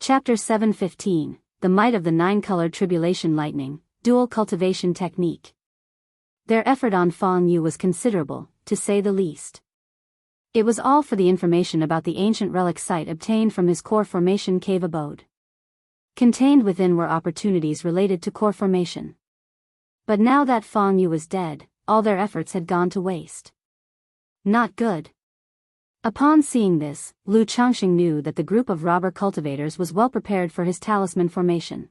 Chapter 7:15, The Might of the Nine-Colored Tribulation Lightning, Dual Cultivation Technique. Their effort on Fang Yu was considerable, to say the least. It was all for the information about the ancient relic site obtained from his core formation cave abode. Contained within were opportunities related to core formation. But now that Fang Yu was dead, all their efforts had gone to waste. Not good. Upon seeing this, Lu Changxing knew that the group of robber cultivators was well prepared for his talisman formation.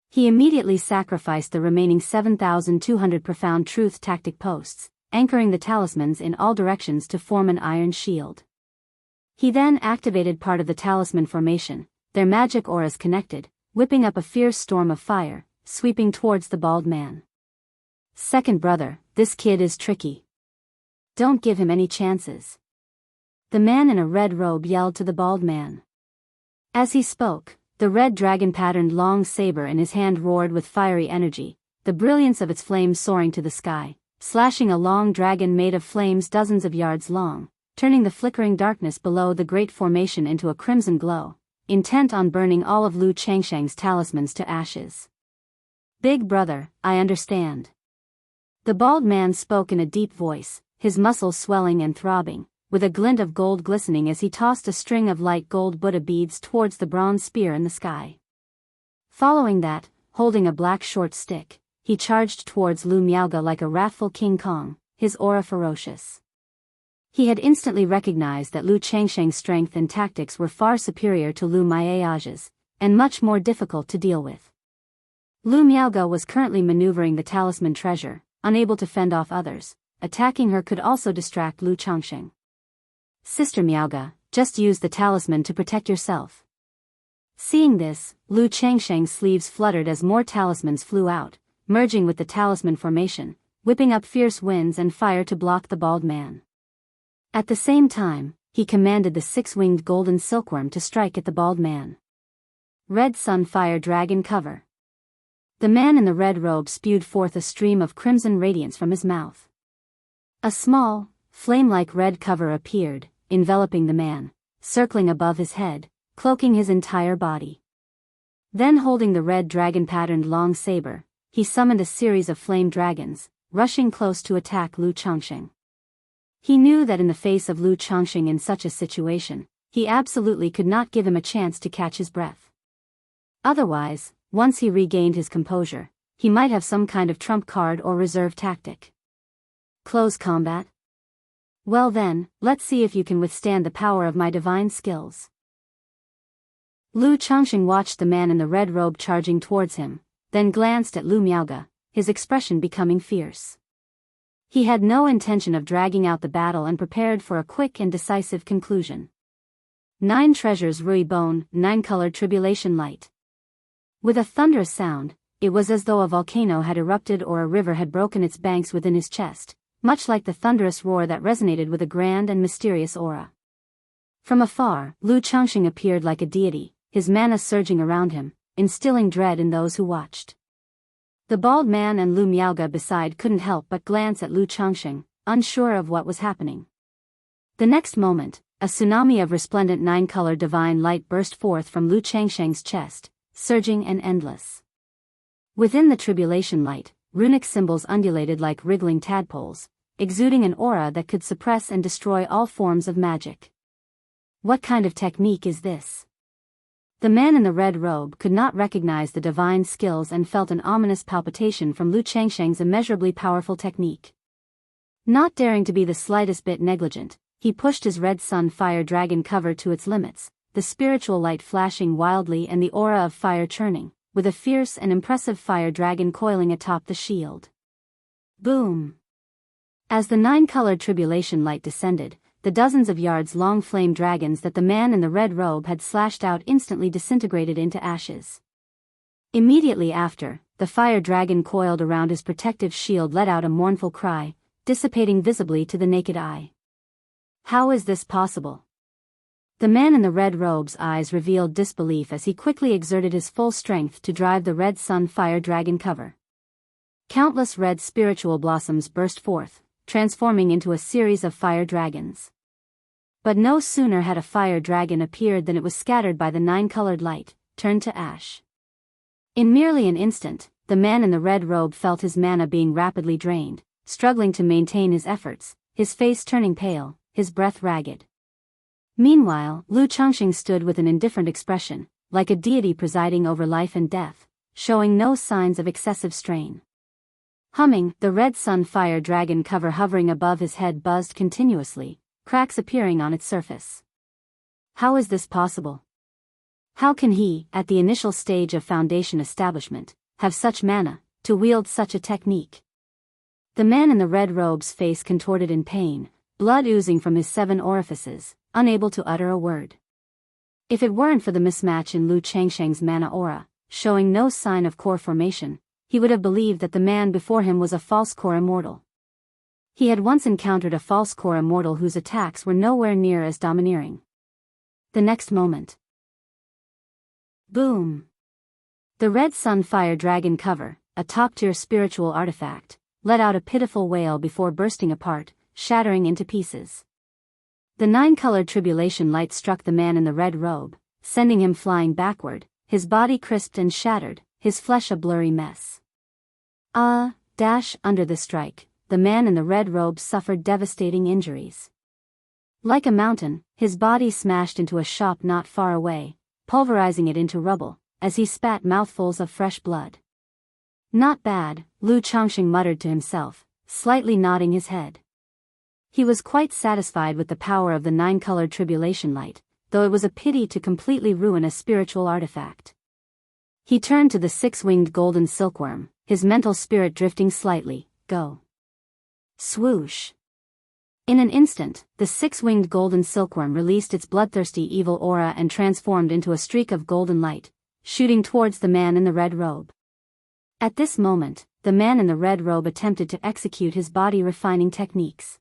He immediately sacrificed the remaining 7,200 profound truth tactic posts, anchoring the talismans in all directions to form an iron shield. He then activated part of the talisman formation, their magic auras connected, whipping up a fierce storm of fire, sweeping towards the bald man. Second brother, this kid is tricky. Don't give him any chances. The man in a red robe yelled to the bald man. As he spoke, the red dragon-patterned long saber in his hand roared with fiery energy, the brilliance of its flames soaring to the sky, slashing a long dragon made of flames dozens of yards long, turning the flickering darkness below the great formation into a crimson glow, intent on burning all of Lu Changsheng's talismans to ashes. Big brother, I understand. The bald man spoke in a deep voice, his muscles swelling and throbbing, with a glint of gold glistening as he tossed a string of light gold Buddha beads towards the bronze spear in the sky. Following that, holding a black short stick, he charged towards Lu Miaoge like a wrathful King Kong, his aura ferocious. He had instantly recognized that Lu Changsheng's strength and tactics were far superior to Lu Miaoge's, and much more difficult to deal with. Lu Miaoge was currently maneuvering the talisman treasure, unable to fend off others. Attacking her could also distract Lu Changsheng. Sister Miaoge, just use the talisman to protect yourself. Seeing this, Lu Changsheng's sleeves fluttered as more talismans flew out, merging with the talisman formation, whipping up fierce winds and fire to block the bald man. At the same time, he commanded the six-winged golden silkworm to strike at the bald man. Red Sun Fire Dragon Cover. The man in the red robe spewed forth a stream of crimson radiance from his mouth. A small, flame-like red cover appeared, enveloping the man, circling above his head, cloaking his entire body. Then holding the red dragon-patterned long saber, he summoned a series of flame dragons, rushing close to attack Lu Changsheng. He knew that in the face of Lu Changsheng in such a situation, he absolutely could not give him a chance to catch his breath. Otherwise, once he regained his composure, he might have some kind of trump card or reserve tactic. Close combat? Well then, let's see if you can withstand the power of my divine skills. Lu Changsheng watched the man in the red robe charging towards him, then glanced at Lu Miaoge, his expression becoming fierce. He had no intention of dragging out the battle and prepared for a quick and decisive conclusion. 9 treasures Rui Bone, 9-colored tribulation light. With a thunderous sound, it was as though a volcano had erupted or a river had broken its banks within his chest, much like the thunderous roar that resonated with a grand and mysterious aura. From afar, Lu Changsheng appeared like a deity, his mana surging around him, instilling dread in those who watched. The bald man and Lu Miaoge beside couldn't help but glance at Lu Changsheng, unsure of what was happening. The next moment, a tsunami of resplendent 9-colored divine light burst forth from Lu Changsheng's chest, surging and endless. Within the tribulation light, runic symbols undulated like wriggling tadpoles, exuding an aura that could suppress and destroy all forms of magic. What kind of technique is this? The man in the red robe could not recognize the divine skills and felt an ominous palpitation from Lu Changsheng's immeasurably powerful technique. Not daring to be the slightest bit negligent, he pushed his red sun fire dragon cover to its limits, the spiritual light flashing wildly and the aura of fire churning, with a fierce and impressive fire dragon coiling atop the shield. Boom! As the 9-colored tribulation light descended, the dozens of yards-long flame dragons that the man in the red robe had slashed out instantly disintegrated into ashes. Immediately after, the fire dragon coiled around his protective shield let out a mournful cry, dissipating visibly to the naked eye. How is this possible? The man in the red robe's eyes revealed disbelief as he quickly exerted his full strength to drive the red sun fire dragon cover. Countless red spiritual blossoms burst forth, transforming into a series of fire dragons. But no sooner had a fire dragon appeared than it was scattered by the nine-colored light, turned to ash. In merely an instant, the man in the red robe felt his mana being rapidly drained, struggling to maintain his efforts, his face turning pale, his breath ragged. Meanwhile, Lu Changxing stood with an indifferent expression, like a deity presiding over life and death, showing no signs of excessive strain. Humming, the red sun fire dragon cover hovering above his head buzzed continuously, cracks appearing on its surface. How is this possible? How can he, at the initial stage of foundation establishment, have such mana, to wield such a technique? The man in the red robe's face contorted in pain, blood oozing from his 7 orifices, unable to utter a word. If it weren't for the mismatch in Lu Changsheng's mana aura, showing no sign of core formation, he would have believed that the man before him was a false core immortal. He had once encountered a false core immortal whose attacks were nowhere near as domineering. The next moment. Boom! The red sun fire dragon cover, a top-tier spiritual artifact, let out a pitiful wail before bursting apart, shattering into pieces. The 9-colored tribulation light struck the man in the red robe, sending him flying backward, his body crisped and shattered, his flesh a blurry mess. Under the strike, the man in the red robe suffered devastating injuries. Like a mountain, his body smashed into a shop not far away, pulverizing it into rubble, as he spat mouthfuls of fresh blood. Not bad, Lu Changxing muttered to himself, slightly nodding his head. He was quite satisfied with the power of the 9-colored tribulation light, though it was a pity to completely ruin a spiritual artifact. He turned to the 6-winged golden silkworm, his mental spirit drifting slightly. Go. Swoosh. In an instant, the 6-winged golden silkworm released its bloodthirsty evil aura and transformed into a streak of golden light, shooting towards the man in the red robe. At this moment, the man in the red robe attempted to execute his body-refining techniques.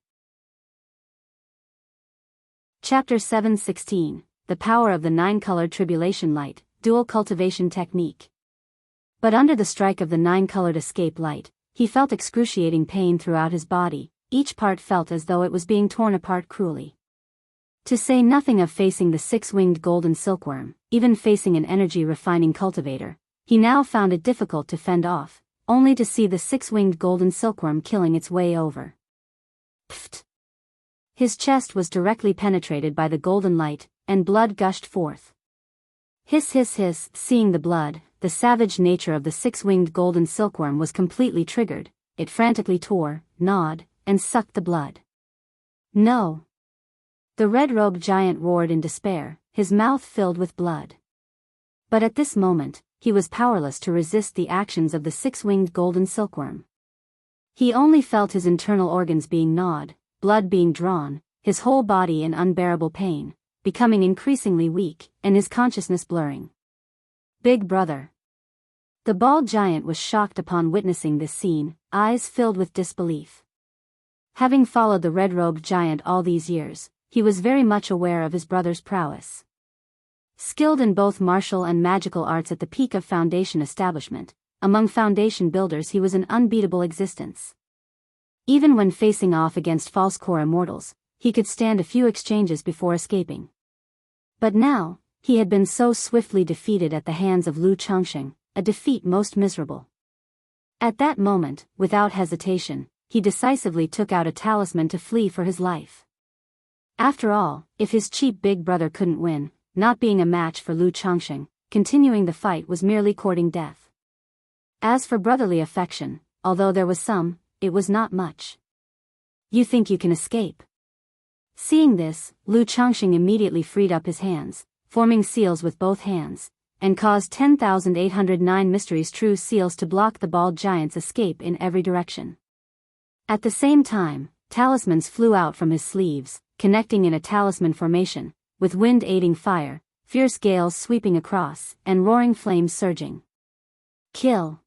Chapter 7:16, The Power of the 9-Colored Tribulation Light, Dual Cultivation Technique. But under the strike of the 9-colored escape light, he felt excruciating pain throughout his body, each part felt as though it was being torn apart cruelly. To say nothing of facing the 6-winged golden silkworm, even facing an energy-refining cultivator, he now found it difficult to fend off, only to see the 6-winged golden silkworm killing its way over. Pfft! His chest was directly penetrated by the golden light, and blood gushed forth. Hiss hiss hiss, seeing the blood, the savage nature of the 6-winged golden silkworm was completely triggered, it frantically tore, gnawed, and sucked the blood. No! The red-robed giant roared in despair, his mouth filled with blood. But at this moment, he was powerless to resist the actions of the 6-winged golden silkworm. He only felt his internal organs being gnawed, blood being drawn, his whole body in unbearable pain, becoming increasingly weak, and his consciousness blurring. Big brother. The bald giant was shocked upon witnessing this scene, eyes filled with disbelief. Having followed the red-robed giant all these years, he was very much aware of his brother's prowess. Skilled in both martial and magical arts at the peak of foundation establishment, among foundation builders he was an unbeatable existence. Even when facing off against false core immortals, he could stand a few exchanges before escaping. But now, he had been so swiftly defeated at the hands of Lu Changxing, a defeat most miserable. At that moment, without hesitation, he decisively took out a talisman to flee for his life. After all, if his cheap big brother couldn't win, not being a match for Lu Changxing, continuing the fight was merely courting death. As for brotherly affection, although there was some, it was not much. You think you can escape? Seeing this, Lu Changxing immediately freed up his hands, forming seals with both hands, and caused 10,809 mysteries true seals to block the bald giant's escape in every direction. At the same time, talismans flew out from his sleeves, connecting in a talisman formation, with wind aiding fire, fierce gales sweeping across, and roaring flames surging. Kill!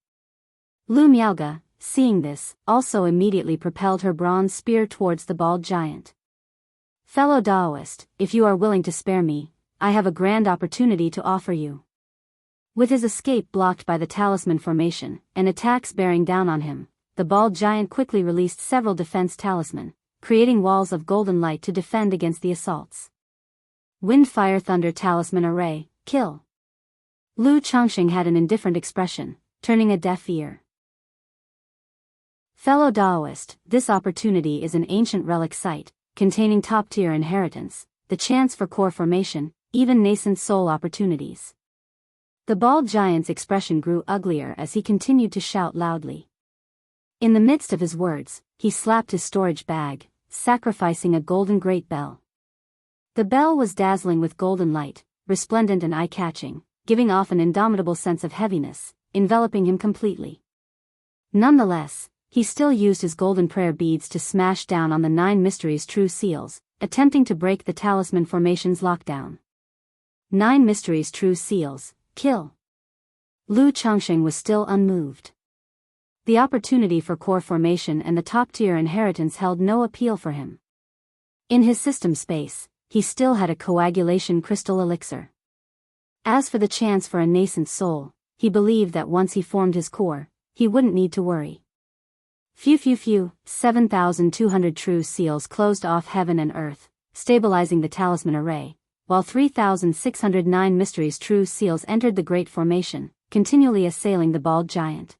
Lu Miaoge, seeing this, also immediately propelled her bronze spear towards the bald giant. Fellow Daoist, if you are willing to spare me, I have a grand opportunity to offer you. With his escape blocked by the talisman formation, and attacks bearing down on him, the bald giant quickly released several defense talisman, creating walls of golden light to defend against the assaults. Wind, Fire, Thunder Talisman Array, kill. Lu Changxing had an indifferent expression, turning a deaf ear. Fellow Daoist, this opportunity is an ancient relic site, containing top-tier inheritance, the chance for core formation, even nascent soul opportunities. The bald giant's expression grew uglier as he continued to shout loudly. In the midst of his words, he slapped his storage bag, sacrificing a golden great bell. The bell was dazzling with golden light, resplendent and eye-catching, giving off an indomitable sense of heaviness, enveloping him completely. Nonetheless, he still used his golden prayer beads to smash down on the 9 mysteries' true seals, attempting to break the talisman formation's lockdown. 9 mysteries' true seals, kill. Lu Changxing was still unmoved. The opportunity for core formation and the top-tier inheritance held no appeal for him. In his system space, he still had a coagulation crystal elixir. As for the chance for a nascent soul, he believed that once he formed his core, he wouldn't need to worry. 7,200 true seals closed off heaven and earth, stabilizing the talisman array, while 3,609 mysteries true seals entered the Great Formation, continually assailing the bald giant.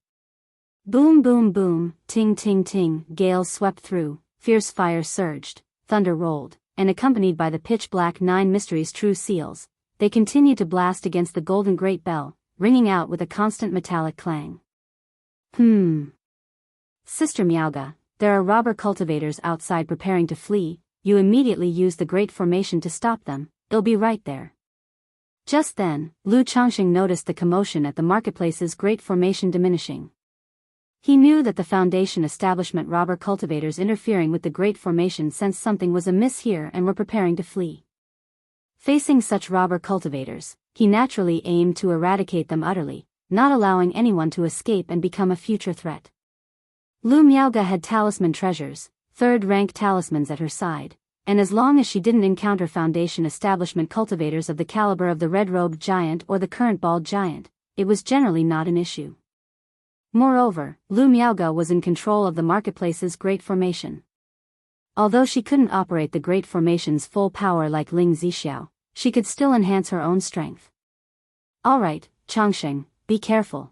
Boom boom boom, ting ting ting, gales swept through, fierce fire surged, thunder rolled, and accompanied by the pitch-black 9 mysteries true seals, they continued to blast against the golden great bell, ringing out with a constant metallic clang. Sister Miaoga, there are robber cultivators outside preparing to flee. You immediately use the Great Formation to stop them, they'll be right there. Just then, Lu Changxing noticed the commotion at the marketplace's Great Formation diminishing. He knew that the Foundation establishment robber cultivators interfering with the Great Formation sensed something was amiss here and were preparing to flee. Facing such robber cultivators, he naturally aimed to eradicate them utterly, not allowing anyone to escape and become a future threat. Lu Miaoga had talisman treasures, 3rd-rank talismans at her side, and as long as she didn't encounter Foundation establishment cultivators of the caliber of the red-robed giant or the current bald giant, it was generally not an issue. Moreover, Lu Miaoga was in control of the marketplace's Great Formation. Although she couldn't operate the Great Formation's full power like Ling Zixiao, she could still enhance her own strength. Alright, Changxing, be careful.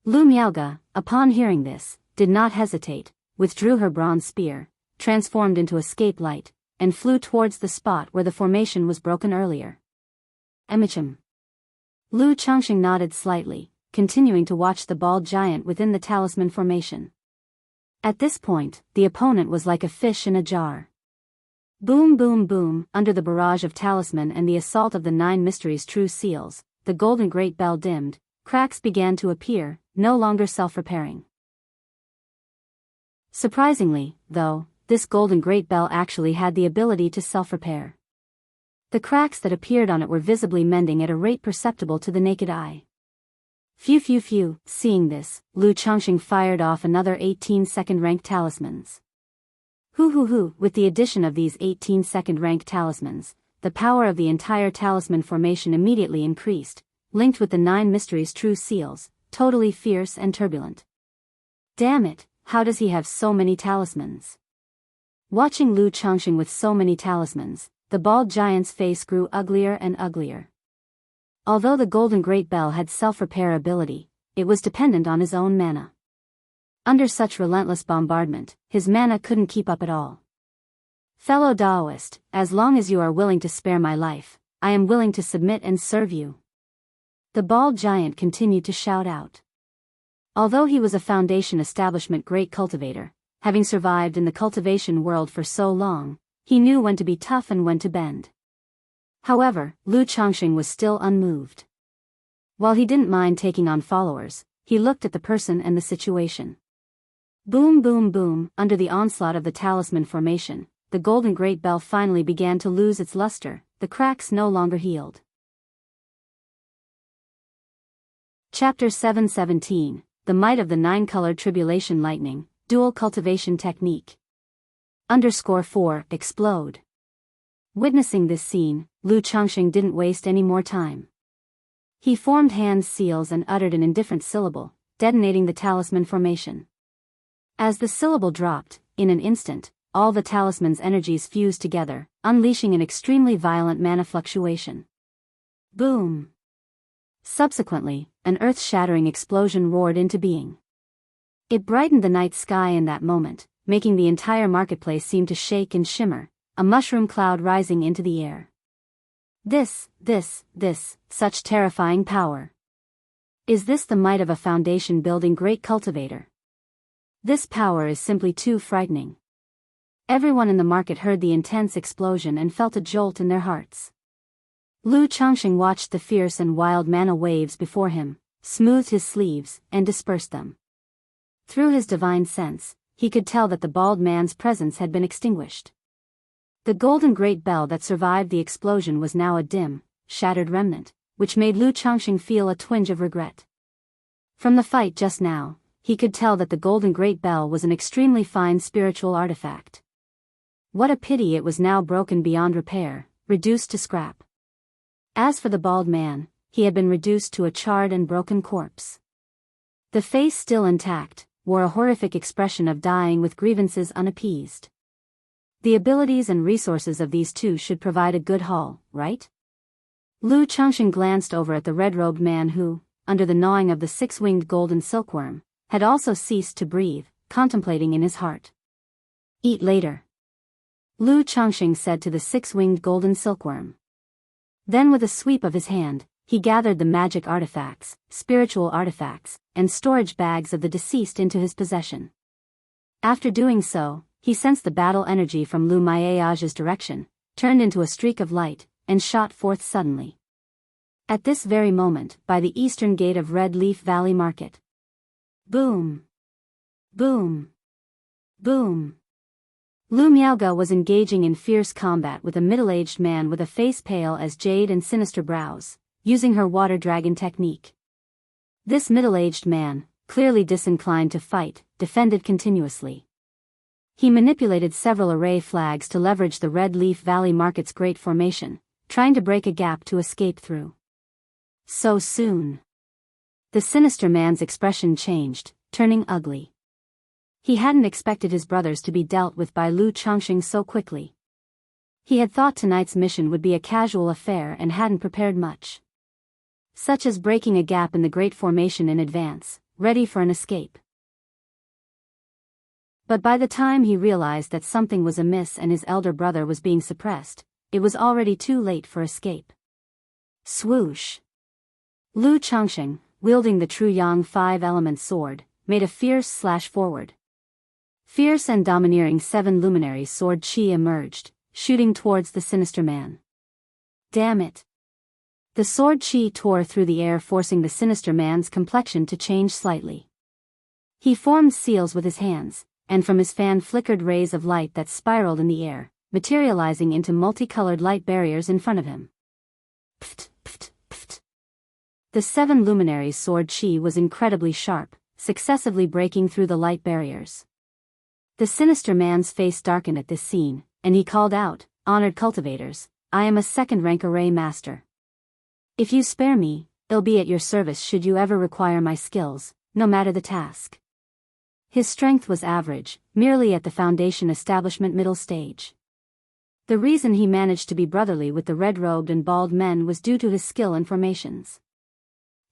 Lu Miaoga, upon hearing this, did not hesitate, withdrew her bronze spear, transformed into escape light, and flew towards the spot where the formation was broken earlier. Emichim. Lu Changxing nodded slightly, continuing to watch the bald giant within the talisman formation. At this point, the opponent was like a fish in a jar. Boom boom boom, under the barrage of talisman and the assault of the 9 mysteries true seals, the golden great bell dimmed, cracks began to appear, no longer self-repairing. Surprisingly, though, this golden great bell actually had the ability to self-repair. The cracks that appeared on it were visibly mending at a rate perceptible to the naked eye. Phew. Seeing this, Lu Changxing fired off another 18 second-rank talismans. With the addition of these 18 second-rank talismans, the power of the entire talisman formation immediately increased, linked with the 9 mysteries true seals, totally fierce and turbulent. Damn it, how does he have so many talismans? Watching Lu Changxing with so many talismans, the bald giant's face grew uglier and uglier. Although the golden great bell had self-repair ability, it was dependent on his own mana. Under such relentless bombardment, his mana couldn't keep up at all. Fellow Daoist, as long as you are willing to spare my life, I am willing to submit and serve you. The bald giant continued to shout out. Although he was a Foundation establishment great cultivator, having survived in the cultivation world for so long, he knew when to be tough and when to bend. However, Lu Changxing was still unmoved. While he didn't mind taking on followers, he looked at the person and the situation. Boom boom boom, under the onslaught of the talisman formation, the golden great bell finally began to lose its luster, the cracks no longer healed. Chapter 717, The Might of the 9-Colored Tribulation Lightning, Dual Cultivation Technique. _4, Explode. Witnessing this scene, Lu Changxing didn't waste any more time. He formed hand seals and uttered an indifferent syllable, detonating the talisman formation. As the syllable dropped, in an instant, all the talisman's energies fused together, unleashing an extremely violent mana fluctuation. Boom! Subsequently, an earth-shattering explosion roared into being. It brightened the night sky in that moment, making the entire marketplace seem to shake and shimmer, a mushroom cloud rising into the air. This, such terrifying power. Is this the might of a foundation-building great cultivator? This power is simply too frightening. Everyone in the market heard the intense explosion and felt a jolt in their hearts. Lu Changxing watched the fierce and wild mana waves before him, smoothed his sleeves, and dispersed them. Through his divine sense, he could tell that the bald man's presence had been extinguished. The golden great bell that survived the explosion was now a dim, shattered remnant, which made Lu Changxing feel a twinge of regret. From the fight just now, he could tell that the golden great bell was an extremely fine spiritual artifact. What a pity it was now broken beyond repair, reduced to scrap. As for the bald man, he had been reduced to a charred and broken corpse. The face still intact, wore a horrific expression of dying with grievances unappeased. The abilities and resources of these two should provide a good haul, right? Lu Changxing glanced over at the red-robed man who, under the gnawing of the six-winged golden silkworm, had also ceased to breathe, contemplating in his heart. Eat later. Lu Changxing said to the six-winged golden silkworm. Then with a sweep of his hand, he gathered the magic artifacts, spiritual artifacts, and storage bags of the deceased into his possession. After doing so, he sensed the battle energy from Lu Maiage's direction, turned into a streak of light, and shot forth suddenly. At this very moment, by the eastern gate of Red Leaf Valley Market. Boom! Boom! Boom! Lu Miaoge was engaging in fierce combat with a middle-aged man with a face pale as jade and sinister brows, using her water dragon technique. This middle-aged man, clearly disinclined to fight, defended continuously. He manipulated several array flags to leverage the Red Leaf Valley Market's great formation, trying to break a gap to escape through. So soon. The sinister man's expression changed, turning ugly. He hadn't expected his brothers to be dealt with by Lu Changxing so quickly. He had thought tonight's mission would be a casual affair and hadn't prepared much. Such as breaking a gap in the great formation in advance, ready for an escape. But by the time he realized that something was amiss and his elder brother was being suppressed, it was already too late for escape. Swoosh! Lu Changxing, wielding the true Yang five-element sword, made a fierce slash forward. Fierce and domineering seven luminary sword chi emerged, shooting towards the sinister man. Damn it! The sword chi tore through the air, forcing the sinister man's complexion to change slightly. He formed seals with his hands, and from his fan flickered rays of light that spiraled in the air, materializing into multicolored light barriers in front of him. Pft, pft, pft. The seven luminaries' sword chi was incredibly sharp, successively breaking through the light barriers. The sinister man's face darkened at this scene, and he called out, "Honored cultivators, I am a second-rank array master. If you spare me, I'll be at your service should you ever require my skills, no matter the task." His strength was average, merely at the foundation establishment middle stage. The reason he managed to be brotherly with the red-robed and bald men was due to his skill in formations.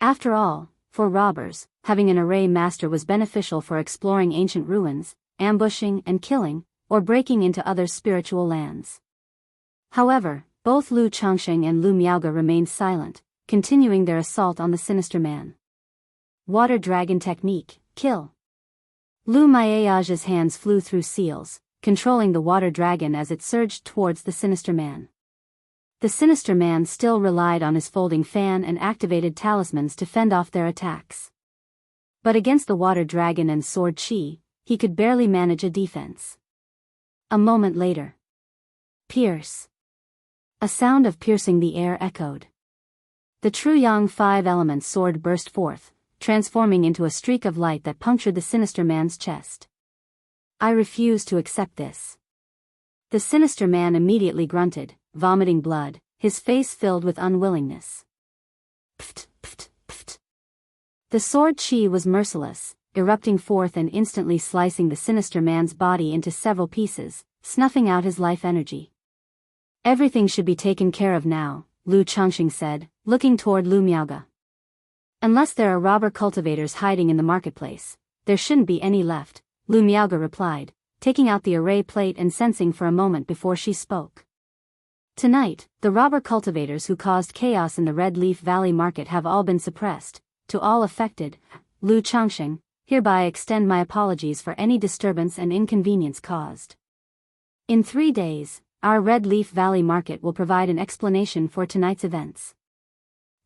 After all, for robbers, having an array master was beneficial for exploring ancient ruins, ambushing and killing, or breaking into other spiritual lands. However, both Lu Changxing and Lu Miaoge remained silent, continuing their assault on the sinister man. Water Dragon Technique, Kill. Lu Maiage's hands flew through seals, controlling the water dragon as it surged towards the sinister man. The sinister man still relied on his folding fan and activated talismans to fend off their attacks. But against the water dragon and sword chi, he could barely manage a defense. A moment later. Pierce. A sound of piercing the air echoed. The true Yang five-element sword burst forth, transforming into a streak of light that punctured the sinister man's chest. I refuse to accept this. The sinister man immediately grunted, vomiting blood, his face filled with unwillingness. Pft, pft, pft. The sword chi was merciless, erupting forth and instantly slicing the sinister man's body into several pieces, snuffing out his life energy. Everything should be taken care of now, Lu Changxing said, looking toward Lu Miaoge. Unless there are robber cultivators hiding in the marketplace, there shouldn't be any left, Lu Miaoge replied, taking out the array plate and sensing for a moment before she spoke. Tonight, the robber cultivators who caused chaos in the Red Leaf Valley market have all been suppressed. To all affected, Lu Changxing, hereby extend my apologies for any disturbance and inconvenience caused. In 3 days, our Red Leaf Valley market will provide an explanation for tonight's events.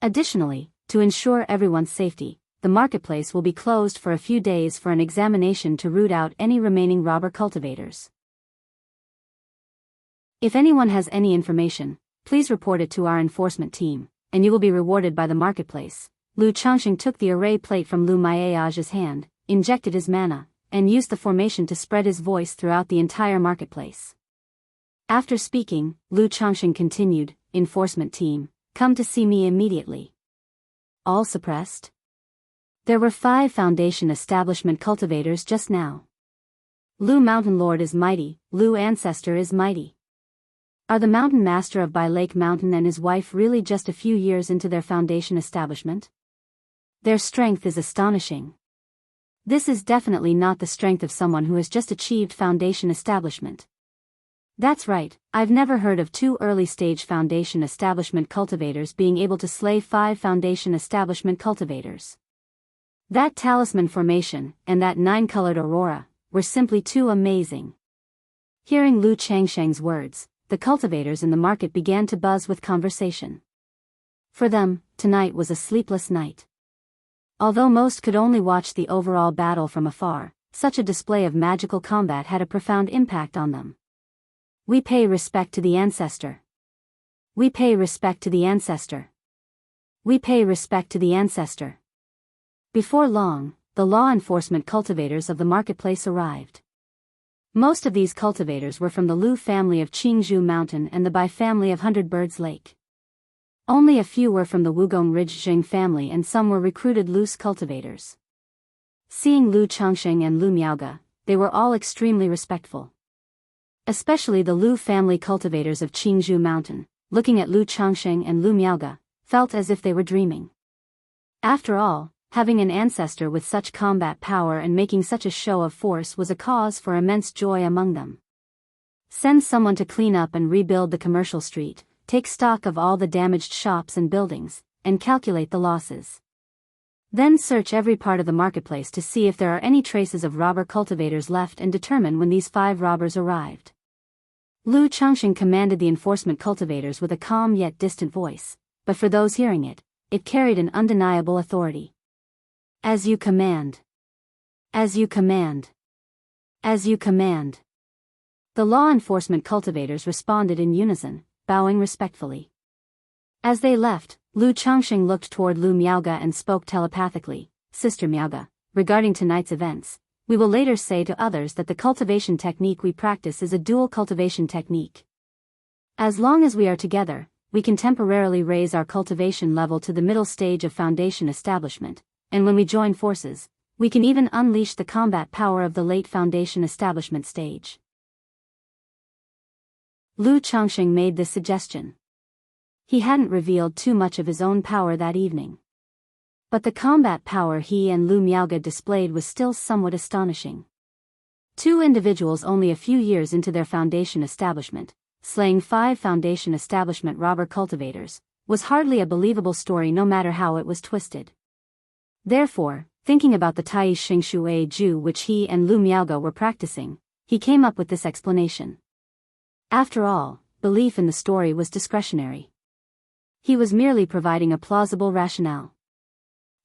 Additionally, to ensure everyone's safety, the marketplace will be closed for a few days for an examination to root out any remaining robber cultivators. If anyone has any information, please report it to our enforcement team, and you will be rewarded by the marketplace. Lu Changxing took the array plate from Lu Miaoge's hand, injected his mana, and used the formation to spread his voice throughout the entire marketplace. After speaking, Lu Changxing continued, "Enforcement team, come to see me immediately." All suppressed? There were 5 foundation establishment cultivators just now. Lu Mountain Lord is mighty, Lu Ancestor is mighty. Are the Mountain Master of Bai Lake Mountain and his wife really just a few years into their foundation establishment? Their strength is astonishing. This is definitely not the strength of someone who has just achieved foundation establishment. That's right, I've never heard of 2 early-stage foundation establishment cultivators being able to slay 5 foundation establishment cultivators. That talisman formation, and that 9-colored aurora, were simply too amazing. Hearing Lu Changxing's words, the cultivators in the market began to buzz with conversation. For them, tonight was a sleepless night. Although most could only watch the overall battle from afar, such a display of magical combat had a profound impact on them. We pay respect to the ancestor. We pay respect to the ancestor. We pay respect to the ancestor. Before long, the law enforcement cultivators of the marketplace arrived. Most of these cultivators were from the Lu family of Qingzhou Mountain and the Bai family of Hundred Birds Lake. Only a few were from the Wugong Ridge Jing family and some were recruited loose cultivators. Seeing Lu Changxing and Lu Miaoge, they were all extremely respectful. Especially the Lu family cultivators of Qingzhou Mountain, looking at Lu Changxing and Lu Miaoge, felt as if they were dreaming. After all, having an ancestor with such combat power and making such a show of force was a cause for immense joy among them. Send someone to clean up and rebuild the commercial street, take stock of all the damaged shops and buildings, and calculate the losses. Then search every part of the marketplace to see if there are any traces of robber cultivators left and determine when these 5 robbers arrived. Lu Changxing commanded the enforcement cultivators with a calm yet distant voice, but for those hearing it, it carried an undeniable authority. As you command. As you command. As you command. The law enforcement cultivators responded in unison, bowing respectfully. As they left, Lu Changxing looked toward Lu Miaoge and spoke telepathically, "Sister Miaoge, regarding tonight's events, we will later say to others that the cultivation technique we practice is a dual cultivation technique. As long as we are together, we can temporarily raise our cultivation level to the middle stage of foundation establishment, and when we join forces, we can even unleash the combat power of the late foundation establishment stage." Lu Changxing made this suggestion. He hadn't revealed too much of his own power that evening. But the combat power he and Lu Miaoge displayed was still somewhat astonishing. 2 individuals only a few years into their foundation establishment, slaying 5 foundation establishment robber cultivators, was hardly a believable story no matter how it was twisted. Therefore, thinking about the Tai Xing Shui Ju which he and Lu Miaoge were practicing, he came up with this explanation. After all, belief in the story was discretionary. He was merely providing a plausible rationale.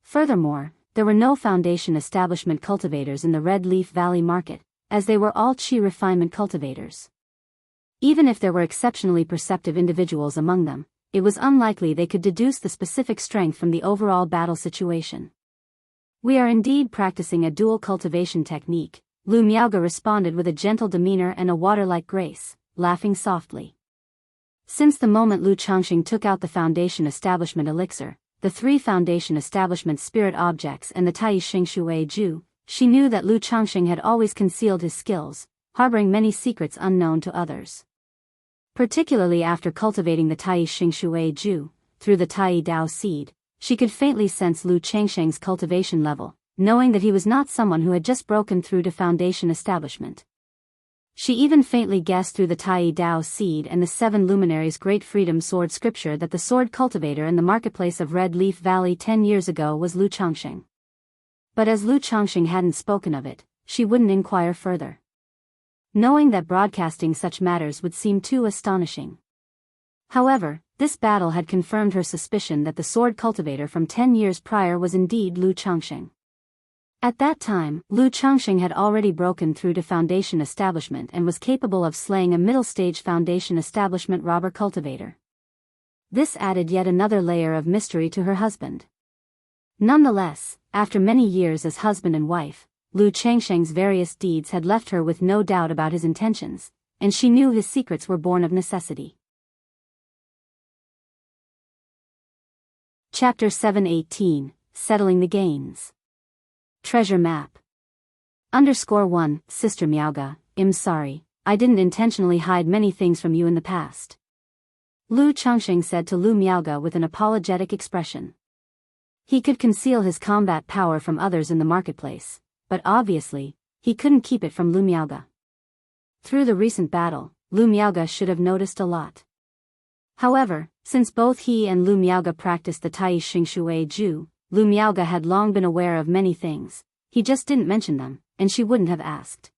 Furthermore, there were no foundation establishment cultivators in the Red Leaf Valley market, as they were all Qi refinement cultivators. Even if there were exceptionally perceptive individuals among them, it was unlikely they could deduce the specific strength from the overall battle situation. "We are indeed practicing a dual cultivation technique," Lu Miaoge responded with a gentle demeanor and a water-like grace, laughing softly. Since the moment Lu Changxing took out the foundation establishment elixir, the 3 foundation establishment spirit objects and the Tai Xing Shui Ju, she knew that Lu Changxing had always concealed his skills, harboring many secrets unknown to others. Particularly after cultivating the Tai Xing Ju, through the Tai Dao seed, she could faintly sense Lu Changsheng's cultivation level, knowing that he was not someone who had just broken through to foundation establishment. She even faintly guessed through the Tai Dao seed and the 7 luminaries' great freedom sword scripture that the sword cultivator in the marketplace of Red Leaf Valley 10 years ago was Lu Changsheng. But as Lu Changsheng hadn't spoken of it, she wouldn't inquire further, knowing that broadcasting such matters would seem too astonishing. However, this battle had confirmed her suspicion that the sword cultivator from 10 years prior was indeed Lu Changsheng. At that time, Lu Changsheng had already broken through to foundation establishment and was capable of slaying a middle-stage foundation establishment robber cultivator. This added yet another layer of mystery to her husband. Nonetheless, after many years as husband and wife, Lu Changsheng's various deeds had left her with no doubt about his intentions, and she knew his secrets were born of necessity. Chapter 718, Settling the Gains. Treasure Map. _1, Sister Miaoga, I'm sorry, I didn't intentionally hide many things from you in the past. Lu Changsheng said to Lu Miaoga with an apologetic expression. He could conceal his combat power from others in the marketplace, but obviously, he couldn't keep it from Lu Miaoga. Through the recent battle, Lu Miaoga should have noticed a lot. However, since both he and Lu Miaoga practiced the Tai Xing Ju, Lu Miaoga had long been aware of many things, he just didn't mention them, and she wouldn't have asked.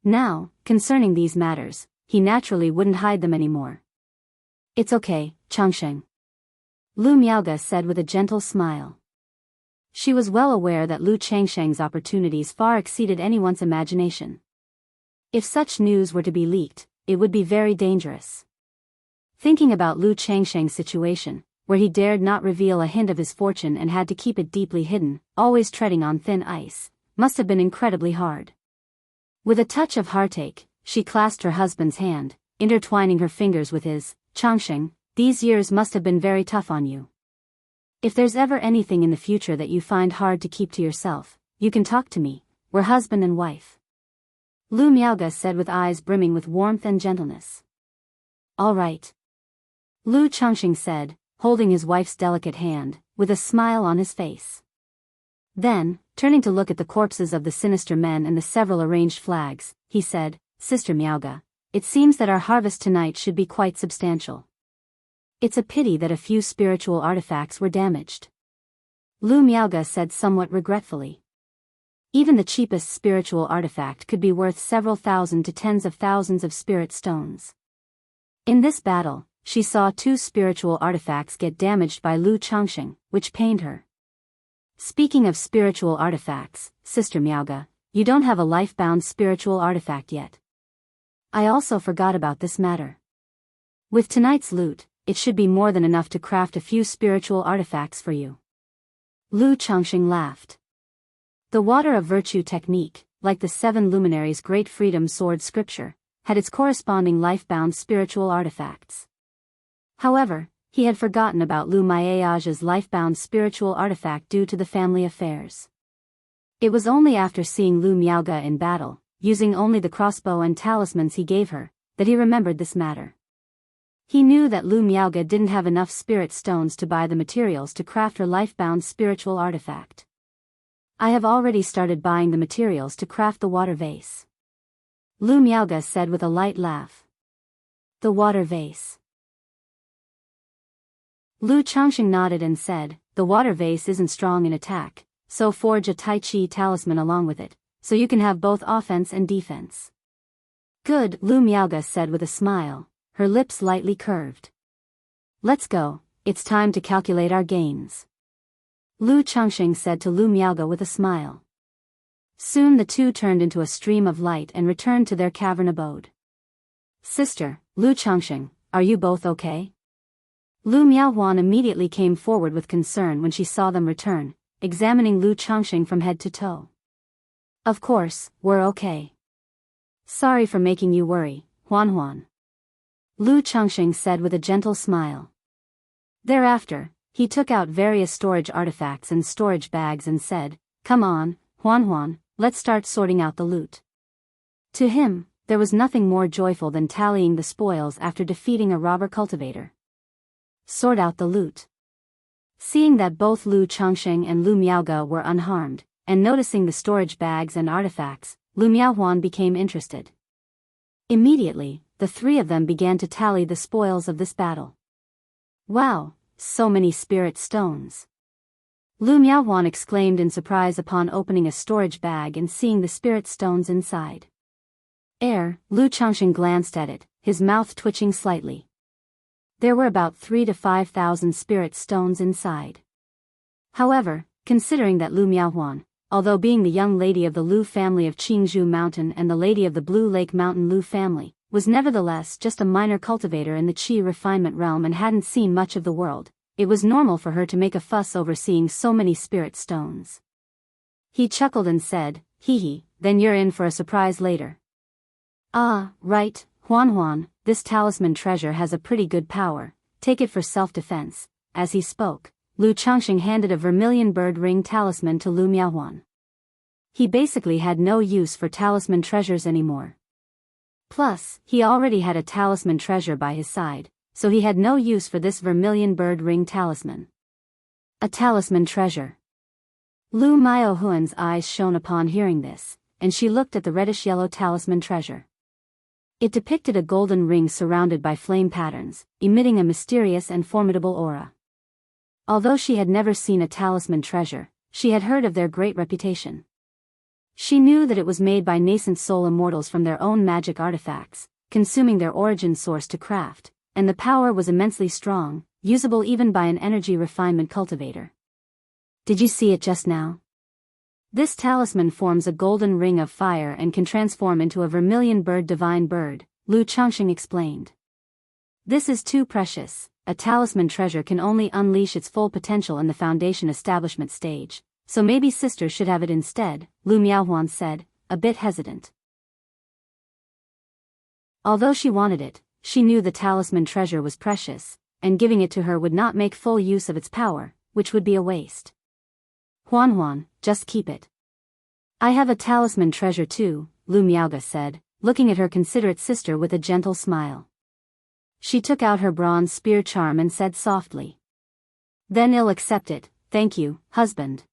Now, concerning these matters, he naturally wouldn't hide them anymore. It's okay, Changsheng, Lu Miaoga said with a gentle smile. She was well aware that Lu Changsheng's opportunities far exceeded anyone's imagination. If such news were to be leaked, it would be very dangerous. Thinking about Lu Changsheng's situation, where he dared not reveal a hint of his fortune and had to keep it deeply hidden, always treading on thin ice, must have been incredibly hard. With a touch of heartache, she clasped her husband's hand, intertwining her fingers with his. Changsheng, these years must have been very tough on you. If there's ever anything in the future that you find hard to keep to yourself, you can talk to me, we're husband and wife. Lu Miaoga said with eyes brimming with warmth and gentleness. All right, Lu Changsheng said, holding his wife's delicate hand, with a smile on his face. Then, turning to look at the corpses of the sinister men and the several arranged flags, he said, Sister Miaoga, it seems that our harvest tonight should be quite substantial. It's a pity that a few spiritual artifacts were damaged. Lu Miaoga said somewhat regretfully. Even the cheapest spiritual artifact could be worth several thousand to tens of thousands of spirit stones. In this battle, she saw 2 spiritual artifacts get damaged by Lu Changsheng, which pained her. Speaking of spiritual artifacts, Sister Miaoga, you don't have a life-bound spiritual artifact yet. I also forgot about this matter. With tonight's loot, it should be more than enough to craft a few spiritual artifacts for you. Lu Changsheng laughed. The Water of Virtue technique, like the 7 luminaries' great freedom sword scripture, had its corresponding life-bound spiritual artifacts. However, he had forgotten about Lu Miaoga's life-bound spiritual artifact due to the family affairs. It was only after seeing Lu Miaoga in battle, using only the crossbow and talismans he gave her, that he remembered this matter. He knew that Lu Miaoga didn't have enough spirit stones to buy the materials to craft her life-bound spiritual artifact. I have already started buying the materials to craft the water vase, Lu Miaoga said with a light laugh. The water vase. Lu Changsheng nodded and said, the water vase isn't strong in attack, so forge a Tai Chi talisman along with it, so you can have both offense and defense. Good, Lu Miaoga said with a smile, her lips lightly curved. Let's go, it's time to calculate our gains, Lu Changsheng said to Lu Miaoga with a smile. Soon the two turned into a stream of light and returned to their cavern abode. Sister, Lu Changsheng, are you both okay? Lu Miaohuan immediately came forward with concern when she saw them return, examining Lu Changsheng from head to toe. Of course, we're okay. Sorry for making you worry, Huan. Lu Changsheng said with a gentle smile. Thereafter, he took out various storage artifacts and storage bags and said, come on, Huan, let's start sorting out the loot. To him, there was nothing more joyful than tallying the spoils after defeating a robber cultivator. Sort out the loot. Seeing that both Lu Changxing and Lu Miaoge were unharmed, and noticing the storage bags and artifacts, Lu Miaohuan became interested. Immediately, the three of them began to tally the spoils of this battle. Wow, so many spirit stones! Lu Miaohuan exclaimed in surprise upon opening a storage bag and seeing the spirit stones inside. Lu Changxing glanced at it, his mouth twitching slightly. There were about 3,000 to 5,000 spirit stones inside. However, considering that Lu Miaohuan, although being the young lady of the Lu family of Qingzhou Mountain and the lady of the Blue Lake Mountain Lu family, was nevertheless just a minor cultivator in the Qi refinement realm and hadn't seen much of the world, it was normal for her to make a fuss over seeing so many spirit stones. He chuckled and said, "Hee, then you're in for a surprise later." "Ah, right, Huan, this talisman treasure has a pretty good power, take it for self-defense." As he spoke, Lu Changxing handed a vermilion bird ring talisman to Lu Miaohuan. He basically had no use for talisman treasures anymore. Plus, he already had a talisman treasure by his side, so he had no use for this vermilion bird ring talisman. A talisman treasure. Lu Miaohuan's eyes shone upon hearing this, and she looked at the reddish-yellow talisman treasure. It depicted a golden ring surrounded by flame patterns, emitting a mysterious and formidable aura. Although she had never seen a talisman treasure, she had heard of their great reputation. She knew that it was made by nascent soul immortals from their own magic artifacts, consuming their origin source to craft, and the power was immensely strong, usable even by an energy refinement cultivator. Did you see it just now? This talisman forms a golden ring of fire and can transform into a vermilion bird divine bird, Lu Changxing explained. This is too precious, a talisman treasure can only unleash its full potential in the foundation establishment stage, so maybe sister should have it instead, Lu Miaohuan said, a bit hesitant. Although she wanted it, she knew the talisman treasure was precious, and giving it to her would not make full use of its power, which would be a waste. Huan, just keep it. I have a talisman treasure too, Lu Miaoge said, looking at her considerate sister with a gentle smile. She took out her bronze spear charm and said softly. Then I'll accept it, thank you, husband.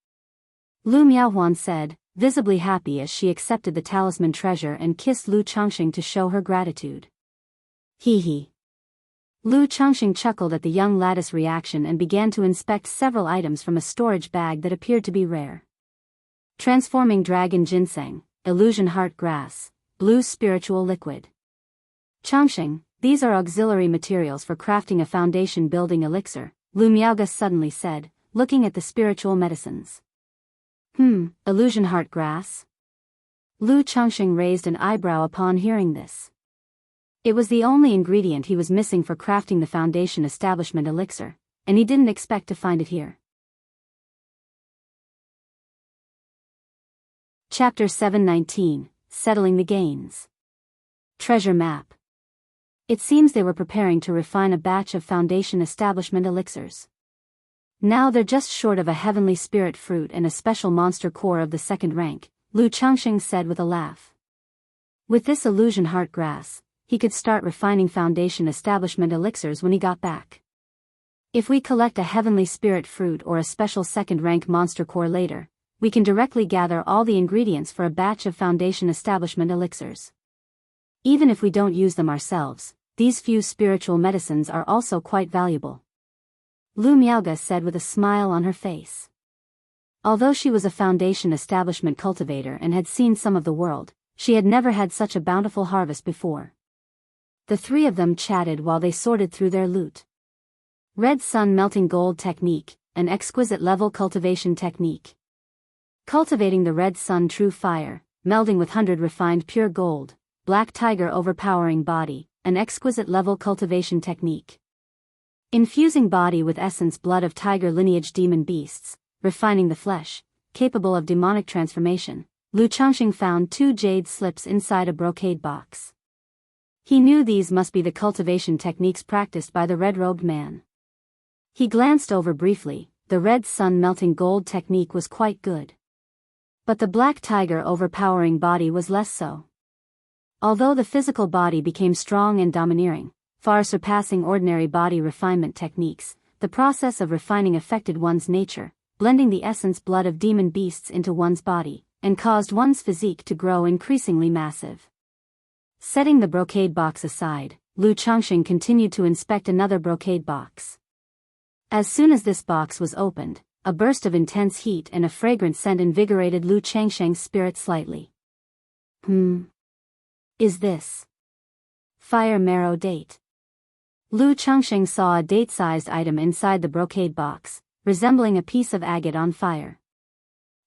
Lu Miaohuan said, visibly happy as she accepted the talisman treasure and kissed Lu Changxing to show her gratitude. Hee. Lu Changxing chuckled at the young lad's reaction and began to inspect several items from a storage bag that appeared to be rare. Transforming dragon ginseng, illusion heart grass, blue spiritual liquid. Changxing, these are auxiliary materials for crafting a foundation building elixir, Lu Miaoge suddenly said, looking at the spiritual medicines. Illusion heart grass? Lu Changxing raised an eyebrow upon hearing this. It was the only ingredient he was missing for crafting the foundation establishment elixir, and he didn't expect to find it here. Chapter 719, Settling the Gains. Treasure Map. It seems they were preparing to refine a batch of foundation establishment elixirs. Now they're just short of a heavenly spirit fruit and a special monster core of the second rank, Lu Changxing said with a laugh. With this illusion heart grass, he could start refining foundation establishment elixirs when he got back. If we collect a heavenly spirit fruit or a special second rank monster core later, we can directly gather all the ingredients for a batch of foundation establishment elixirs. Even if we don't use them ourselves, these few spiritual medicines are also quite valuable. Lu Miaoge said with a smile on her face. Although she was a foundation establishment cultivator and had seen some of the world, she had never had such a bountiful harvest before. The three of them chatted while they sorted through their loot. Red sun melting gold technique, an exquisite level cultivation technique. Cultivating the red sun true fire, melding with 100 refined pure gold, black tiger overpowering body, an exquisite level cultivation technique. Infusing body with essence blood of tiger lineage demon beasts, refining the flesh, capable of demonic transformation. Lu Changxing found 2 jade slips inside a brocade box. He knew these must be the cultivation techniques practiced by the red-robed man. He glanced over briefly, the red sun melting gold technique was quite good. But the black tiger overpowering body was less so. Although the physical body became strong and domineering, far surpassing ordinary body refinement techniques, the process of refining affected one's nature, blending the essence blood of demon beasts into one's body, and caused one's physique to grow increasingly massive. Setting the brocade box aside, Lu Changxing continued to inspect another brocade box. As soon as this box was opened, a burst of intense heat and a fragrant scent invigorated Lu Changxing's spirit slightly. Is this fire marrow date? Lu Changxing saw a date-sized item inside the brocade box, resembling a piece of agate on fire.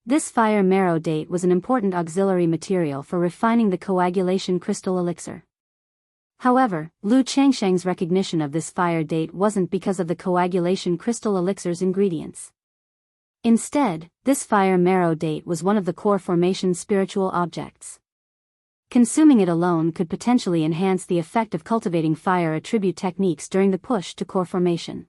This fire marrow date was an important auxiliary material for refining the coagulation crystal elixir. However, Lu Changxing's recognition of this fire date wasn't because of the coagulation crystal elixir's ingredients. Instead, this fire marrow date was one of the core formation's spiritual objects. Consuming it alone could potentially enhance the effect of cultivating fire attribute techniques during the push to core formation.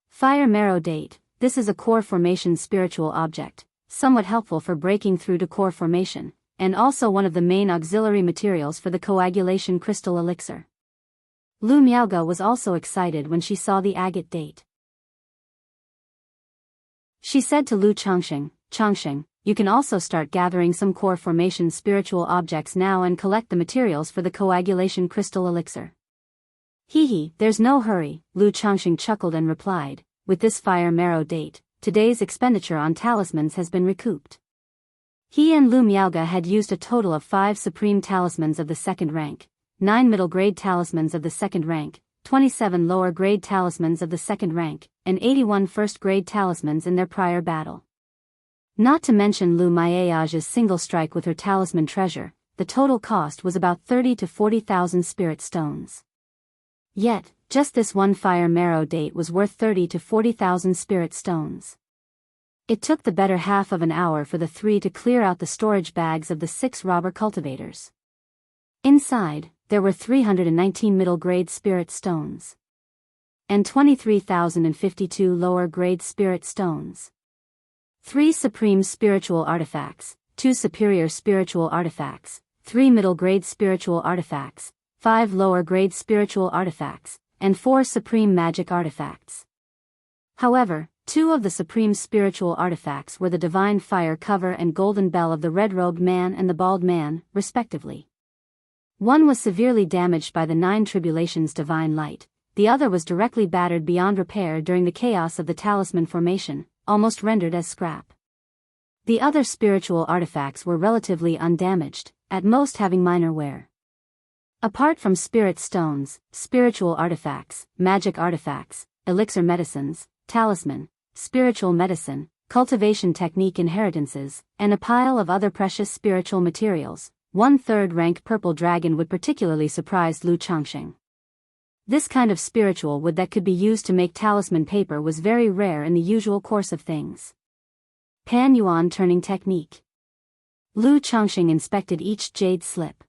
Fire marrow date, this is a core formation spiritual object, somewhat helpful for breaking through to core formation, and also one of the main auxiliary materials for the coagulation crystal elixir. Lu Miaoge was also excited when she saw the agate date. She said to Lu Changxing, "Changxing, you can also start gathering some core formation spiritual objects now and collect the materials for the coagulation crystal elixir." There's no hurry, Lu Changxing chuckled and replied, "With this fire marrow date, today's expenditure on talismans has been recouped." He and Lu Miaoge had used a total of 5 supreme talismans of the second rank, 9 middle-grade talismans of the second rank, 27 lower-grade talismans of the second rank, and 81 first-grade talismans in their prior battle. Not to mention Lu Miaoge's single strike with her talisman treasure, the total cost was about 30 to 40,000 spirit stones. Yet, just this one fire marrow date was worth 30 to 40,000 spirit stones. It took the better half of an hour for the 3 to clear out the storage bags of the 6 robber cultivators. Inside, there were 319 middle-grade spirit stones and 23,052 lower-grade spirit stones. 3 supreme spiritual artifacts, 2 superior spiritual artifacts, 3 middle-grade spiritual artifacts, 5 lower-grade spiritual artifacts, and 4 supreme magic artifacts. However, 2 of the supreme spiritual artifacts were the divine fire cover and golden bell of the red-robed man and the bald man, respectively. One was severely damaged by the 9 tribulations' divine light, the other was directly battered beyond repair during the chaos of the talisman formation, almost rendered as scrap. The other spiritual artifacts were relatively undamaged, at most having minor wear. Apart from spirit stones, spiritual artifacts, magic artifacts, elixir medicines, talisman, spiritual medicine, cultivation technique inheritances, and a pile of other precious spiritual materials, 1 third-rank purple dragon wood particularly surprised Lu Changxing. This kind of spiritual wood that could be used to make talisman paper was very rare in the usual course of things. Pan Yuan turning technique. Lu Changxing inspected each jade slip.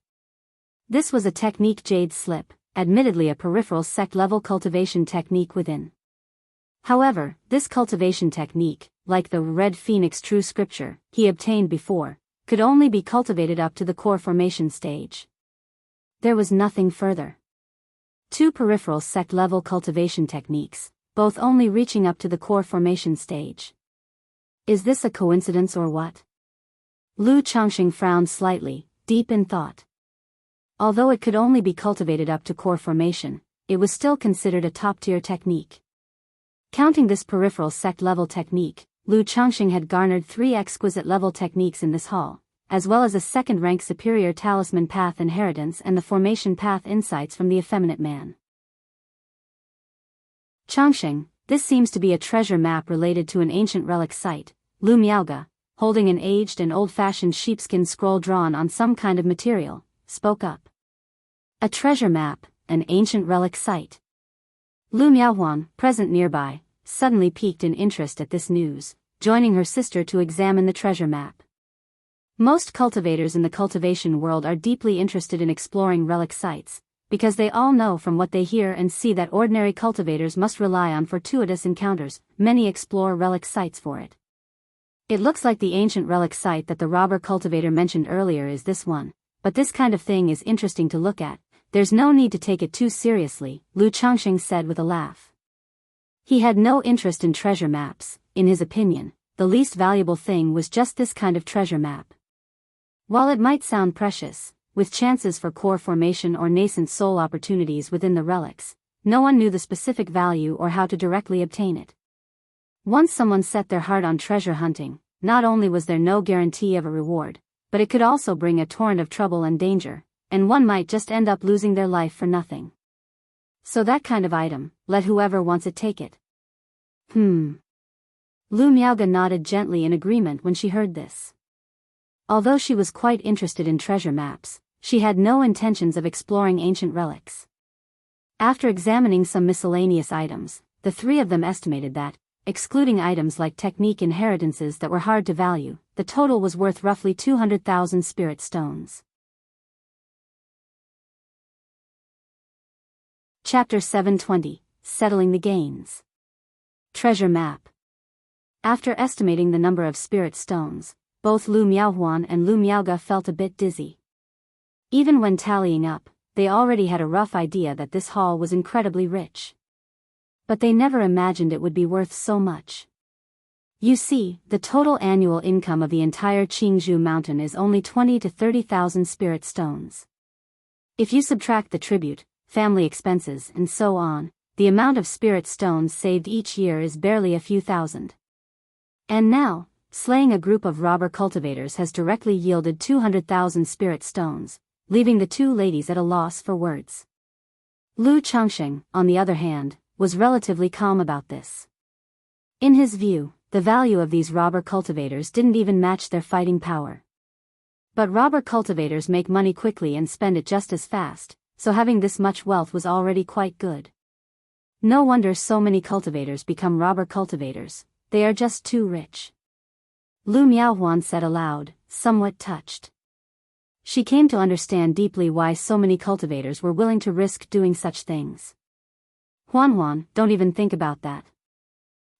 This was a technique jade slip, admittedly a peripheral sect-level cultivation technique within. However, this cultivation technique, like the Red Phoenix True Scripture he obtained before, could only be cultivated up to the core formation stage. There was nothing further. 2 peripheral sect-level cultivation techniques, both only reaching up to the core formation stage. Is this a coincidence or what? Lu Changxing frowned slightly, deep in thought. Although it could only be cultivated up to core formation, it was still considered a top-tier technique. Counting this peripheral sect-level technique, Lu Changxing had garnered 3 exquisite-level techniques in this hall, as well as a second-rank superior talisman path inheritance and the formation path insights from the effeminate man. Changxing, this seems to be a treasure map related to an ancient relic site, Lu Miaoge, holding an aged and old-fashioned sheepskin scroll drawn on some kind of material, spoke up. A treasure map, an ancient relic site. Lu Miaohuan, present nearby, suddenly piqued in interest at this news, joining her sister to examine the treasure map. Most cultivators in the cultivation world are deeply interested in exploring relic sites, because they all know from what they hear and see that ordinary cultivators must rely on fortuitous encounters. Many explore relic sites for it. It looks like the ancient relic site that the robber cultivator mentioned earlier is this one, but this kind of thing is interesting to look at. There's no need to take it too seriously, Lu Changxing said with a laugh. He had no interest in treasure maps. In his opinion, the least valuable thing was just this kind of treasure map. While it might sound precious, with chances for core formation or nascent soul opportunities within the relics, no one knew the specific value or how to directly obtain it. Once someone set their heart on treasure hunting, not only was there no guarantee of a reward, but it could also bring a torrent of trouble and danger, and one might just end up losing their life for nothing. So that kind of item, let whoever wants it take it. Lu Miaoga nodded gently in agreement when she heard this. Although she was quite interested in treasure maps, she had no intentions of exploring ancient relics. After examining some miscellaneous items, the three of them estimated that, excluding items like technique inheritances that were hard to value, the total was worth roughly 200,000 spirit stones. Chapter 720, Settling the Gains. Treasure Map. After estimating the number of spirit stones, both Lu Miaohuan and Lu Miaoga felt a bit dizzy. Even when tallying up, they already had a rough idea that this haul was incredibly rich. But they never imagined it would be worth so much. You see, the total annual income of the entire Qingzhou mountain is only 20 to 30,000 spirit stones. If you subtract the tribute, family expenses and so on, the amount of spirit stones saved each year is barely a few thousand. And now, slaying a group of robber cultivators has directly yielded 200,000 spirit stones, leaving the two ladies at a loss for words. Lu Changxing, on the other hand, was relatively calm about this. In his view, the value of these robber cultivators didn't even match their fighting power. But robber cultivators make money quickly and spend it just as fast, so having this much wealth was already quite good. No wonder so many cultivators become robber cultivators, they are just too rich. Lu Miaohuan said aloud, somewhat touched. She came to understand deeply why so many cultivators were willing to risk doing such things. Huan, don't even think about that.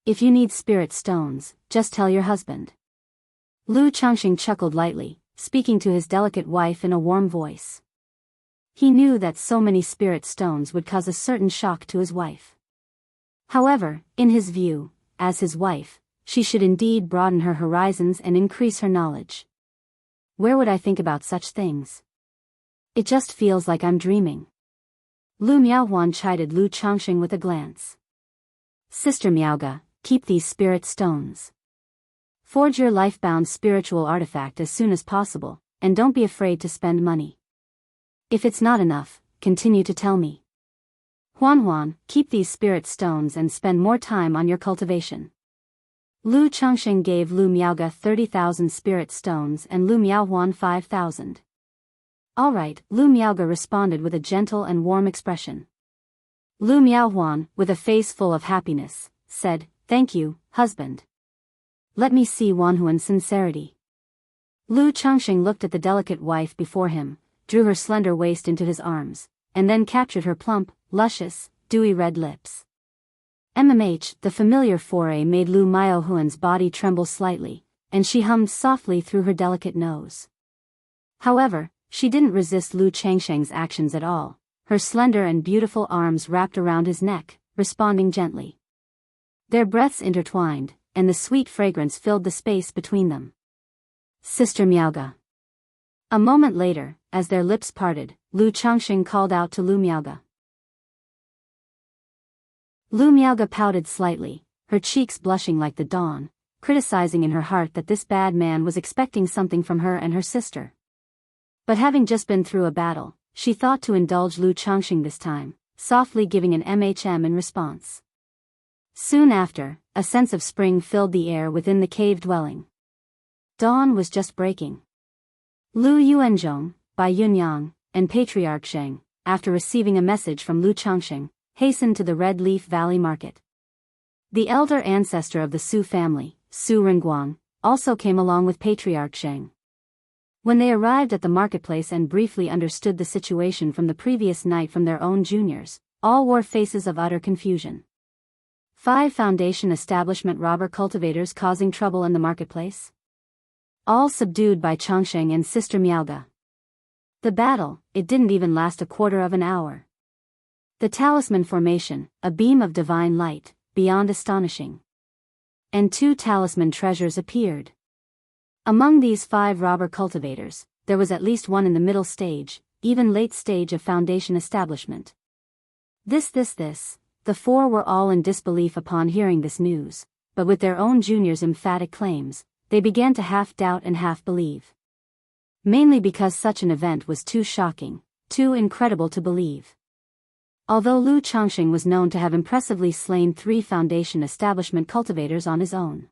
If you need spirit stones, just tell your husband. Lu Changxing chuckled lightly, speaking to his delicate wife in a warm voice. He knew that so many spirit stones would cause a certain shock to his wife. However, in his view, as his wife, she should indeed broaden her horizons and increase her knowledge. Where would I think about such things? It just feels like I'm dreaming. Lu Miaohuan chided Lu Changxing with a glance. Sister Miaoga, keep these spirit stones. Forge your life-bound spiritual artifact as soon as possible, and don't be afraid to spend money. If it's not enough, continue to tell me. Huan, keep these spirit stones and spend more time on your cultivation. Lu Changxing gave Lu Miaoga 30,000 spirit stones and Lu Miaohuan 5,000. All right, Lu Miaoga responded with a gentle and warm expression. Lu Miaohuan, with a face full of happiness, said, thank you, husband. Let me see Wanhuan's sincerity. Lu Changxing looked at the delicate wife before him, drew her slender waist into his arms, and then captured her plump, luscious, dewy red lips. The familiar foray made Lu Miaohuan's body tremble slightly, and she hummed softly through her delicate nose. However, she didn't resist Lu Changxing's actions at all, her slender and beautiful arms wrapped around his neck, responding gently. Their breaths intertwined, and the sweet fragrance filled the space between them. Sister Miaoga. A moment later, as their lips parted, Lu Changxing called out to Lu Miaoga. Lu Miaoga pouted slightly, her cheeks blushing like the dawn, criticizing in her heart that this bad man was expecting something from her and her sister. But having just been through a battle, she thought to indulge Lu Changxing this time, softly giving an in response. Soon after, a sense of spring filled the air within the cave dwelling. Dawn was just breaking. Lu Yuanzhong, Bai Yunyang, and Patriarch Sheng, after receiving a message from Lu Changxing, hastened to the Red Leaf Valley Market. The elder ancestor of the Su family, Su Renguang, also came along with Patriarch Sheng. When they arrived at the marketplace and briefly understood the situation from the previous night from their own juniors, all wore faces of utter confusion. 5 Foundation establishment robber cultivators causing trouble in the marketplace? All subdued by Changxing and Sister Miaoga. The battle, it didn't even last a quarter of an hour. The talisman formation, a beam of divine light, beyond astonishing. And 2 talisman treasures appeared. Among these 5 robber cultivators, there was at least one in the middle stage, even late stage of foundation establishment. The 4 were all in disbelief upon hearing this news, but with their own juniors' emphatic claims, they began to half doubt and half believe. Mainly because such an event was too shocking, too incredible to believe. Although Lu Changxing was known to have impressively slain 3 foundation establishment cultivators on his own.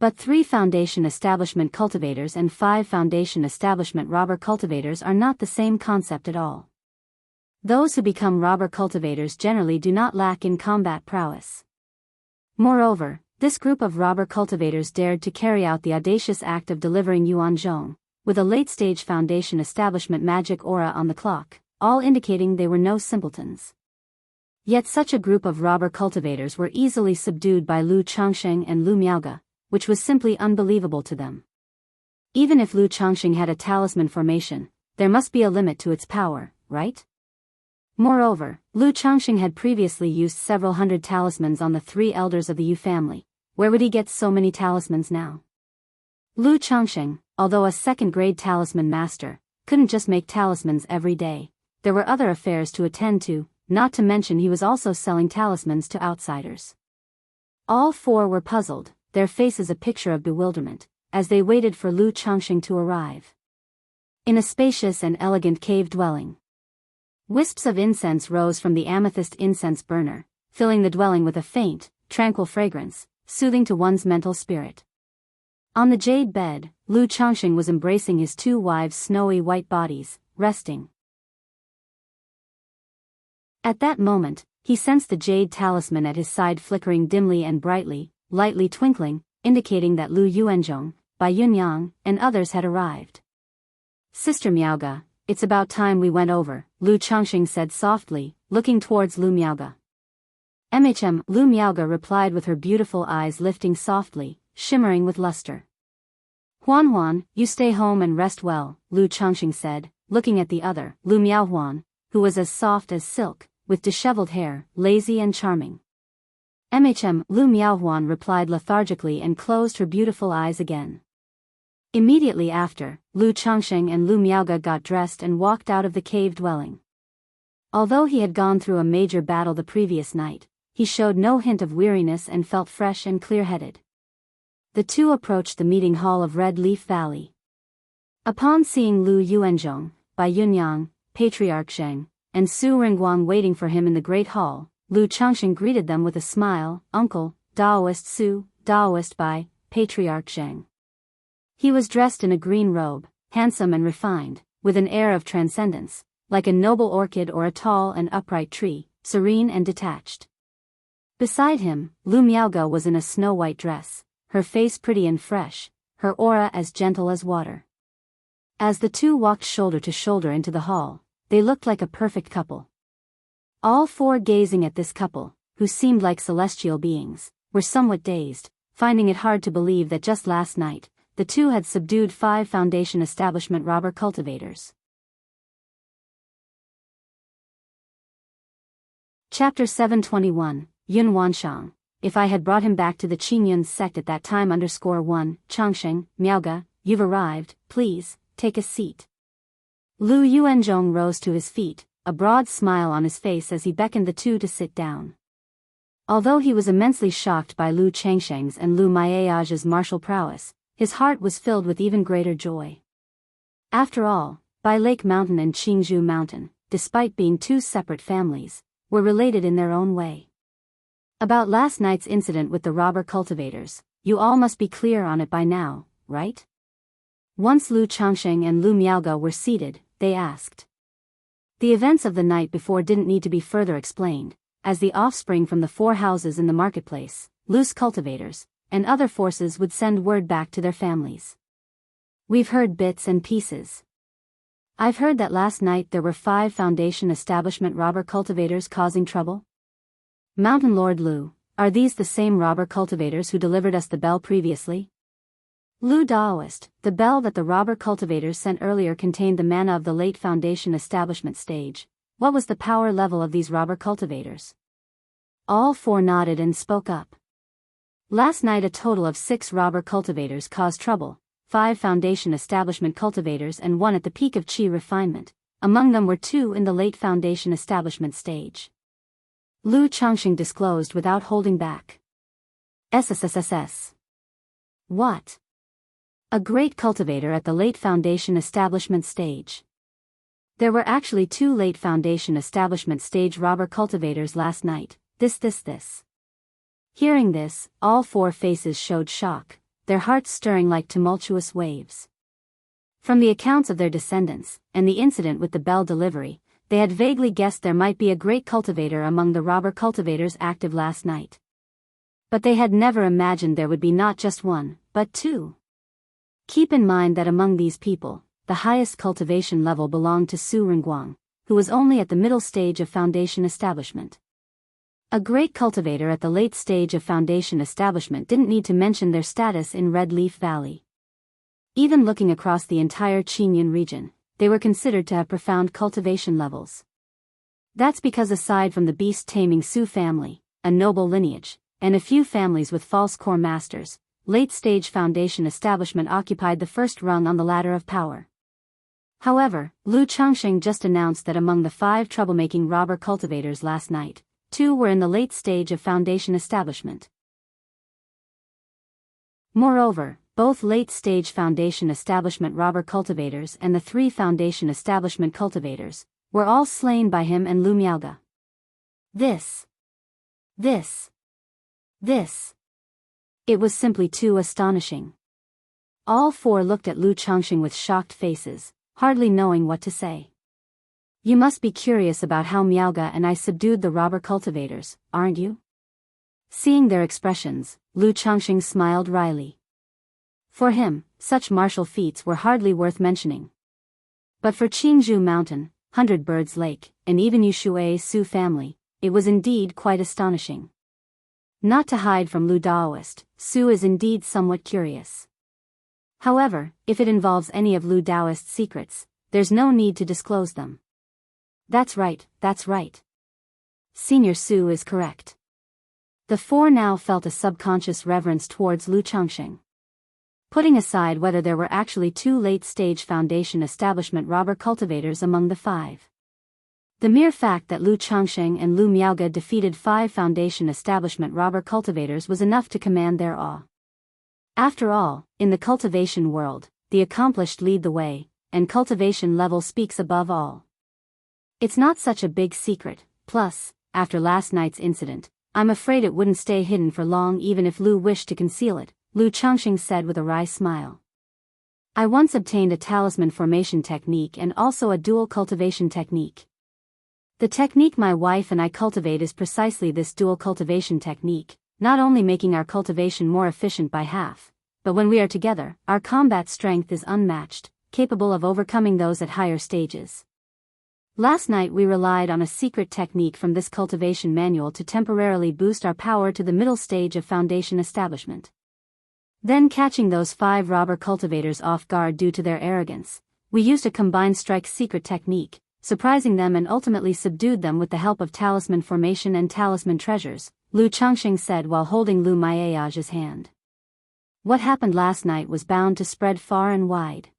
But 3 foundation establishment cultivators and 5 foundation establishment robber cultivators are not the same concept at all. Those who become robber cultivators generally do not lack in combat prowess. Moreover, this group of robber cultivators dared to carry out the audacious act of delivering Yuanzhong, with a late-stage foundation establishment magic aura on the clock, all indicating they were no simpletons. Yet such a group of robber cultivators were easily subdued by Lu Changxing and Lu Miaoge, which was simply unbelievable to them. Even if Lu Changxing had a talisman formation, there must be a limit to its power, right? Moreover, Lu Changxing had previously used several hundred talismans on the 3 elders of the Yu family. Where would he get so many talismans now? Lu Changxing, although a second-grade talisman master, couldn't just make talismans every day. There were other affairs to attend to, not to mention he was also selling talismans to outsiders. All 4 were puzzled, their faces a picture of bewilderment, as they waited for Lu Changxing to arrive. In a spacious and elegant cave dwelling. Wisps of incense rose from the amethyst incense burner, filling the dwelling with a faint, tranquil fragrance, soothing to one's mental spirit. On the jade bed, Lu Changxing was embracing his 2 wives' snowy white bodies, resting. At that moment, he sensed the jade talisman at his side flickering dimly and brightly, lightly twinkling, indicating that Lu Yuanzhong, Bai Yunyang, and others had arrived. Sister Miaoge, it's about time we went over, Lu Changxing said softly, looking towards Lu Miaoge. Lu Miaoge replied with her beautiful eyes lifting softly, shimmering with luster. Huan, you stay home and rest well, Lu Changxing said, looking at the other, Lu Miaohuan, who was as soft as silk, with disheveled hair, lazy and charming. Lu Miaohuan replied lethargically and closed her beautiful eyes again. Immediately after, Lu Changxing and Lu Miaoge got dressed and walked out of the cave dwelling. Although he had gone through a major battle the previous night, he showed no hint of weariness and felt fresh and clear-headed. The 2 approached the meeting hall of Red Leaf Valley. Upon seeing Lu Yuanzhong, Bai Yunyang, Patriarch Zheng, and Su Ringguang waiting for him in the great hall, Lu Changxing greeted them with a smile, Uncle, Daoist Su, Daoist Bai, Patriarch Zheng. He was dressed in a green robe, handsome and refined, with an air of transcendence, like a noble orchid or a tall and upright tree, serene and detached. Beside him, Lu Miaoge was in a snow-white dress, her face pretty and fresh, her aura as gentle as water. As the 2 walked shoulder to shoulder into the hall, they looked like a perfect couple. All 4 gazing at this couple, who seemed like celestial beings, were somewhat dazed, finding it hard to believe that just last night, the 2 had subdued 5 foundation establishment robber cultivators. Chapter 721, Yun Wanshang. If I had brought him back to the Qingyun sect at that time. _1, Changxing, Miaoge, you've arrived, please, take a seat. Lu Yuanzhong rose to his feet, a broad smile on his face as he beckoned the 2 to sit down. Although he was immensely shocked by Lu Changxing's and Lu Miaoge's martial prowess, his heart was filled with even greater joy. After all, Bai Lake Mountain and Qingzhou Mountain, despite being 2 separate families, were related in their own way. About last night's incident with the robber cultivators, you all must be clear on it by now, right? Once Lu Changxing and Lu Miaoge were seated, they asked. The events of the night before didn't need to be further explained, as the offspring from the 4 houses in the marketplace, loose cultivators, and other forces would send word back to their families. We've heard bits and pieces. I've heard that last night there were 5 foundation establishment robber cultivators causing trouble. Mountain Lord Lu, are these the same robber cultivators who delivered us the bell previously? Lu Daoist, the bell that the robber cultivators sent earlier contained the mana of the late Foundation establishment stage. What was the power level of these robber cultivators? All four nodded and spoke up. Last night a total of 6 robber cultivators caused trouble, 5 Foundation establishment cultivators and 1 at the peak of Qi refinement. Among them were 2 in the late Foundation establishment stage. Lu Changxing disclosed without holding back. SSSSS. What? A great cultivator at the late Foundation establishment stage. There were actually 2 late Foundation establishment stage robber cultivators last night. This. Hearing this, all 4 faces showed shock, their hearts stirring like tumultuous waves. From the accounts of their descendants, and the incident with the bell delivery, they had vaguely guessed there might be a great cultivator among the robber cultivators active last night. But they had never imagined there would be not just 1, but 2. Keep in mind that among these people, the highest cultivation level belonged to Su Renguang, who was only at the middle stage of Foundation establishment. A great cultivator at the late stage of Foundation establishment didn't need to mention their status in Red Leaf Valley. Even looking across the entire Qingyun region, they were considered to have profound cultivation levels. That's because aside from the beast-taming Su family, a noble lineage, and a few families with false core masters, late-stage Foundation establishment occupied the first rung on the ladder of power. However, Lu Changxing just announced that among the 5 troublemaking robber cultivators last night, 2 were in the late stage of Foundation establishment. Moreover, both late-stage Foundation establishment robber cultivators and the 3 Foundation establishment cultivators were all slain by him and Lu Miaoge. This. It was simply too astonishing. All 4 looked at Lu Changxing with shocked faces, hardly knowing what to say. You must be curious about how Miaoge and I subdued the robber cultivators, aren't you? Seeing their expressions, Lu Changxing smiled wryly. For him, such martial feats were hardly worth mentioning. But for Qingzhou Mountain, 100 Birds Lake, and even Yushui's Su family, it was indeed quite astonishing. Not to hide from Lu Daoist, Su is indeed somewhat curious. However, if it involves any of Lu Daoist's secrets, there's no need to disclose them. That's right. Senior Su is correct. The 4 now felt a subconscious reverence towards Lu Changxing. Putting aside whether there were actually 2 late-stage Foundation establishment robber cultivators among the 5. The mere fact that Lu Changxing and Lu Miaoge defeated 5 Foundation establishment robber cultivators was enough to command their awe. After all, in the cultivation world, the accomplished lead the way, and cultivation level speaks above all. It's not such a big secret, plus, after last night's incident, I'm afraid it wouldn't stay hidden for long even if Lu wished to conceal it, Lu Changxing said with a wry smile. I once obtained a talisman formation technique and also a dual cultivation technique. The technique my wife and I cultivate is precisely this dual cultivation technique, not only making our cultivation more efficient by half, but when we are together, our combat strength is unmatched, capable of overcoming those at higher stages. Last night we relied on a secret technique from this cultivation manual to temporarily boost our power to the middle stage of Foundation establishment. Then catching those 5 robber cultivators off guard due to their arrogance, we used a combined strike secret technique, surprising them and ultimately subdued them with the help of talisman formation and talisman treasures, Lu Changxing said while holding Lu Miaoge's hand. What happened last night was bound to spread far and wide.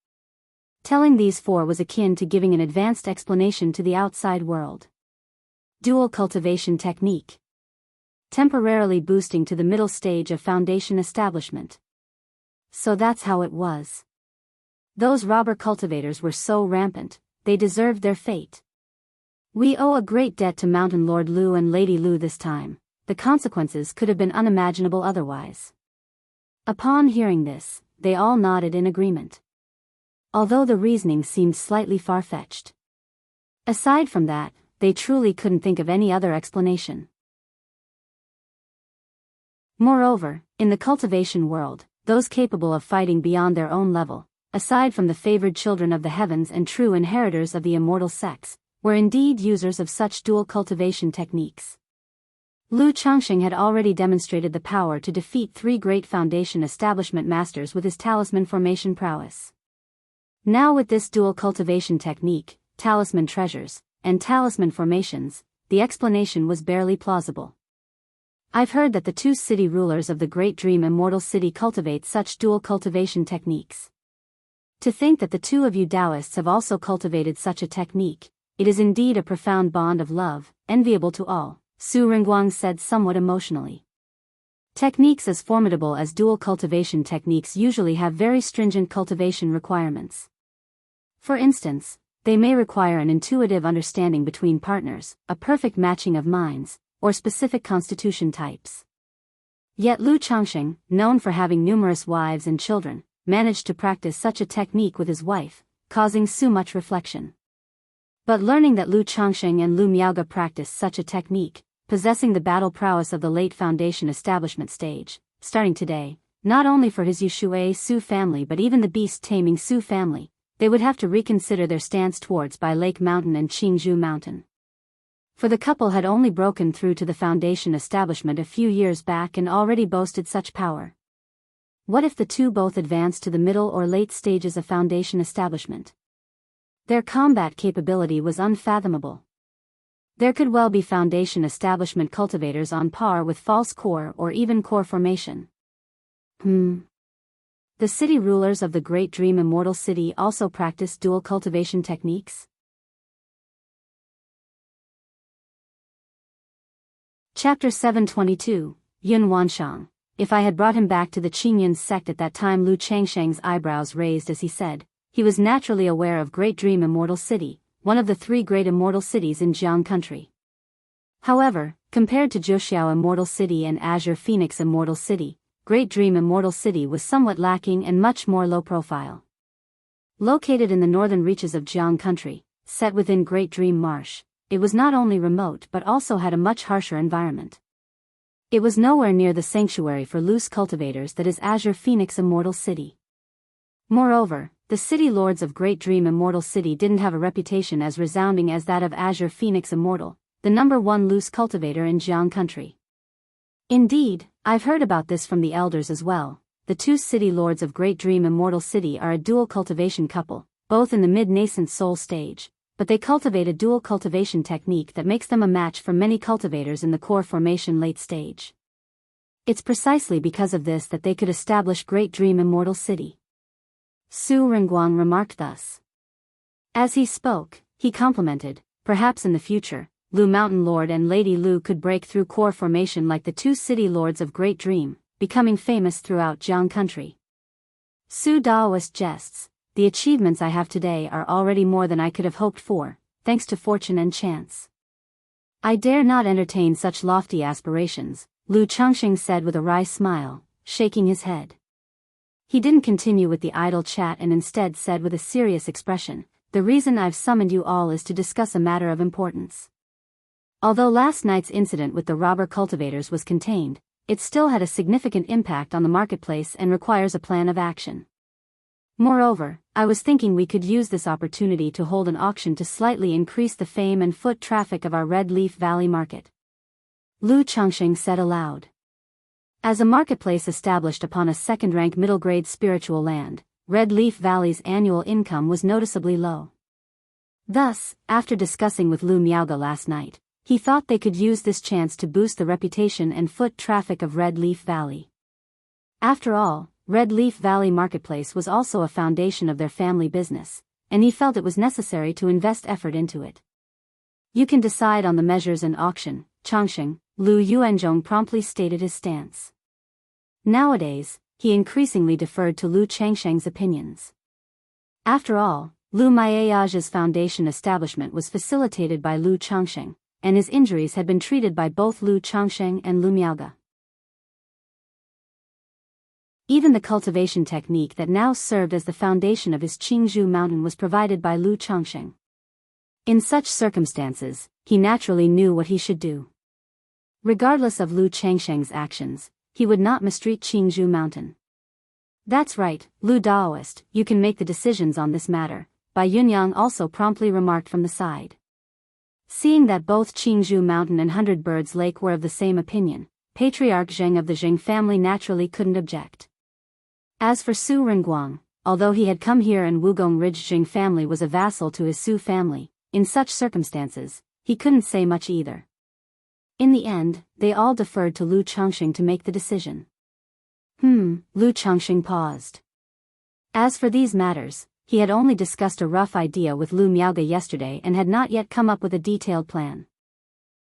Telling these 4 was akin to giving an advanced explanation to the outside world. Dual cultivation technique. Temporarily boosting to the middle stage of Foundation establishment. So that's how it was. Those robber cultivators were so rampant, they deserved their fate. We owe a great debt to Mountain Lord Lu and Lady Lu this time. The consequences could have been unimaginable otherwise. Upon hearing this, they all nodded in agreement. Although the reasoning seemed slightly far-fetched. Aside from that, they truly couldn't think of any other explanation. Moreover, in the cultivation world, those capable of fighting beyond their own level, aside from the favored children of the heavens and true inheritors of the immortal sex, were indeed users of such dual cultivation techniques. Lu Changxing had already demonstrated the power to defeat 3 great foundation establishment masters with his talisman formation prowess. Now with this dual cultivation technique, talisman treasures, and talisman formations, the explanation was barely plausible. I've heard that the 2 city rulers of the Great Dream Immortal City cultivate such dual cultivation techniques. To think that the 2 of you Taoists have also cultivated such a technique, it is indeed a profound bond of love, enviable to all, Su Ringguang said somewhat emotionally. Techniques as formidable as dual cultivation techniques usually have very stringent cultivation requirements. For instance, they may require an intuitive understanding between partners, a perfect matching of minds, or specific constitution types. Yet Lu Changxing, known for having numerous wives and children, managed to practice such a technique with his wife, causing Su much reflection. But learning that Lu Changxing and Lu Miaoge practiced such a technique, possessing the battle prowess of the late foundation establishment stage, starting today, not only for his Yushui Su family but even the beast-taming Su family, they would have to reconsider their stance towards Bai Lake Mountain and Qingzhou Mountain. For the couple had only broken through to the foundation establishment a few years back and already boasted such power. What if the 2 both advanced to the middle or late stages of foundation establishment? Their combat capability was unfathomable. There could well be foundation establishment cultivators on par with false core or even core formation. The city rulers of the Great Dream Immortal City also practiced dual cultivation techniques? Chapter 722, Yun Wanshang. If I had brought him back to the Qingyun sect at that time, Lu Changsheng's eyebrows raised as he said. He was naturally aware of Great Dream Immortal City, one of the 3 great immortal cities in Jiang country. However, compared to Zhuoxiao Immortal City and Azure Phoenix Immortal City, Great Dream Immortal City was somewhat lacking and much more low profile. Located in the northern reaches of Jiang country, set within Great Dream Marsh, it was not only remote but also had a much harsher environment. It was nowhere near the sanctuary for loose cultivators that is Azure Phoenix Immortal City. Moreover, the city lords of Great Dream Immortal City didn't have a reputation as resounding as that of Azure Phoenix Immortal, the number 1 loose cultivator in Jiang country. Indeed, I've heard about this from the elders as well. The 2 city lords of Great Dream Immortal City are a dual cultivation couple, both in the mid-nascent soul stage, but they cultivate a dual cultivation technique that makes them a match for many cultivators in the core formation late stage. It's precisely because of this that they could establish Great Dream Immortal City. Su Ringguang remarked thus. As he spoke, he complimented, perhaps in the future, Lu Mountain Lord and Lady Lu could break through core formation like the 2 city lords of Great Dream, becoming famous throughout Jiang country. Su Daoist jests, the achievements I have today are already more than I could have hoped for, thanks to fortune and chance. I dare not entertain such lofty aspirations, Lu Changxing said with a wry smile, shaking his head. He didn't continue with the idle chat and instead said with a serious expression, the reason I've summoned you all is to discuss a matter of importance. Although last night's incident with the robber cultivators was contained, it still had a significant impact on the marketplace and requires a plan of action. Moreover, I was thinking we could use this opportunity to hold an auction to slightly increase the fame and foot traffic of our Red Leaf Valley market. Lu Changxing said aloud. As a marketplace established upon a second-rank middle-grade spiritual land, Red Leaf Valley's annual income was noticeably low. Thus, after discussing with Lu Miaoge last night, he thought they could use this chance to boost the reputation and foot traffic of Red Leaf Valley. After all, Red Leaf Valley Marketplace was also a foundation of their family business, and he felt it was necessary to invest effort into it. You can decide on the measures and auction, Changxing, Lu Yuanzhong promptly stated his stance. Nowadays, he increasingly deferred to Lu Changsheng's opinions. After all, Lu Miaoge's foundation establishment was facilitated by Lu Changxing, and his injuries had been treated by both Lu Changxing and Lu Miaoge. Even the cultivation technique that now served as the foundation of his Qingzhou mountain was provided by Lu Changxing. In such circumstances, he naturally knew what he should do. Regardless of Lu Changsheng's actions, he would not mistreat Qingzhou mountain. That's right, Lu Daoist, you can make the decisions on this matter, Bai Yunyang also promptly remarked from the side. Seeing that both Qingzhou Mountain and Hundred Birds Lake were of the same opinion, Patriarch Zheng of the Zheng family naturally couldn't object. As for Su Renguang, although he had come here and Wugong Ridge Zheng family was a vassal to his Su family, in such circumstances, he couldn't say much either. In the end, they all deferred to Lu Changxing to make the decision. Lu Changxing paused. As for these matters, he had only discussed a rough idea with Lu Miaoge yesterday and had not yet come up with a detailed plan.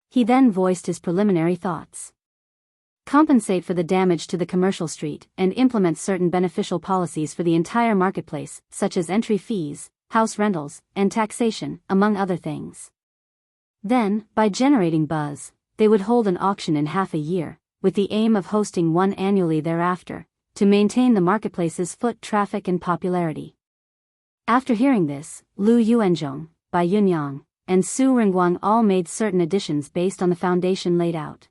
He then voiced his preliminary thoughts. Compensate for the damage to the commercial street and implement certain beneficial policies for the entire marketplace, such as entry fees, house rentals, and taxation, among other things. Then, by generating buzz, they would hold an auction in half a year, with the aim of hosting one annually thereafter, to maintain the marketplace's foot traffic and popularity. After hearing this, Lu Yuanzhong, Bai Yunyang, and Su Renguang all made certain additions based on the foundation laid out.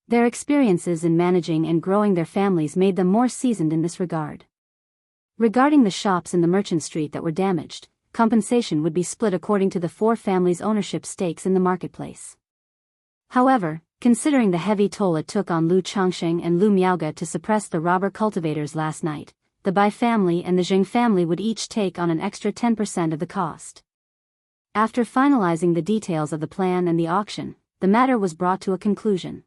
Their experiences in managing and growing their families made them more seasoned in this regard. Regarding the shops in the merchant street that were damaged, compensation would be split according to the four families' ownership stakes in the marketplace. However, considering the heavy toll it took on Lu Changxing and Lu Miaoge to suppress the robber cultivators last night, the Bai family and the Zheng family would each take on an extra 10% of the cost. After finalizing the details of the plan and the auction, the matter was brought to a conclusion.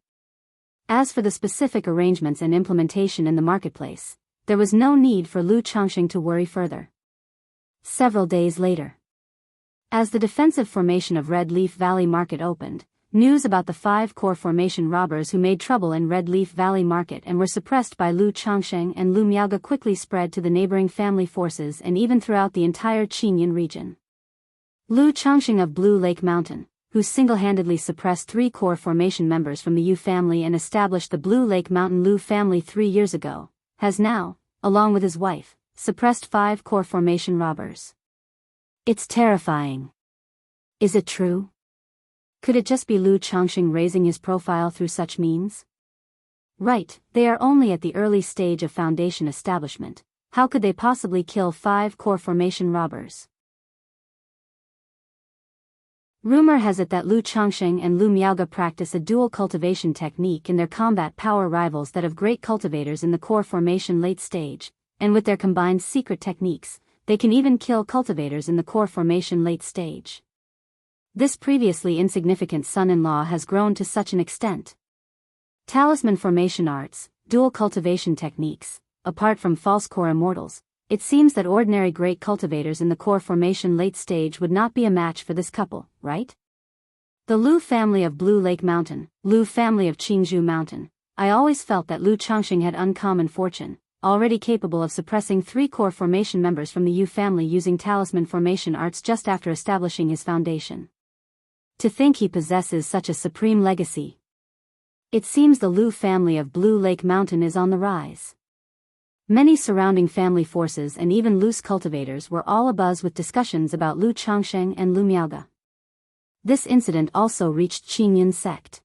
As for the specific arrangements and implementation in the marketplace, there was no need for Lu Changxing to worry further. Several days later, as the defensive formation of Red Leaf Valley Market opened, news about the 5 core formation robbers who made trouble in Red Leaf Valley Market and were suppressed by Lu Changxing and Lu Miaoge quickly spread to the neighboring family forces and even throughout the entire Qinyan region. Lu Changxing of Blue Lake Mountain, who single-handedly suppressed 3 core formation members from the Yu family and established the Blue Lake Mountain Lu family 3 years ago, has now, along with his wife, suppressed 5 core formation robbers. It's terrifying. Is it true? Could it just be Lu Changxing raising his profile through such means? Right, they are only at the early stage of foundation establishment. How could they possibly kill 5 core formation robbers? Rumor has it that Lu Changxing and Lu Miaoge practice a dual cultivation technique in their combat power rivals that of great cultivators in the core formation late stage, and with their combined secret techniques, they can even kill cultivators in the core formation late stage. This previously insignificant son-in-law has grown to such an extent. Talisman formation arts, dual cultivation techniques, apart from false core immortals, it seems that ordinary great cultivators in the core formation late stage would not be a match for this couple, right? The Lu family of Blue Lake Mountain, Lu family of Qingzhou Mountain, I always felt that Lu Changxing had uncommon fortune, already capable of suppressing 3 core formation members from the Yu family using talisman formation arts just after establishing his foundation. To think he possesses such a supreme legacy. It seems the Lu family of Blue Lake Mountain is on the rise. Many surrounding family forces and even loose cultivators were all abuzz with discussions about Lu Changxing and Lu Miaoge. This incident also reached Qinyan sect.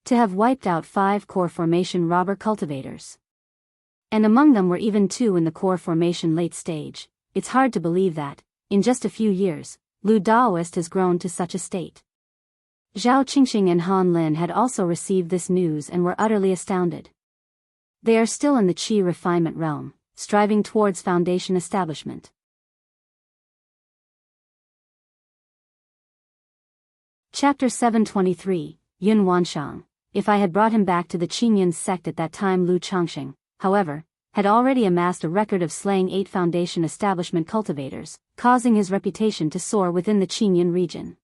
To have wiped out 5 core formation robber cultivators. And among them were even 2 in the core formation late stage, it's hard to believe that, in just a few years, Lu Daoist has grown to such a state. Zhao Qingxing and Han Lin had also received this news and were utterly astounded. They are still in the Qi refinement realm, striving towards foundation establishment. Chapter 723, Yun Wanshang. If I had brought him back to the Qinyan sect at that time, Lu Changxing, however, had already amassed a record of slaying 8 foundation establishment cultivators, causing his reputation to soar within the Qinyan region.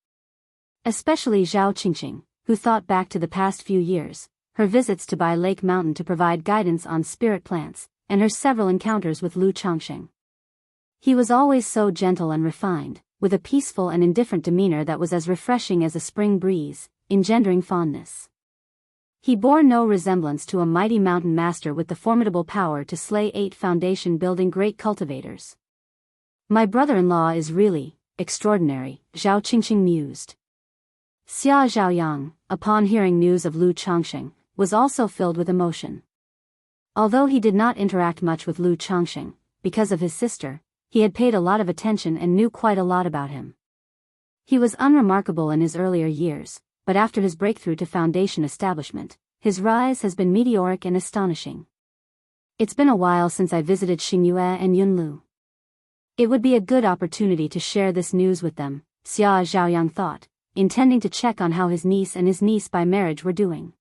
Especially Zhao Qingxing, who thought back to the past few years, her visits to Bai Lake Mountain to provide guidance on spirit plants, and her several encounters with Lu Changxing. He was always so gentle and refined, with a peaceful and indifferent demeanor that was as refreshing as a spring breeze, engendering fondness. He bore no resemblance to a mighty mountain master with the formidable power to slay 8 foundation-building great cultivators. My brother-in-law is really extraordinary, Zhao Qingxing mused. Xia Zhaoyang, upon hearing news of Lu Changxing, was also filled with emotion. Although he did not interact much with Lu Changxing, because of his sister, he had paid a lot of attention and knew quite a lot about him. He was unremarkable in his earlier years, but after his breakthrough to foundation establishment, his rise has been meteoric and astonishing. It's been a while since I visited Xingyue and Yunlu. It would be a good opportunity to share this news with them, Xia Zhaoyang thought, intending to check on how his niece and his niece by marriage were doing.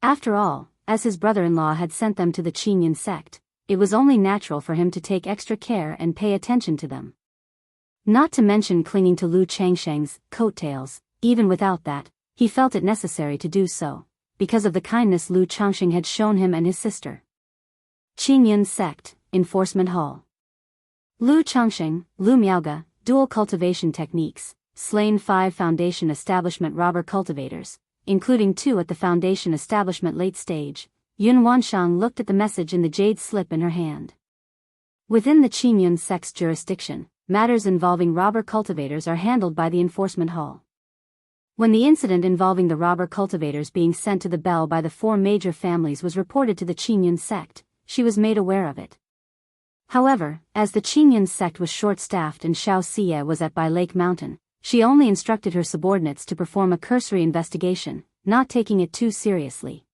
After all, as his brother-in-law had sent them to the Qingyun sect, it was only natural for him to take extra care and pay attention to them. Not to mention clinging to Lu Changsheng's coattails. Even without that, he felt it necessary to do so, because of the kindness Lu Changsheng had shown him and his sister. Qingyun Sect, Enforcement Hall. Lu Changsheng, Lu Miaoge, dual cultivation techniques, slain 5 foundation establishment robber cultivators, including 2 at the foundation establishment late stage. Yun Wanshang looked at the message in the jade slip in her hand. Within the Qingyun sect's jurisdiction, matters involving robber cultivators are handled by the enforcement hall. When the incident involving the robber cultivators being sent to the bell by the 4 major families was reported to the Qingyun sect, she was made aware of it. However, as the Qingyun sect was short-staffed and Xiao Xie was at by Lake Mountain, she only instructed her subordinates to perform a cursory investigation, not taking it too seriously.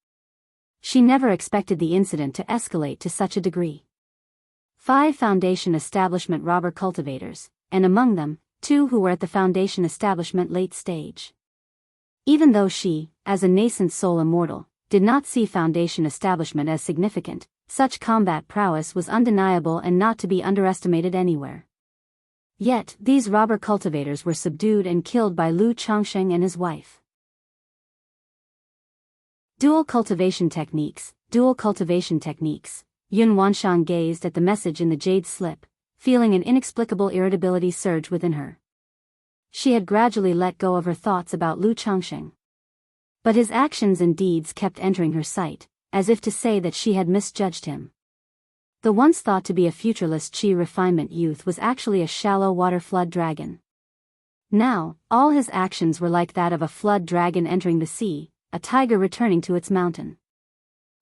She never expected the incident to escalate to such a degree. 5 foundation establishment robber cultivators, and among them, 2 who were at the foundation establishment late stage. Even though she, as a nascent soul immortal, did not see foundation establishment as significant, such combat prowess was undeniable and not to be underestimated anywhere. Yet, these robber cultivators were subdued and killed by Lu Changsheng and his wife. Dual cultivation techniques, dual cultivation techniques. Yun Wanshang gazed at the message in the jade slip, feeling an inexplicable irritability surge within her. She had gradually let go of her thoughts about Lu Changsheng. But his actions and deeds kept entering her sight, as if to say that she had misjudged him. The once thought to be a futureless Qi refinement youth was actually a shallow water flood dragon. Now, all his actions were like that of a flood dragon entering the sea, a tiger returning to its mountain.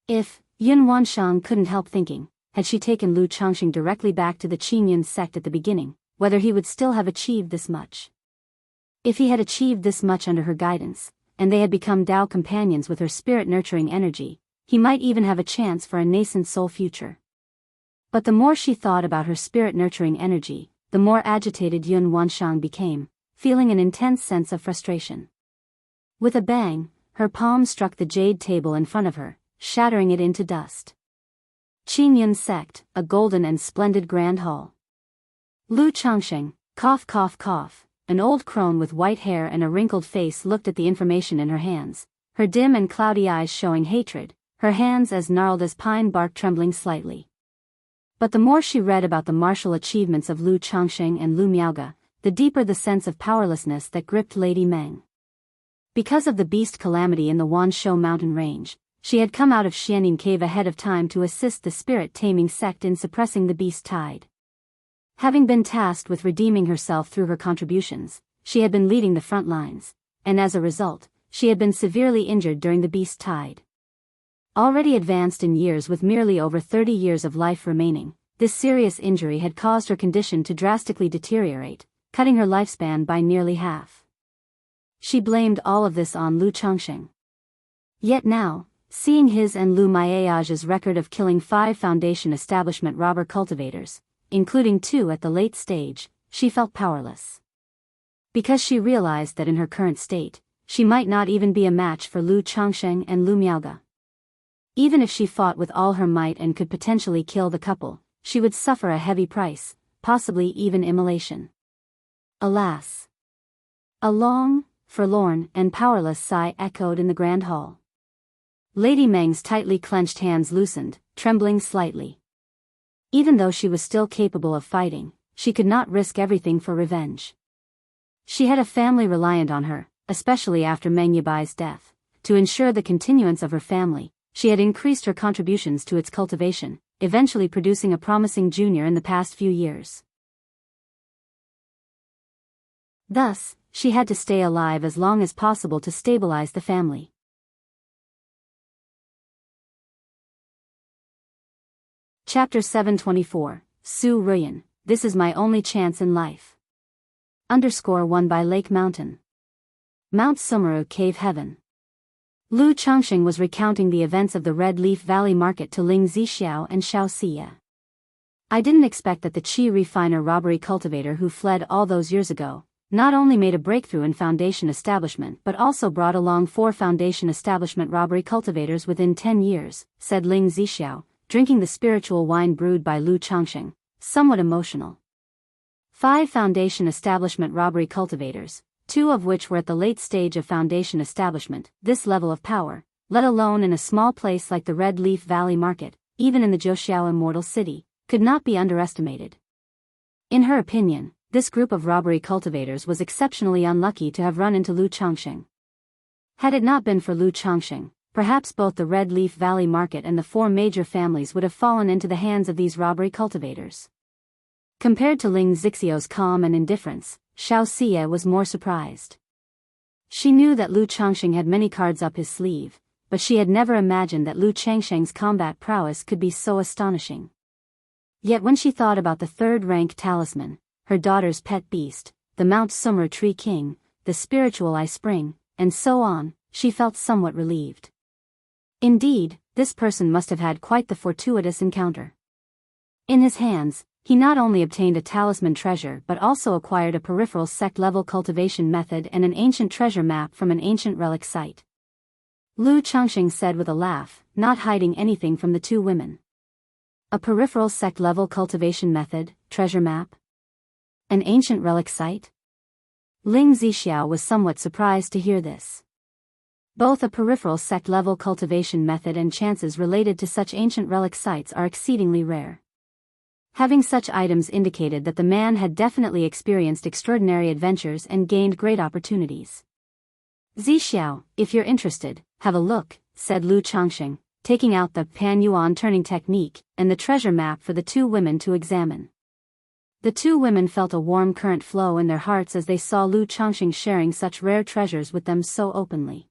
If Yun Wanshang couldn't help thinking, had she taken Lu Changsheng directly back to the Qingyun sect at the beginning, whether he would still have achieved this much. If he had achieved this much under her guidance, and they had become Tao companions with her spirit-nurturing energy, he might even have a chance for a nascent soul future. But the more she thought about her spirit-nurturing energy, the more agitated Yun Wanshang became, feeling an intense sense of frustration. With a bang, her palm struck the jade table in front of her, shattering it into dust. Qingyun sect, a golden and splendid grand hall. Lu Changsheng, cough cough cough, an old crone with white hair and a wrinkled face looked at the information in her hands, her dim and cloudy eyes showing hatred, her hands as gnarled as pine bark trembling slightly. But the more she read about the martial achievements of Lu Changsheng and Lu Miaoge, the deeper the sense of powerlessness that gripped Lady Meng. Because of the beast calamity in the Wanshou mountain range, she had come out of Xianin cave ahead of time to assist the spirit-taming sect in suppressing the beast tide. Having been tasked with redeeming herself through her contributions, she had been leading the front lines, and as a result, she had been severely injured during the beast tide. Already advanced in years with merely over 30 years of life remaining, this serious injury had caused her condition to drastically deteriorate, cutting her lifespan by nearly half. She blamed all of this on Lu Changsheng. Yet now, seeing his and Lu Miaoge's record of killing 5 foundation establishment robber cultivators, including 2 at the late stage, she felt powerless. Because she realized that in her current state, she might not even be a match for Lu Changsheng and Lu Miaoge. Even if she fought with all her might and could potentially kill the couple, she would suffer a heavy price, possibly even immolation. Alas! A long, forlorn, and powerless sigh echoed in the grand hall. Lady Meng's tightly clenched hands loosened, trembling slightly. Even though she was still capable of fighting, she could not risk everything for revenge. She had a family reliant on her, especially after Meng Yibai's death. To ensure the continuance of her family, she had increased her contributions to its cultivation, eventually producing a promising junior in the past few years. Thus, she had to stay alive as long as possible to stabilize the family. Chapter 724, Su Ruyan, This is my only chance in life. _1 by Lake Mountain. Mount Sumeru Cave Heaven. Lu Changxing was recounting the events of the Red Leaf Valley Market to Ling Zixiao and Xiao Xie. I didn't expect that the Qi refiner robbery cultivator who fled all those years ago not only made a breakthrough in Foundation establishment but also brought along 4 Foundation establishment robbery cultivators within 10 years, said Ling Zixiao, drinking the spiritual wine brewed by Lu Changxing, somewhat emotional. 5 Foundation establishment robbery cultivators, 2 of which were at the late stage of Foundation establishment. This level of power, let alone in a small place like the Red Leaf Valley Market, even in the Zhouxiao Immortal City, could not be underestimated. In her opinion, this group of robbery cultivators was exceptionally unlucky to have run into Lu Changxing. Had it not been for Lu Changxing, perhaps both the Red Leaf Valley Market and the 4 major families would have fallen into the hands of these robbery cultivators. Compared to Ling Zixiao's calm and indifference, Xiao Xie was more surprised. She knew that Lu Changxing had many cards up his sleeve, but she had never imagined that Lu Changxing's combat prowess could be so astonishing. Yet when she thought about the 3rd-rank talisman, her daughter's pet beast, the Mount Sumeru Tree King, the spiritual Eye Spring, and so on, she felt somewhat relieved. Indeed, this person must have had quite the fortuitous encounter. In his hands, he not only obtained a talisman treasure but also acquired a peripheral sect-level cultivation method and an ancient treasure map from an ancient relic site. Lu Changxing said with a laugh, not hiding anything from the 2 women. A peripheral sect-level cultivation method, treasure map? An ancient relic site? Ling Zixiao was somewhat surprised to hear this. Both a peripheral sect-level cultivation method and chances related to such ancient relic sites are exceedingly rare. Having such items indicated that the man had definitely experienced extraordinary adventures and gained great opportunities. Zixiao, if you're interested, have a look, said Lu Changxing, taking out the Pan-Yuan turning technique and the treasure map for the 2 women to examine. The 2 women felt a warm current flow in their hearts as they saw Lu Changxing sharing such rare treasures with them so openly.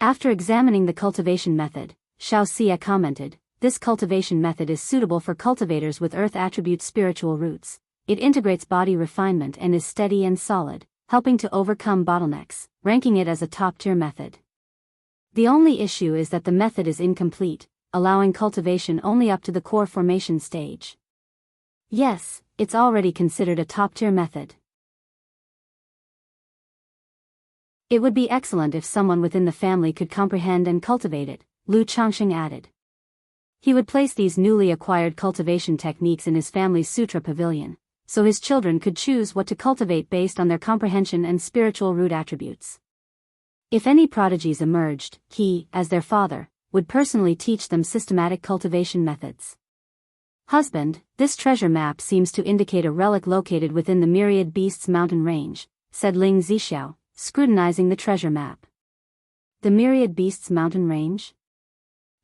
After examining the cultivation method, Xiao Xie commented, "This cultivation method is suitable for cultivators with earth attribute spiritual roots. It integrates body refinement and is steady and solid, helping to overcome bottlenecks, ranking it as a top-tier method. The only issue is that the method is incomplete, allowing cultivation only up to the core formation stage. Yes, it's already considered a top-tier method. It would be excellent if someone within the family could comprehend and cultivate it," Lu Changxing added. He would place these newly acquired cultivation techniques in his family's sutra pavilion, so his children could choose what to cultivate based on their comprehension and spiritual root attributes. If any prodigies emerged, he, as their father, would personally teach them systematic cultivation methods. "Husband, this treasure map seems to indicate a relic located within the Myriad Beasts mountain range," said Ling Zixiao, scrutinizing the treasure map. "The Myriad Beasts mountain range?"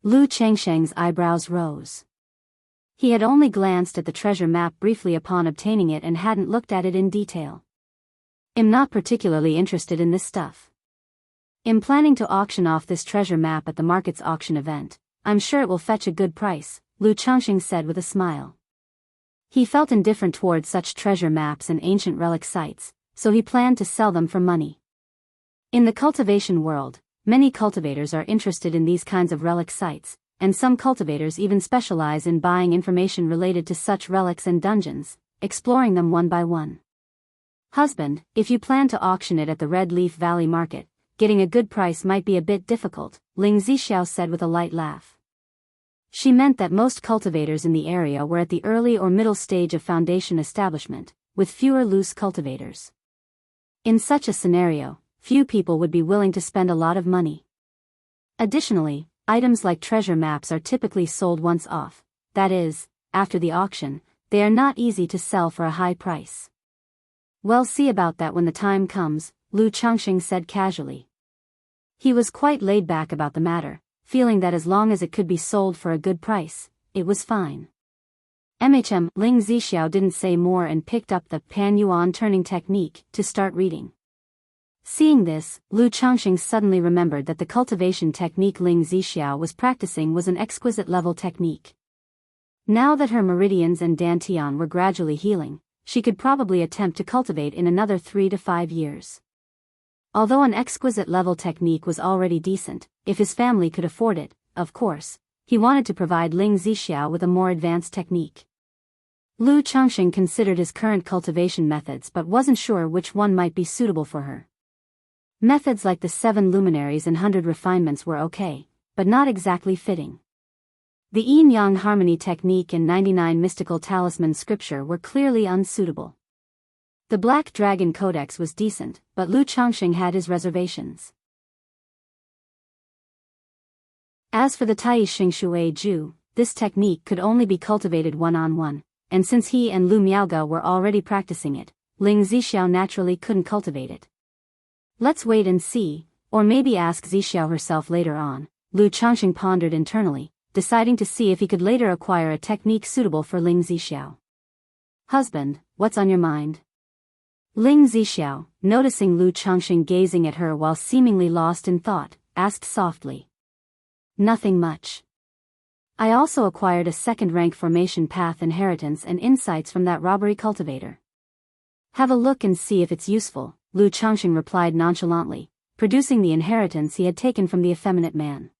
Lu Changxing's eyebrows rose. He had only glanced at the treasure map briefly upon obtaining it and hadn't looked at it in detail. "I'm not particularly interested in this stuff. I'm planning to auction off this treasure map at the market's auction event. I'm sure it will fetch a good price," Lu Changxing said with a smile. He felt indifferent towards such treasure maps and ancient relic sites, so he planned to sell them for money. In the cultivation world, many cultivators are interested in these kinds of relic sites, and some cultivators even specialize in buying information related to such relics and dungeons, exploring them one by one. "Husband, if you plan to auction it at the Red Leaf Valley Market, getting a good price might be a bit difficult," Ling Zixiao said with a light laugh. She meant that most cultivators in the area were at the early or middle stage of foundation establishment, with fewer loose cultivators. In such a scenario, few people would be willing to spend a lot of money. Additionally, items like treasure maps are typically sold once off, that is, after the auction. They are not easy to sell for a high price. "We'll see about that when the time comes," Lu Changxing said casually. He was quite laid back about the matter, feeling that as long as it could be sold for a good price, it was fine. Ling Zixiao didn't say more and picked up the Pan-Yuan turning technique to start reading. Seeing this, Lu Changxing suddenly remembered that the cultivation technique Ling Zixiao was practicing was an exquisite level technique. Now that her meridians and dantian were gradually healing, she could probably attempt to cultivate in another 3 to 5 years. Although an exquisite level technique was already decent, if his family could afford it, of course, he wanted to provide Ling Zixiao with a more advanced technique. Lu Changxing considered his current cultivation methods but wasn't sure which one might be suitable for her. Methods like the 7 luminaries and 100 refinements were okay, but not exactly fitting. The yin-yang harmony technique and 99 mystical talisman scripture were clearly unsuitable. The Black Dragon Codex was decent, but Lu Changxing had his reservations. As for the Tai Xing Shui Ju, this technique could only be cultivated one-on-one, and since he and Lu Miaoge were already practicing it, Ling Zixiao naturally couldn't cultivate it. Let's wait and see, or maybe ask Zixiao herself later on, Lu Changxing pondered internally, deciding to see if he could later acquire a technique suitable for Ling Zixiao. Husband, what's on your mind? Ling Zixiao, noticing Lu Changxing gazing at her while seemingly lost in thought, asked softly. Nothing much. I also acquired a second-rank formation path inheritance and insights from that robbery cultivator. Have a look and see if it's useful, Lu Changxing replied nonchalantly, producing the inheritance he had taken from the effeminate man.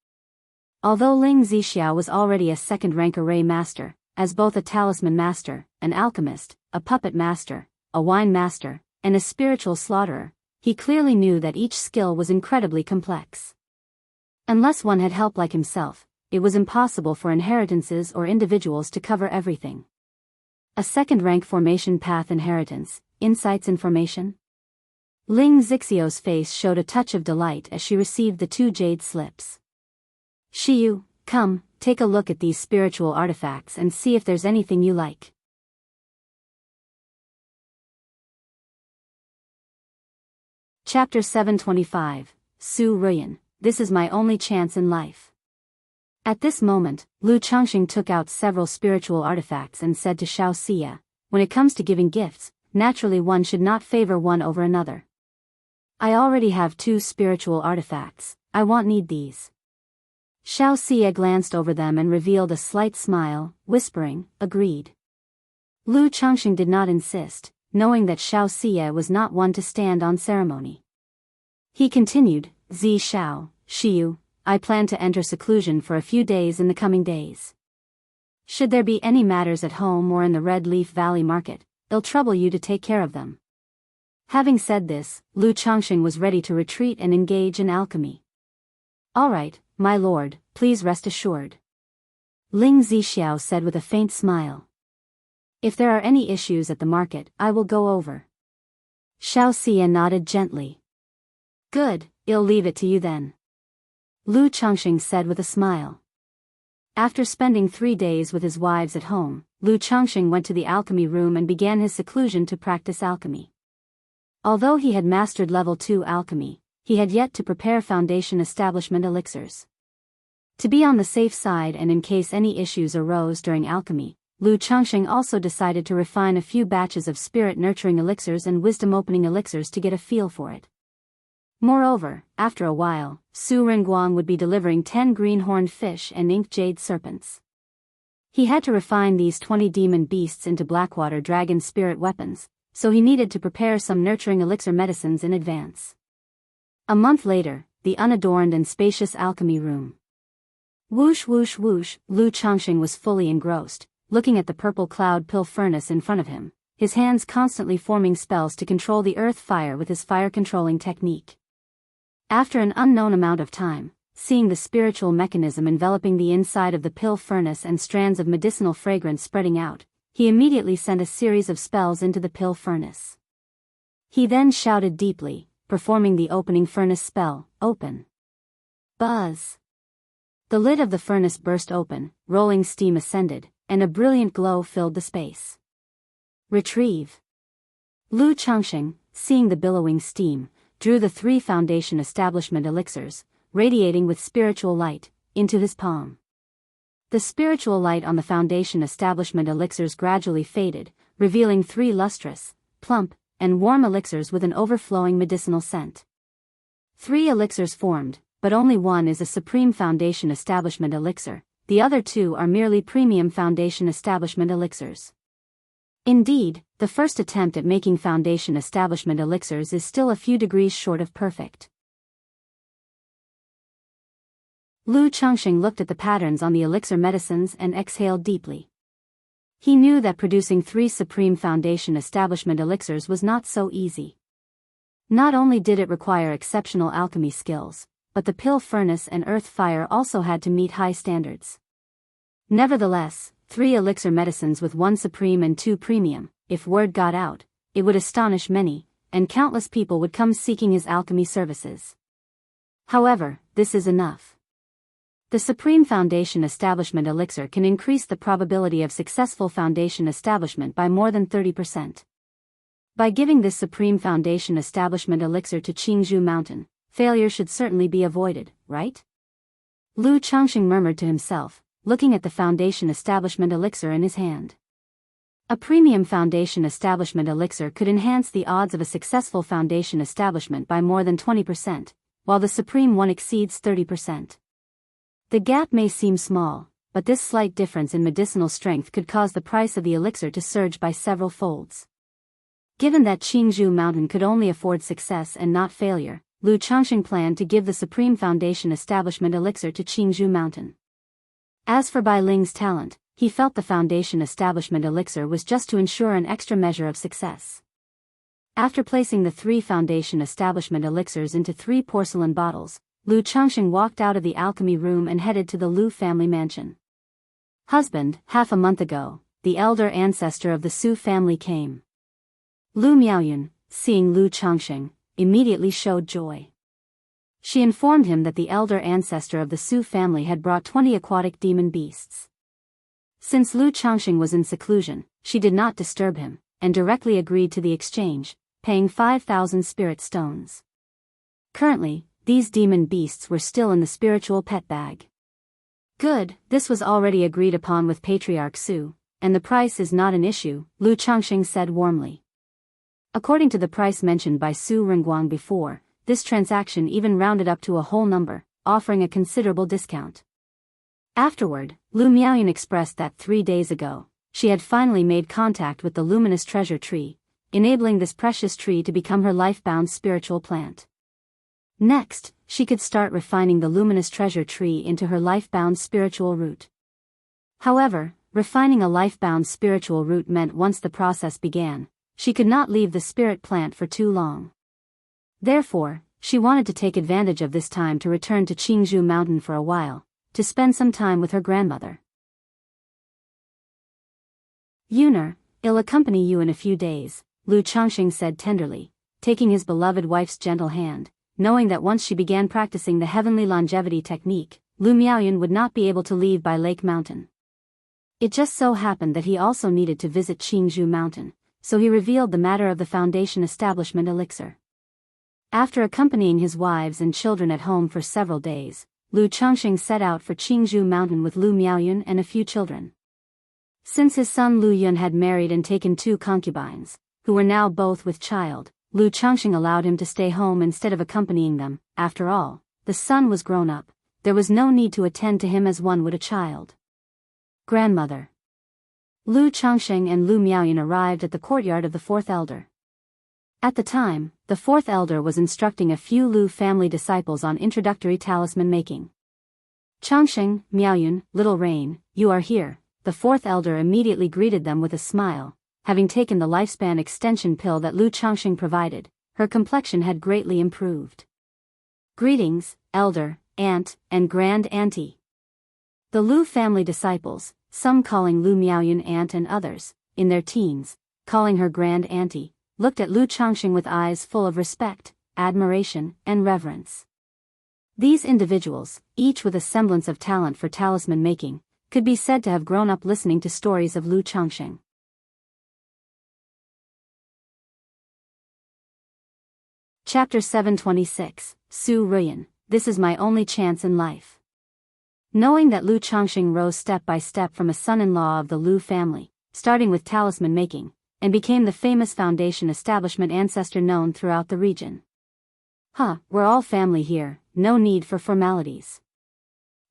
Although Ling Zixiao was already a second-rank array master, as both a talisman master, an alchemist, a puppet master, a wine master, and a spiritual slaughterer, he clearly knew that each skill was incredibly complex. Unless one had help like himself, it was impossible for inheritances or individuals to cover everything. A second-rank formation path inheritance, insights information? Ling Zixiao's face showed a touch of delight as she received the 2 jade slips. Shiyu, come, take a look at these spiritual artifacts and see if there's anything you like. Chapter 725, Su Ruyan, this is my only chance in life. At this moment, Lu Changxing took out several spiritual artifacts and said to Xiao Xie, when it comes to giving gifts, naturally one should not favor one over another. I already have 2 spiritual artifacts, I won't need these. Xiao Xie glanced over them and revealed a slight smile, whispering, agreed. Lu Changxing did not insist, knowing that Xiao Xie was not one to stand on ceremony. He continued, Zi Xiao, Shiyu, I plan to enter seclusion for a few days in the coming days. Should there be any matters at home or in the Red Leaf Valley market, they'll trouble you to take care of them. Having said this, Lu Changxing was ready to retreat and engage in alchemy. All right, my lord, please rest assured. Ling Zixiao said with a faint smile. If there are any issues at the market, I will go over. Xiao Xie nodded gently. Good, I'll leave it to you then. Lu Changxing said with a smile. After spending 3 days with his wives at home, Lu Changxing went to the alchemy room and began his seclusion to practice alchemy. Although he had mastered level 2 alchemy, he had yet to prepare foundation establishment elixirs. To be on the safe side and in case any issues arose during alchemy, Lu Changxing also decided to refine a few batches of spirit-nurturing elixirs and wisdom-opening elixirs to get a feel for it. Moreover, after a while, Su Renguang would be delivering 10 green-horned fish and inked jade serpents. He had to refine these 20 demon beasts into Blackwater dragon spirit weapons, so he needed to prepare some nurturing elixir medicines in advance. A month later, the unadorned and spacious alchemy room. Whoosh whoosh whoosh, Lu Changxing was fully engrossed, looking at the purple cloud pill furnace in front of him, his hands constantly forming spells to control the earth fire with his fire-controlling technique. After an unknown amount of time, seeing the spiritual mechanism enveloping the inside of the pill furnace and strands of medicinal fragrance spreading out, he immediately sent a series of spells into the pill furnace. He then shouted deeply, performing the opening furnace spell, open. Buzz. The lid of the furnace burst open, rolling steam ascended, and a brilliant glow filled the space. Retrieve. Lu Changxing, seeing the billowing steam, drew the 3 foundation establishment elixirs, radiating with spiritual light, into his palm. The spiritual light on the foundation establishment elixirs gradually faded, revealing 3 lustrous, plump, and warm elixirs with an overflowing medicinal scent. 3 elixirs formed, but only one is a supreme foundation establishment elixir, the other 2 are merely premium foundation establishment elixirs. Indeed, the first attempt at making foundation establishment elixirs is still a few degrees short of perfect. Lu Changxing looked at the patterns on the elixir medicines and exhaled deeply. He knew that producing 3 supreme foundation establishment elixirs was not so easy. Not only did it require exceptional alchemy skills, but the pill furnace and earth fire also had to meet high standards. Nevertheless, 3 elixir medicines with 1 supreme and 2 premium, if word got out, it would astonish many, and countless people would come seeking his alchemy services. However, this is enough. The Supreme Foundation Establishment Elixir can increase the probability of successful foundation establishment by more than 30%. By giving this Supreme Foundation Establishment Elixir to Qingzhou Mountain, failure should certainly be avoided, right? Lu Changxing murmured to himself, looking at the Foundation Establishment Elixir in his hand. A premium Foundation Establishment Elixir could enhance the odds of a successful foundation establishment by more than 20%, while the Supreme one exceeds 30%. The gap may seem small, but this slight difference in medicinal strength could cause the price of the elixir to surge by several folds. Given that Qingzhou Mountain could only afford success and not failure, Lu Changxing planned to give the Supreme Foundation Establishment Elixir to Qingzhou Mountain. As for Bai Ling's talent, he felt the Foundation Establishment Elixir was just to ensure an extra measure of success. After placing the 3 Foundation Establishment Elixirs into 3 porcelain bottles, Lu Changxing walked out of the alchemy room and headed to the Lu family mansion. Husband, half a month ago, the elder ancestor of the Su family came. Lu Miaoyun, seeing Lu Changxing, immediately showed joy. She informed him that the elder ancestor of the Su family had brought 20 aquatic demon beasts. Since Lu Changxing was in seclusion, she did not disturb him, and directly agreed to the exchange, paying 5,000 spirit stones. Currently, these demon beasts were still in the spiritual pet bag. Good, this was already agreed upon with Patriarch Su, and the price is not an issue, Lu Changxing said warmly. According to the price mentioned by Su Ringguang before, this transaction even rounded up to a whole number, offering a considerable discount. Afterward, Lu Miaoyun expressed that 3 days ago, she had finally made contact with the luminous treasure tree, enabling this precious tree to become her life-bound spiritual plant. Next, she could start refining the luminous treasure tree into her life-bound spiritual root. However, refining a life-bound spiritual root meant once the process began, she could not leave the spirit plant for too long. Therefore, she wanted to take advantage of this time to return to Qingzhou Mountain for a while, to spend some time with her grandmother. Yuner, I'll accompany you in a few days, Lu Changxing said tenderly, taking his beloved wife's gentle hand, knowing that once she began practicing the heavenly longevity technique, Lu Miaoyun would not be able to leave by Lake Mountain. It just so happened that he also needed to visit Qingzhou Mountain, so he revealed the matter of the Foundation Establishment Elixir. After accompanying his wives and children at home for several days, Lu Changxing set out for Qingzhou Mountain with Lu Miaoyun and a few children. Since his son Lu Yun had married and taken 2 concubines, who were now both with child, Lu Changxing allowed him to stay home instead of accompanying them. After all, the son was grown up, there was no need to attend to him as one would a child. Grandmother. Lu Changxing and Lu Miaoyun arrived at the courtyard of the 4th elder. At the time, the 4th elder was instructing a few Lu family disciples on introductory talisman making. Changxing, Miaoyun, Little Rain, you are here, the 4th elder immediately greeted them with a smile. Having taken the lifespan extension pill that Lu Changxing provided, her complexion had greatly improved. Greetings, elder, aunt, and grand auntie. The Lu family disciples, some calling Lu Miaoyun aunt and others, in their teens, calling her grand auntie, looked at Lu Changxing with eyes full of respect, admiration, and reverence. These individuals, each with a semblance of talent for talisman making, could be said to have grown up listening to stories of Lu Changxing. Chapter 726, Su Ruyan, This is my only chance in life. Knowing that Lu Changxing rose step by step from a son-in-law of the Lu family, starting with talisman making, and became the famous foundation establishment ancestor known throughout the region. We're all family here, no need for formalities.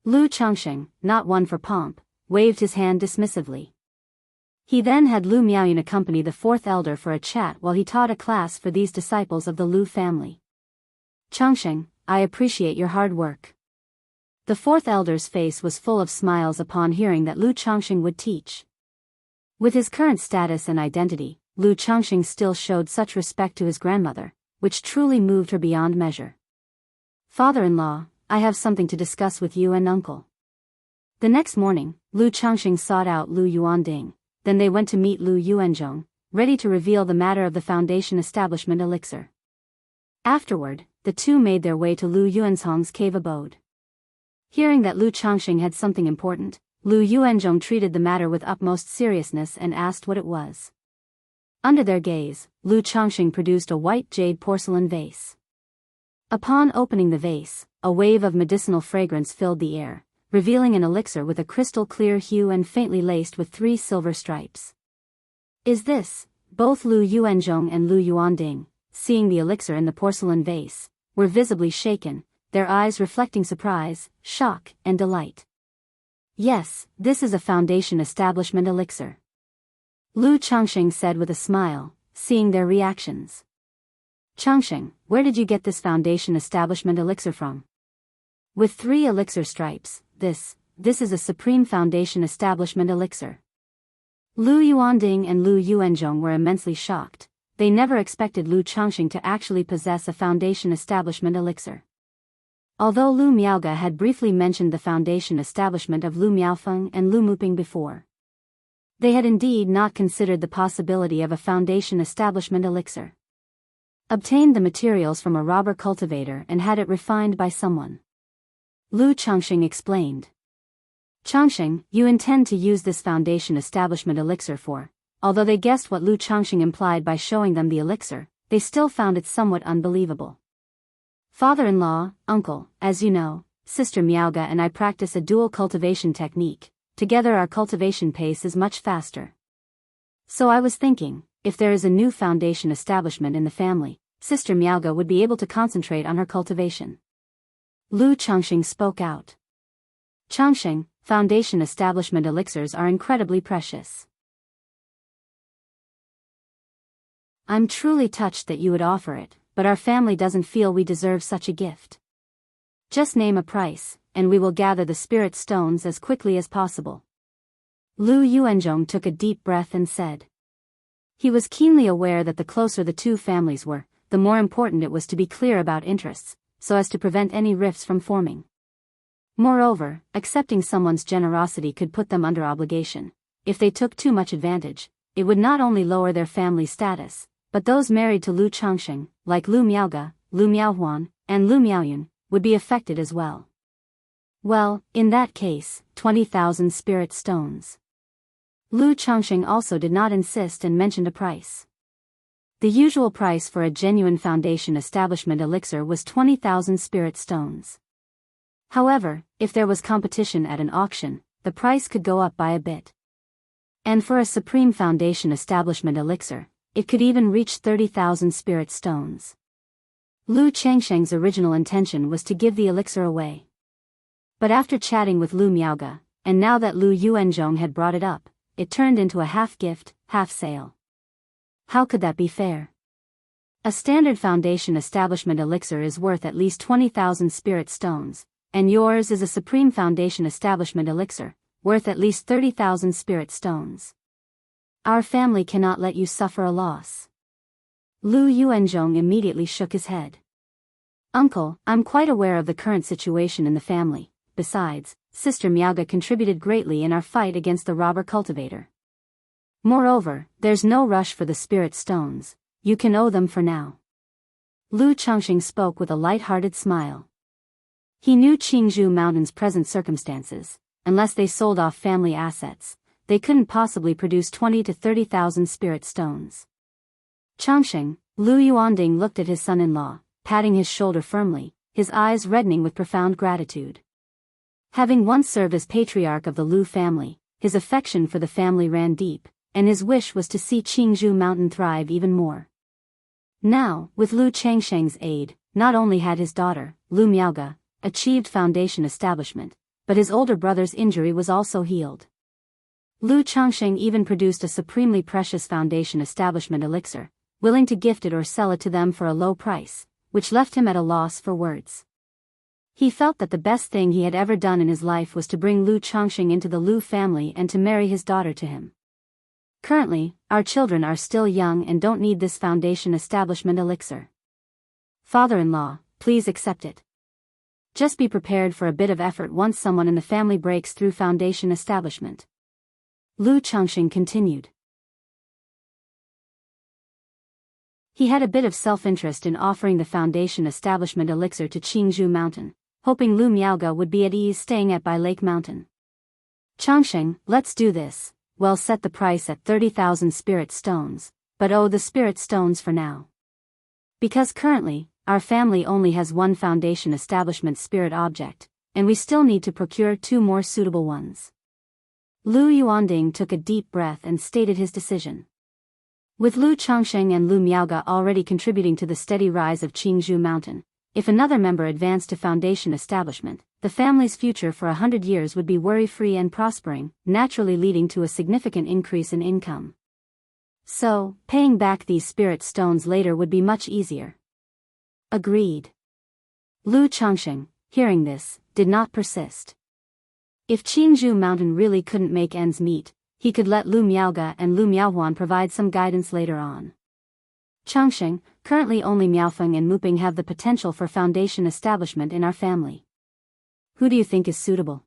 Lu Changxing, not one for pomp, waved his hand dismissively. He then had Lu Miaoyun accompany the fourth elder for a chat while he taught a class for these disciples of the Lu family. Changsheng, I appreciate your hard work. The fourth elder's face was full of smiles upon hearing that Lu Changsheng would teach. With his current status and identity, Lu Changsheng still showed such respect to his grandmother, which truly moved her beyond measure. Father-in-law, I have something to discuss with you and uncle. The next morning, Lu Changsheng sought out Lu Yuanding, then they went to meet Lu Yuanzhong, ready to reveal the matter of the foundation establishment elixir. Afterward, the two made their way to Lu Yuanzhong's cave abode. Hearing that Lu Changsheng had something important, Lu Yuanzhong treated the matter with utmost seriousness and asked what it was. Under their gaze, Lu Changsheng produced a white jade porcelain vase. Upon opening the vase, a wave of medicinal fragrance filled the air, revealing an elixir with a crystal-clear hue and faintly laced with 3 silver stripes. Is this? Both Lu Yuanzhong and Lu Yuanding, seeing the elixir in the porcelain vase, were visibly shaken, their eyes reflecting surprise, shock, and delight. Yes, this is a foundation establishment elixir. Lu Changsheng said with a smile, seeing their reactions. Changsheng, where did you get this foundation establishment elixir from? With 3 elixir stripes, this is a supreme foundation establishment elixir. Lu Yuanding and Lu Yuanzhong were immensely shocked. They never expected Lu Changsheng to actually possess a foundation establishment elixir. Although Lu Miaoge had briefly mentioned the foundation establishment of Lu Miaofeng and Lu Muping before, they had indeed not considered the possibility of a foundation establishment elixir. Obtained the materials from a robber cultivator and had it refined by someone. Lu Changsheng explained. Changsheng, you intend to use this foundation establishment elixir for. Although they guessed what Lu Changsheng implied by showing them the elixir, they still found it somewhat unbelievable. Father-in-law, uncle, as you know, Sister Miaoge and I practice a dual cultivation technique. Together our cultivation pace is much faster. So I was thinking, if there is a new foundation establishment in the family, Sister Miaoge would be able to concentrate on her cultivation. Lu Changsheng spoke out. Changsheng, foundation establishment elixirs are incredibly precious. I'm truly touched that you would offer it, but our family doesn't feel we deserve such a gift. Just name a price, and we will gather the spirit stones as quickly as possible. Lu Yuanzhong took a deep breath and said. He was keenly aware that the closer the two families were, the more important it was to be clear about interests, so as to prevent any rifts from forming. Moreover, accepting someone's generosity could put them under obligation. If they took too much advantage, it would not only lower their family status, but those married to Lu Changsheng, like Lu Miaoge, Lu Miaohuan, and Lu Miaoyun, would be affected as well. Well, in that case, 20,000 spirit stones. Lu Changsheng also did not insist and mentioned a price. The usual price for a genuine foundation establishment elixir was 20,000 spirit stones. However, if there was competition at an auction, the price could go up by a bit. And for a supreme foundation establishment elixir, it could even reach 30,000 spirit stones. Lu Changsheng's original intention was to give the elixir away. But after chatting with Lu Miaoge, and now that Lu Yuanzhong had brought it up, it turned into a half-gift, half-sale. How could that be fair? A standard foundation establishment elixir is worth at least 20,000 spirit stones, and yours is a supreme foundation establishment elixir, worth at least 30,000 spirit stones. Our family cannot let you suffer a loss. Lu Yuanzhong immediately shook his head. Uncle, I'm quite aware of the current situation in the family. Besides, Sister Miaoge contributed greatly in our fight against the robber cultivator. Moreover, there's no rush for the spirit stones. You can owe them for now. Lu Changsheng spoke with a light-hearted smile. He knew Qingzhou Mountain's present circumstances. Unless they sold off family assets, they couldn't possibly produce 20 to 30,000 spirit stones. Changsheng, Lu Yuanding looked at his son-in-law, patting his shoulder firmly, his eyes reddening with profound gratitude. Having once served as patriarch of the Lu family, his affection for the family ran deep, and his wish was to see Qingzhou Mountain thrive even more. Now, with Lu Changsheng's aid, not only had his daughter, Lu Miaoge, achieved foundation establishment, but his older brother's injury was also healed. Lu Changxing even produced a supremely precious foundation establishment elixir, willing to gift it or sell it to them for a low price, which left him at a loss for words. He felt that the best thing he had ever done in his life was to bring Lu Changxing into the Lu family and to marry his daughter to him. Currently, our children are still young and don't need this foundation establishment elixir. Father-in-law, please accept it. Just be prepared for a bit of effort once someone in the family breaks through foundation establishment. Lu Changxing continued. He had a bit of self-interest in offering the foundation establishment elixir to Qingzhou Mountain, hoping Lu Miaoge would be at ease staying at Bai Lake Mountain. Changxing, let's do this. Well, set the price at 30,000 spirit stones, but the spirit stones for now. Because currently, our family only has one foundation establishment spirit object, and we still need to procure 2 more suitable ones. Lu Yuanding took a deep breath and stated his decision. With Lu Changxing and Lu Miaoge already contributing to the steady rise of Qingzhou Mountain, if another member advanced to foundation establishment, the family's future for 100 years would be worry-free and prospering, naturally leading to a significant increase in income. So, paying back these spirit stones later would be much easier. Agreed. Lu Changxing, hearing this, did not persist. If Qingzhou Mountain really couldn't make ends meet, he could let Lu Miaoge and Lu Miaohuan provide some guidance later on. Changxing, currently only Miaofeng and Muping have the potential for foundation establishment in our family. Who do you think is suitable?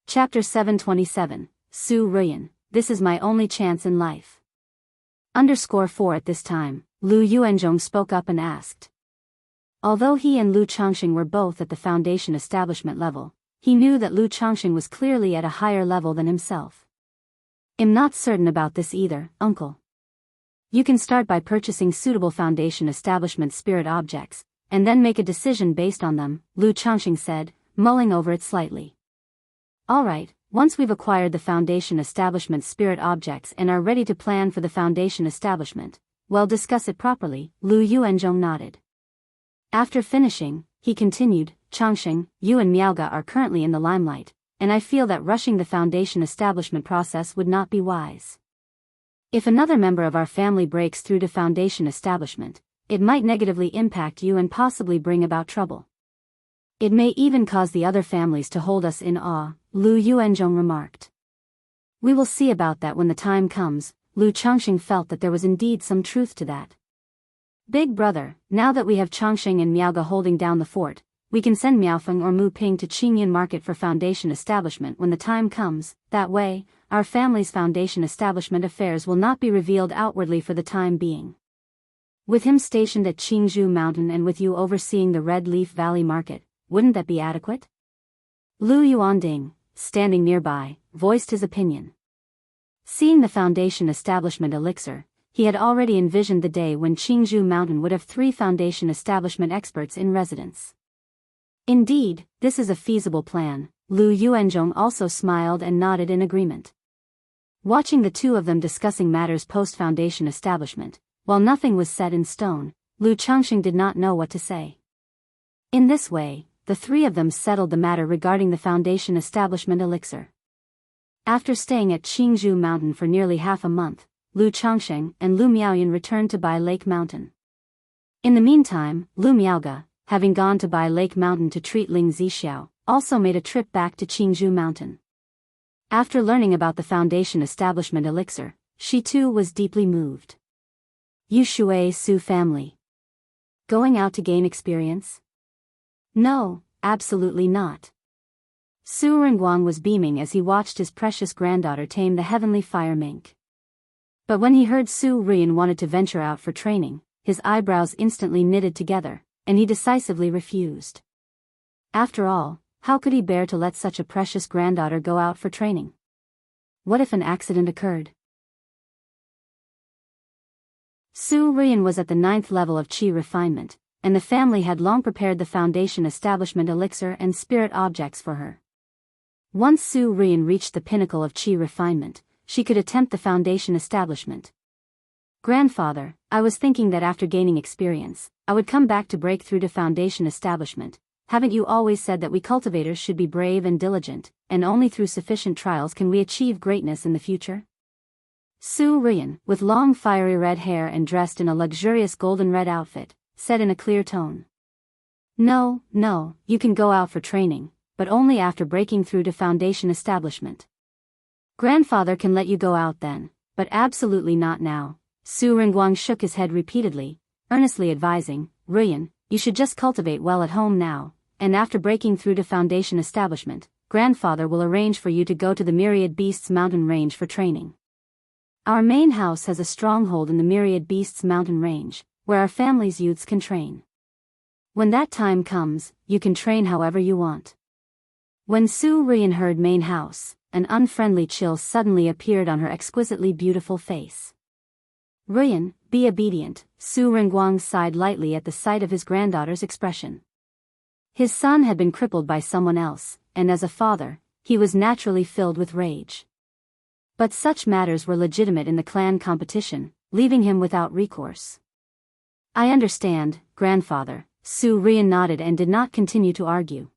Chapter 727, Su Ruyan, this is my only chance in life. _4 At this time, Lu Yuanzhong spoke up and asked. Although he and Lu Changxing were both at the foundation establishment level, he knew that Lu Changxing was clearly at a higher level than himself. I'm not certain about this either, uncle. You can start by purchasing suitable foundation establishment spirit objects, and then make a decision based on them, Lu Changxing said, mulling over it slightly. Alright, once we've acquired the foundation establishment spirit objects and are ready to plan for the foundation establishment, well, discuss it properly, Lu Yuanzhong nodded. After finishing, he continued, Changxing, you and Miaoge are currently in the limelight, and I feel that rushing the foundation establishment process would not be wise. If another member of our family breaks through to foundation establishment, it might negatively impact you and possibly bring about trouble. It may even cause the other families to hold us in awe, Lu Yuanzhong remarked. We will see about that when the time comes. Lu Changxing felt that there was indeed some truth to that. Big brother, now that we have Changxing and Miaoge holding down the fort, we can send Miaofeng or Mu Ping to Qingyan Market for foundation establishment when the time comes. That way, our family's foundation establishment affairs will not be revealed outwardly for the time being. With him stationed at Qingzhou Mountain and with you overseeing the Red Leaf Valley Market, wouldn't that be adequate? Lu Yuanding, standing nearby, voiced his opinion. Seeing the foundation establishment elixir, he had already envisioned the day when Qingzhou Mountain would have 3 foundation establishment experts in residence. Indeed, this is a feasible plan. Lu Yuanzhong also smiled and nodded in agreement. Watching the two of them discussing matters post-foundation establishment, while nothing was set in stone, Lu Changxing did not know what to say. In this way, the 3 of them settled the matter regarding the foundation establishment elixir. After staying at Qingzhou Mountain for nearly half a month, Lu Changxing and Lu Miaoyan returned to Bai Lake Mountain. In the meantime, Lu Miaoge, having gone to Bai Lake Mountain to treat Ling Zixiao, also made a trip back to Qingzhou Mountain. After learning about the foundation establishment elixir, she too was deeply moved. Yushui Su family. Going out to gain experience? No, absolutely not. Su Renguang was beaming as he watched his precious granddaughter tame the heavenly fire mink. But when he heard Su Ruyan wanted to venture out for training, his eyebrows instantly knitted together, and he decisively refused. After all, how could he bear to let such a precious granddaughter go out for training? What if an accident occurred? Su Ruyan was at the 9th level of Qi refinement, and the family had long prepared the foundation establishment elixir and spirit objects for her. Once Su Ruyan reached the pinnacle of Qi refinement, she could attempt the foundation establishment. Grandfather, I was thinking that after gaining experience, I would come back to break through to foundation establishment, haven't you always said that we cultivators should be brave and diligent, and only through sufficient trials can we achieve greatness in the future? Su Ruyan, with long fiery red hair and dressed in a luxurious golden red outfit, said in a clear tone. No, you can go out for training, but only after breaking through to foundation establishment. Grandfather can let you go out then, but absolutely not now. Su Ringguang shook his head repeatedly, earnestly advising, Ruyan, you should just cultivate well at home now, and after breaking through to foundation establishment, grandfather will arrange for you to go to the Myriad Beasts mountain range for training. Our main house has a stronghold in the Myriad Beasts mountain range, where our family's youths can train. When that time comes, you can train however you want. When Su Ruyan heard main house, an unfriendly chill suddenly appeared on her exquisitely beautiful face. Ruyan, be obedient, Su Ringguang sighed lightly at the sight of his granddaughter's expression. His son had been crippled by someone else, and as a father, he was naturally filled with rage. But such matters were legitimate in the clan competition, leaving him without recourse. I understand, grandfather, Su Ruyan nodded and did not continue to argue.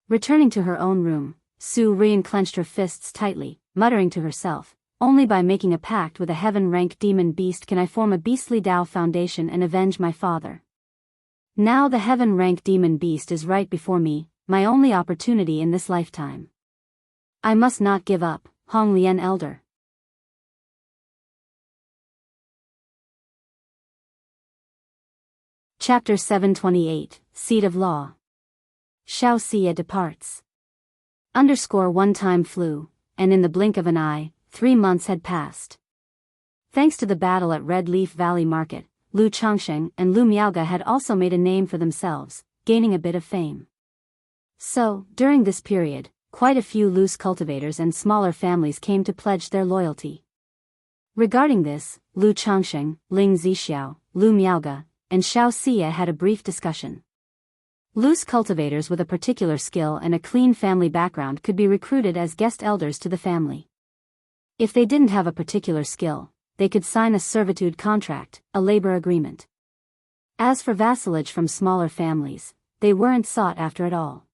Returning to her own room, Su Ruyan clenched her fists tightly, muttering to herself, only by making a pact with a heaven-rank demon beast can I form a beastly Tao foundation and avenge my father. Now the heaven-rank demon beast is right before me, my only opportunity in this lifetime. I must not give up, Hong Lian Elder. Chapter 728, Seed of Law. Xiao Xie departs. One time flew, and in the blink of an eye, 3 months had passed. Thanks to the battle at Red Leaf Valley Market, Lu Changsheng and Lu Miaoga had also made a name for themselves, gaining a bit of fame. So, during this period, quite a few loose cultivators and smaller families came to pledge their loyalty. Regarding this, Lu Changsheng, Ling Zixiao, Lu Miaoga, and Xiao Xie had a brief discussion. Loose cultivators with a particular skill and a clean family background could be recruited as guest elders to the family. If they didn't have a particular skill, they could sign a servitude contract, a labor agreement. As for vassalage from smaller families, they weren't sought after at all.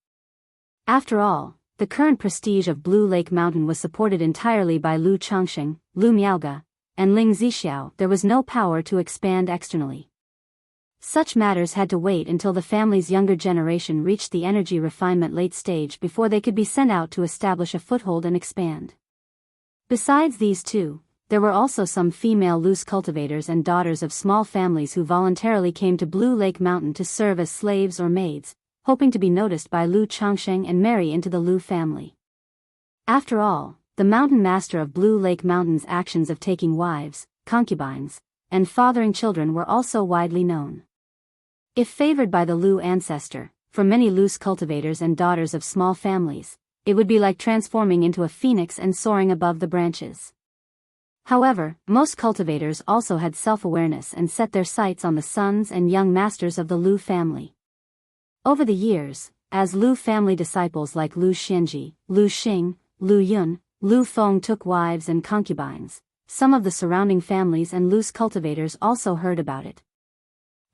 After all, the current prestige of Blue Lake Mountain was supported entirely by Lu Changsheng, Lu Miaoga, and Ling Zixiao. There was no power to expand externally. Such matters had to wait until the family's younger generation reached the energy refinement late stage before they could be sent out to establish a foothold and expand. Besides these two, there were also some female loose cultivators and daughters of small families who voluntarily came to Blue Lake Mountain to serve as slaves or maids, hoping to be noticed by Lu Changsheng and marry into the Lu family. After all, the mountain master of Blue Lake Mountain's actions of taking wives, concubines, and fathering children were also widely known. If favored by the Lu ancestor, for many loose cultivators and daughters of small families, it would be like transforming into a phoenix and soaring above the branches. However, most cultivators also had self-awareness and set their sights on the sons and young masters of the Lu family. Over the years, as Lu family disciples like Lu Xianji, Lu Xing, Lu Yun, Lu Feng took wives and concubines, some of the surrounding families and loose cultivators also heard about it.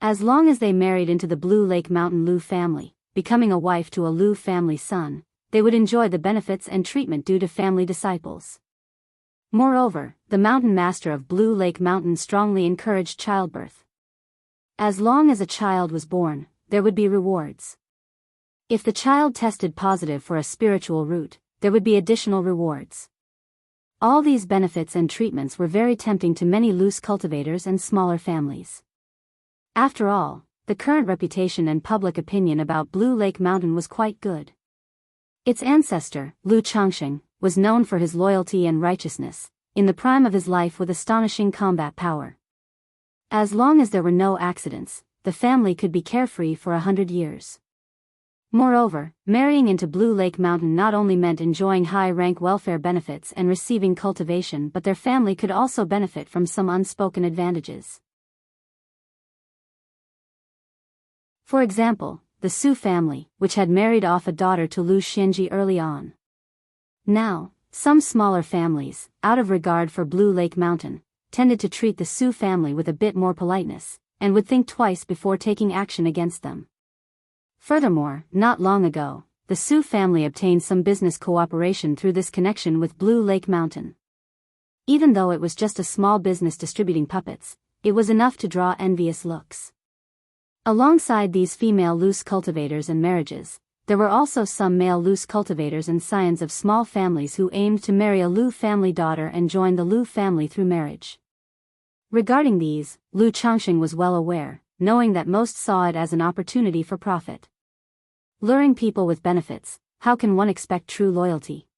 As long as they married into the Blue Lake Mountain Lu family, becoming a wife to a Lu family son, they would enjoy the benefits and treatment due to family disciples. Moreover, the mountain master of Blue Lake Mountain strongly encouraged childbirth. As long as a child was born, there would be rewards. If the child tested positive for a spiritual root, there would be additional rewards. All these benefits and treatments were very tempting to many loose cultivators and smaller families. After all, the current reputation and public opinion about Blue Lake Mountain was quite good. Its ancestor, Lu Changsheng, was known for his loyalty and righteousness, in the prime of his life with astonishing combat power. As long as there were no accidents, the family could be carefree for 100 years. Moreover, marrying into Blue Lake Mountain not only meant enjoying high-rank welfare benefits and receiving cultivation, but their family could also benefit from some unspoken advantages. For example, the Su family, which had married off a daughter to Lu Xianji early on. Now, some smaller families, out of regard for Blue Lake Mountain, tended to treat the Su family with a bit more politeness, and would think twice before taking action against them. Furthermore, not long ago, the Su family obtained some business cooperation through this connection with Blue Lake Mountain. Even though it was just a small business distributing puppets, it was enough to draw envious looks. Alongside these female loose cultivators and marriages, there were also some male loose cultivators and scions of small families who aimed to marry a Lu family daughter and join the Lu family through marriage. Regarding these, Lu Changxing was well aware, knowing that most saw it as an opportunity for profit. Luring people with benefits, how can one expect true loyalty?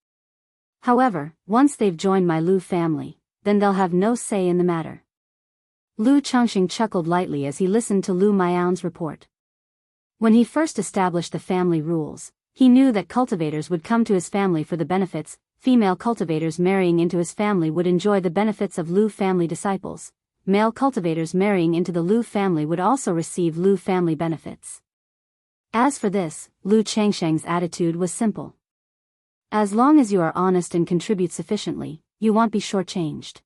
However, once they've joined my Lu family, then they'll have no say in the matter. Lu Changxing chuckled lightly as he listened to Lu Miao's report. When he first established the family rules, he knew that cultivators would come to his family for the benefits, female cultivators marrying into his family would enjoy the benefits of Lu family disciples, male cultivators marrying into the Lu family would also receive Lu family benefits. As for this, Lu Changsheng's attitude was simple. As long as you are honest and contribute sufficiently, you won't be shortchanged.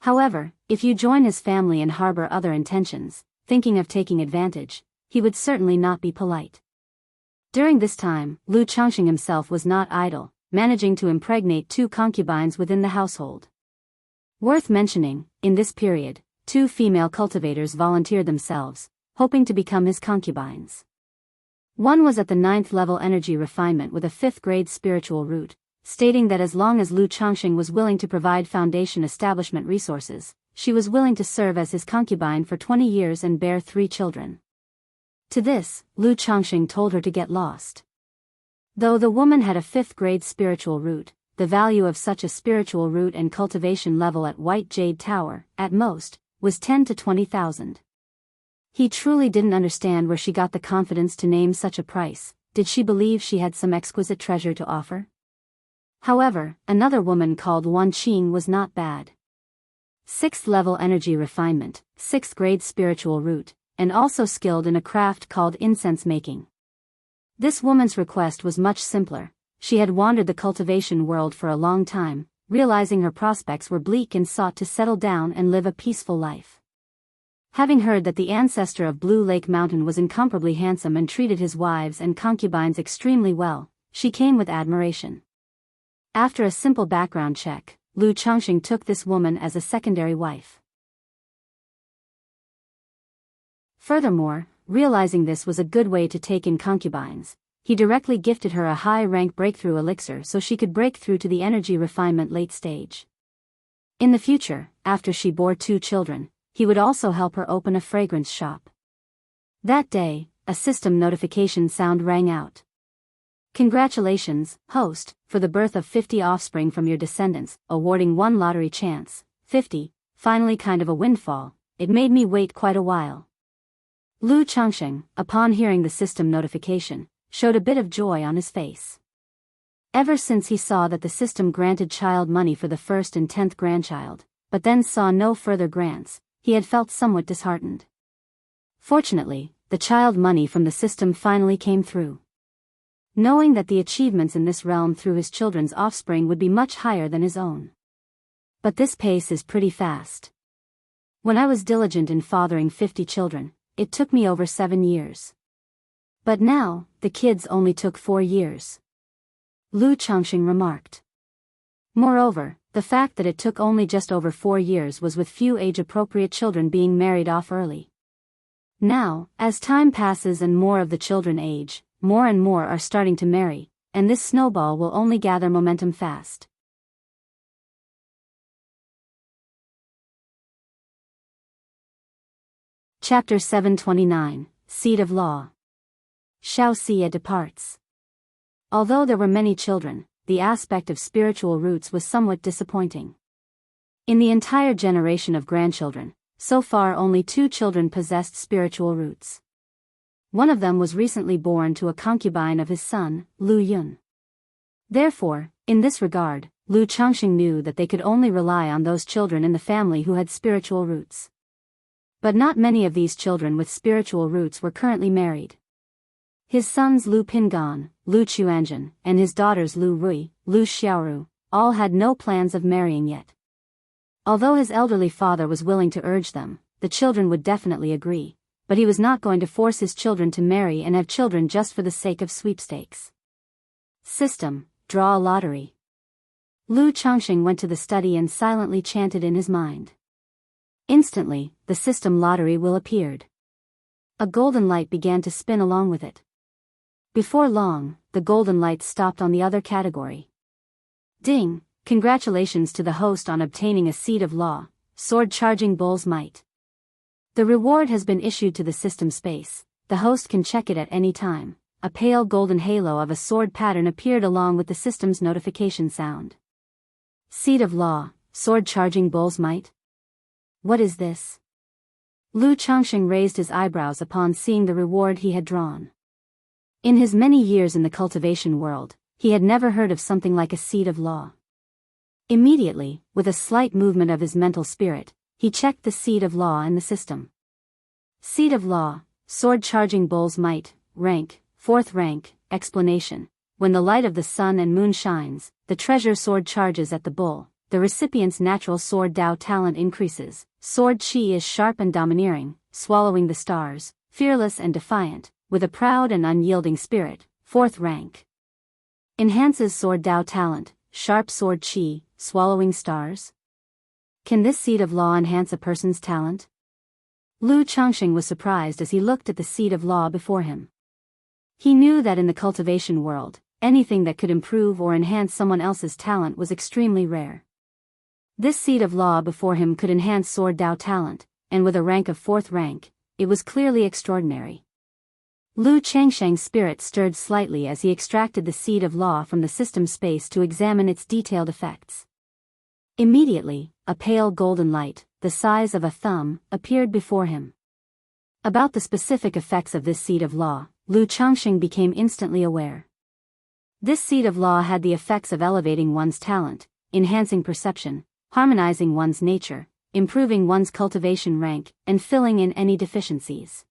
However, if you join his family and harbor other intentions, thinking of taking advantage, he would certainly not be polite. During this time, Lu Changxing himself was not idle, managing to impregnate 2 concubines within the household. Worth mentioning, in this period, 2 female cultivators volunteered themselves, hoping to become his concubines. One was at the 9th level energy refinement with a 5th grade spiritual root, stating that as long as Lu Changxing was willing to provide foundation establishment resources, she was willing to serve as his concubine for 20 years and bear 3 children. To this, Lu Changxing told her to get lost. Though the woman had a 5th grade spiritual root, the value of such a spiritual root and cultivation level at White Jade Tower, at most, was 10 to 20,000. He truly didn't understand where she got the confidence to name such a price. Did she believe she had some exquisite treasure to offer? However, another woman called Wan Qing was not bad. 6th level energy refinement, 6th grade spiritual root, and also skilled in a craft called incense making. This woman's request was much simpler. She had wandered the cultivation world for a long time, realizing her prospects were bleak and sought to settle down and live a peaceful life. Having heard that the ancestor of Blue Lake Mountain was incomparably handsome and treated his wives and concubines extremely well, she came with admiration. After a simple background check, Lu Changxing took this woman as a secondary wife. Furthermore, realizing this was a good way to take in concubines, he directly gifted her a high-rank breakthrough elixir so she could break through to the energy refinement late stage. In the future, after she bore 2 children, he would also help her open a fragrance shop. That day, a system notification sound rang out. Congratulations, host, for the birth of 50 offspring from your descendants, awarding 1 lottery chance, 50, finally kind of a windfall, it made me wait quite a while. Lu Changxing, upon hearing the system notification, showed a bit of joy on his face. Ever since he saw that the system granted child money for the 1st and 10th grandchild, but then saw no further grants, he had felt somewhat disheartened. Fortunately, the child money from the system finally came through. Knowing that the achievements in this realm through his children's offspring would be much higher than his own. But this pace is pretty fast. When I was diligent in fathering 50 children, it took me over 7 years. But now, the kids only took 4 years. Lu Changxing remarked. Moreover, the fact that it took only just over 4 years was with few age-appropriate children being married off early. Now, as time passes and more of the children age, more and more are starting to marry, and this snowball will only gather momentum fast. Chapter 729, Seed of Law. Xiao Xie departs. Although there were many children, the aspect of spiritual roots was somewhat disappointing. In the entire generation of grandchildren, so far only 2 children possessed spiritual roots. One of them was recently born to a concubine of his son, Lu Yun. Therefore, in this regard, Lu Changxing knew that they could only rely on those children in the family who had spiritual roots. But not many of these children with spiritual roots were currently married. His sons Lu Pingan, Lu Chuanjun, and his daughters Lu Rui, Lu Xiaoru, all had no plans of marrying yet. Although his elderly father was willing to urge them, the children would definitely agree, but he was not going to force his children to marry and have children just for the sake of sweepstakes. System, draw a lottery. Lu Changxing went to the study and silently chanted in his mind. Instantly, the system lottery wheel appeared. A golden light began to spin along with it. Before long, the golden light stopped on the other category. Ding! Congratulations to the host on obtaining a seed of law, sword charging bull's might. The reward has been issued to the system space. The host can check it at any time. A pale golden halo of a sword pattern appeared along with the system's notification sound. Seed of law, sword charging bull's might? What is this? Lu Changxing raised his eyebrows upon seeing the reward he had drawn. In his many years in the cultivation world, he had never heard of something like a seed of law. Immediately, with a slight movement of his mental spirit, he checked the seed of law in the system. Seed of law, sword charging bull's might, rank, 4th rank, explanation. When the light of the sun and moon shines, the treasure sword charges at the bull, the recipient's natural sword Dao talent increases, sword chi is sharp and domineering, swallowing the stars, fearless and defiant, with a proud and unyielding spirit, 4th rank. Enhances sword Dao talent, sharp sword chi, swallowing stars? Can this seed of law enhance a person's talent? Lu Changxing was surprised as he looked at the seed of law before him. He knew that in the cultivation world, anything that could improve or enhance someone else's talent was extremely rare. This seed of law before him could enhance sword Dao talent, and with a rank of 4th rank, it was clearly extraordinary. Lu Changsheng's spirit stirred slightly as he extracted the seed of law from the system space to examine its detailed effects. Immediately, a pale golden light, the size of a thumb, appeared before him. About the specific effects of this seed of law, Lu Changxing became instantly aware. This seed of law had the effects of elevating one's talent, enhancing perception, harmonizing one's nature, improving one's cultivation rank, and filling in any deficiencies.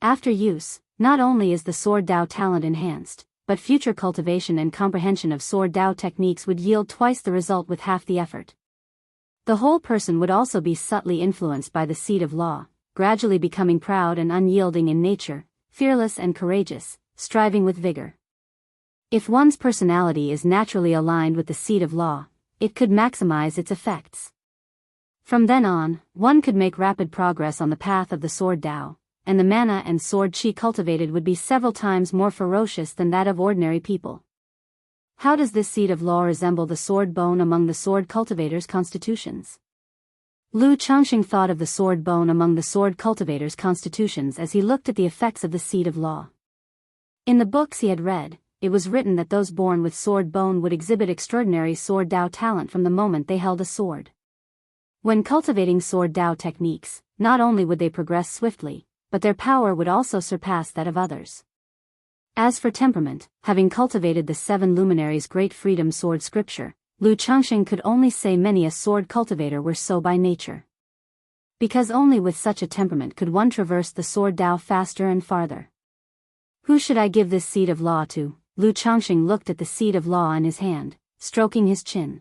After use, not only is the sword Dao talent enhanced, but future cultivation and comprehension of sword Dao techniques would yield twice the result with half the effort. The whole person would also be subtly influenced by the seed of law, gradually becoming proud and unyielding in nature, fearless and courageous, striving with vigor. If one's personality is naturally aligned with the seed of law, it could maximize its effects. From then on, one could make rapid progress on the path of the sword Dao, and the mana and sword chi cultivated would be several times more ferocious than that of ordinary people. How does this seed of law resemble the sword bone among the sword cultivators' constitutions? Lu Changxing thought of the sword bone among the sword cultivators' constitutions as he looked at the effects of the seed of law. In the books he had read, it was written that those born with sword bone would exhibit extraordinary sword Dao talent from the moment they held a sword. When cultivating sword Dao techniques, not only would they progress swiftly, but their power would also surpass that of others. As for temperament, having cultivated the 7 luminaries' great freedom sword scripture, Lu Changxing could only say many a sword cultivator were so by nature. Because only with such a temperament could one traverse the sword Dao faster and farther. Who should I give this seed of law to? Lu Changxing looked at the seed of law in his hand, stroking his chin.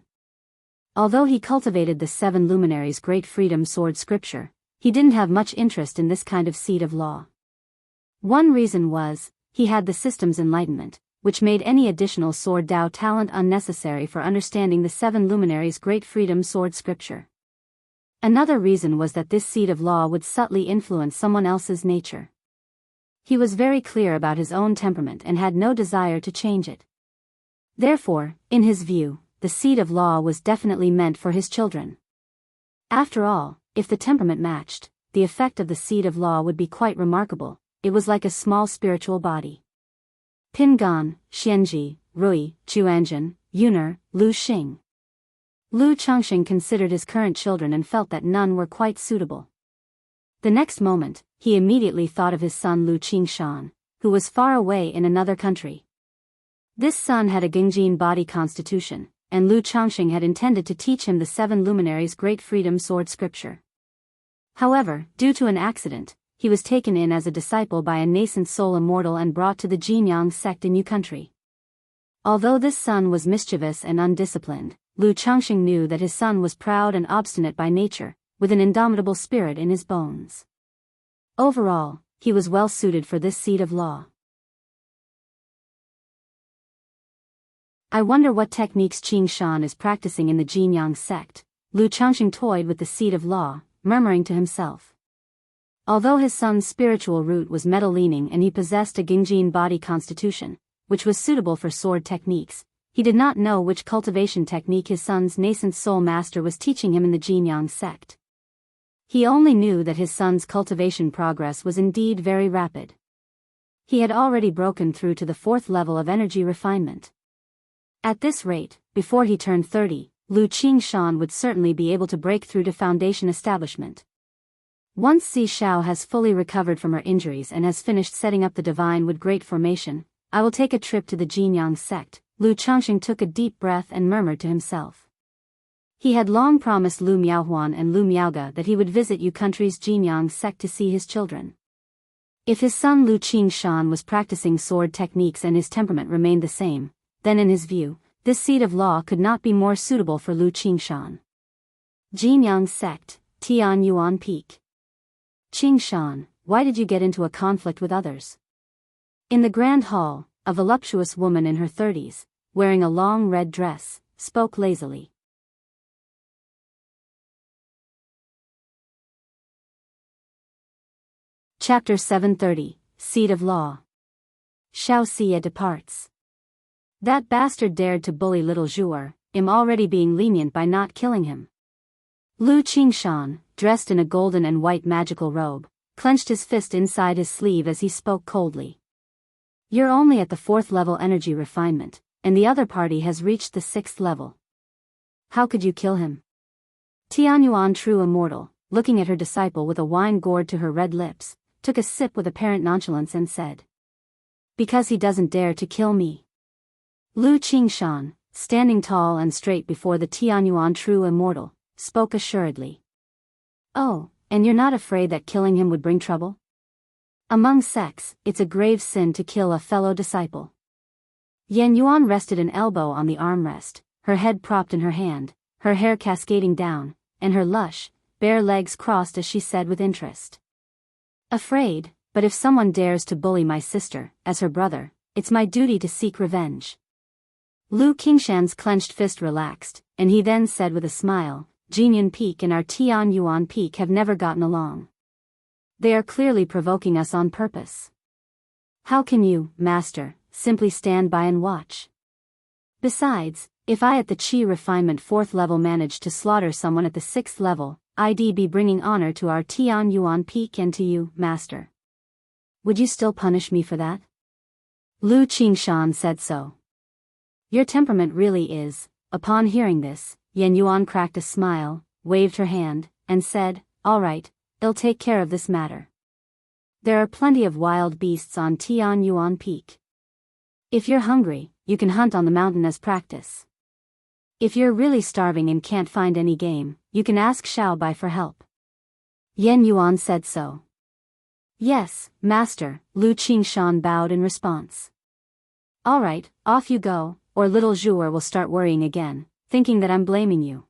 Although he cultivated the 7 luminaries' great freedom sword scripture, he didn't have much interest in this kind of seed of law. One reason was, he had the system's enlightenment, which made any additional sword Dao talent unnecessary for understanding the 7 luminaries' great freedom sword scripture. Another reason was that this seed of law would subtly influence someone else's nature. He was very clear about his own temperament and had no desire to change it. Therefore, in his view, the seed of law was definitely meant for his children. After all, if the temperament matched, the effect of the seed of law would be quite remarkable. It was like a small spiritual body. Pingan, Xianji, Rui, Chuanjin, Yuner, Lu Xing. Lu Changxing considered his current children and felt that none were quite suitable. The next moment, he immediately thought of his son Lu Qingshan, who was far away in another country. This son had a Gingjin body constitution, and Lu Changxing had intended to teach him the 7 luminaries' great freedom sword scripture. However, due to an accident, he was taken in as a disciple by a nascent soul Immortal and brought to the Jinyang sect in Yu country. Although this son was mischievous and undisciplined, Lu Changxing knew that his son was proud and obstinate by nature, with an indomitable spirit in his bones. Overall, he was well suited for this seat of law. I wonder what techniques Qing Shan is practicing in the Jinyang sect. Lu Changxing toyed with the seat of law, murmuring to himself. Although his son's spiritual root was metal-leaning and he possessed a Gingjin body constitution, which was suitable for sword techniques, he did not know which cultivation technique his son's nascent soul master was teaching him in the Jinyang sect. He only knew that his son's cultivation progress was indeed very rapid. He had already broken through to the 4th level of energy refinement. At this rate, before he turned 30, Lu Qingshan would certainly be able to break through to foundation establishment. Once Si Xiao has fully recovered from her injuries and has finished setting up the divine with great formation, I will take a trip to the Jinyang sect. Lu Changxing took a deep breath and murmured to himself. He had long promised Lu Miaohuan and Lu Miaoga that he would visit Yu country's Jinyang sect to see his children. If his son Lu Qingshan was practicing sword techniques and his temperament remained the same, then in his view, this seat of law could not be more suitable for Lu Qingshan. Jinyang sect, Tianyuan Peak. Qingshan, why did you get into a conflict with others? In the grand hall, a voluptuous woman in her 30s, wearing a long red dress, spoke lazily. Chapter 730, Seat of Law. Xiao Xie departs. That bastard dared to bully little Zhu'er, I'm already being lenient by not killing him. Lu Qingshan, dressed in a golden and white magical robe, clenched his fist inside his sleeve as he spoke coldly. You're only at the 4th level energy refinement, and the other party has reached the 6th level. How could you kill him? Tianyuan True Immortal, looking at her disciple with a wine gourd to her red lips, took a sip with apparent nonchalance and said. Because he doesn't dare to kill me. Lu Qingshan, standing tall and straight before the Tianyuan True Immortal, spoke assuredly. Oh, and you're not afraid that killing him would bring trouble? Among sects, it's a grave sin to kill a fellow disciple. Yan Yuan rested an elbow on the armrest, her head propped in her hand, her hair cascading down, and her lush, bare legs crossed as she said with interest. Afraid, but if someone dares to bully my sister, as her brother, it's my duty to seek revenge. Lu Qingshan's clenched fist relaxed, and he then said with a smile, Jinyan Peak and our Tianyuan Peak have never gotten along. They are clearly provoking us on purpose. How can you, master, simply stand by and watch? Besides, if I at the Qi refinement 4th level manage to slaughter someone at the 6th level, I'd be bringing honor to our Tianyuan Peak and to you, master. Would you still punish me for that? Lu Qingshan said so. Your temperament really is. Upon hearing this, Yan Yuan cracked a smile, waved her hand, and said, all right, I'll take care of this matter. There are plenty of wild beasts on Tianyuan Peak. If you're hungry, you can hunt on the mountain as practice. If you're really starving and can't find any game, you can ask Xiao Bai for help. Yan Yuan said so. Yes, master, Lu Qingshan bowed in response. All right, off you go, or little Zhu'er will start worrying again, thinking that I'm blaming you.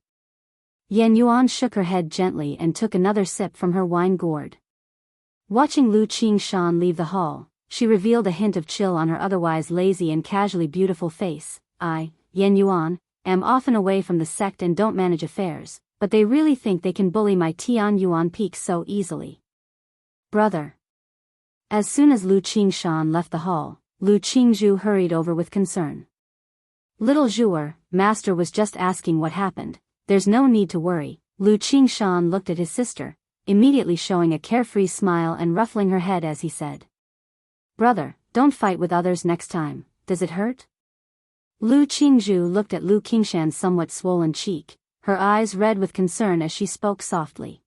Yan Yuan shook her head gently and took another sip from her wine gourd. Watching Lu Qingshan leave the hall, she revealed a hint of chill on her otherwise lazy and casually beautiful face. I, Yan Yuan, am often away from the sect and don't manage affairs, but they really think they can bully my Tianyuan Peak so easily. Brother. As soon as Lu Qingshan left the hall, Lu Qingzhu hurried over with concern. Little Zhu'er, master was just asking what happened. There's no need to worry. Lu Qingshan looked at his sister, immediately showing a carefree smile and ruffling her head as he said. Brother, don't fight with others next time, does it hurt? Lu Qingzhu looked at Lu Qingshan's somewhat swollen cheek, her eyes red with concern as she spoke softly.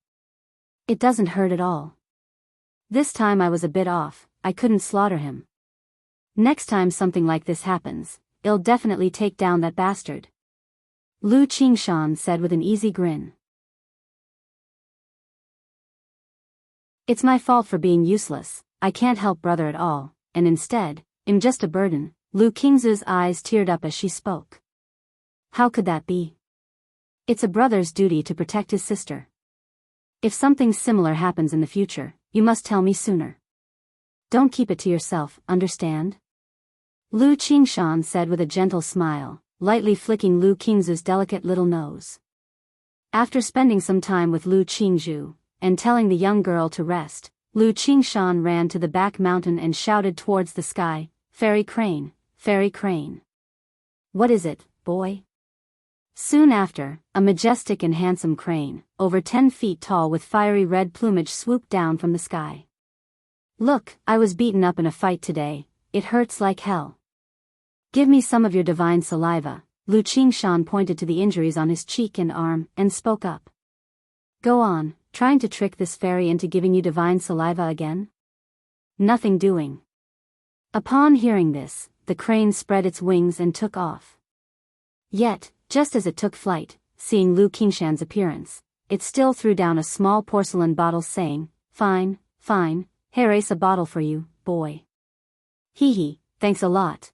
It doesn't hurt at all. This time I was a bit off, I couldn't slaughter him. Next time something like this happens, I'll definitely take down that bastard. Lu Qingshan said with an easy grin. It's my fault for being useless, I can't help brother at all, and instead, I'm just a burden. Lu Qingzhu's eyes teared up as she spoke. How could that be? It's a brother's duty to protect his sister. If something similar happens in the future, you must tell me sooner. Don't keep it to yourself, understand? Lu Qingshan said with a gentle smile, lightly flicking Lu Qingzu's delicate little nose. After spending some time with Lu Qingzhu, and telling the young girl to rest, Lu Qingshan ran to the back mountain and shouted towards the sky, "Fairy crane, fairy crane. What is it, boy?" Soon after, a majestic and handsome crane, over 10 feet tall with fiery red plumage swooped down from the sky. "Look, I was beaten up in a fight today, it hurts like hell. Give me some of your divine saliva." Lu Qingshan pointed to the injuries on his cheek and arm, and spoke up. "Go on, trying to trick this fairy into giving you divine saliva again? Nothing doing." Upon hearing this, the crane spread its wings and took off. Yet, just as it took flight, seeing Lu Qingshan's appearance, it still threw down a small porcelain bottle saying, "Fine, fine, here is a bottle for you, boy." "Hee hee, thanks a lot."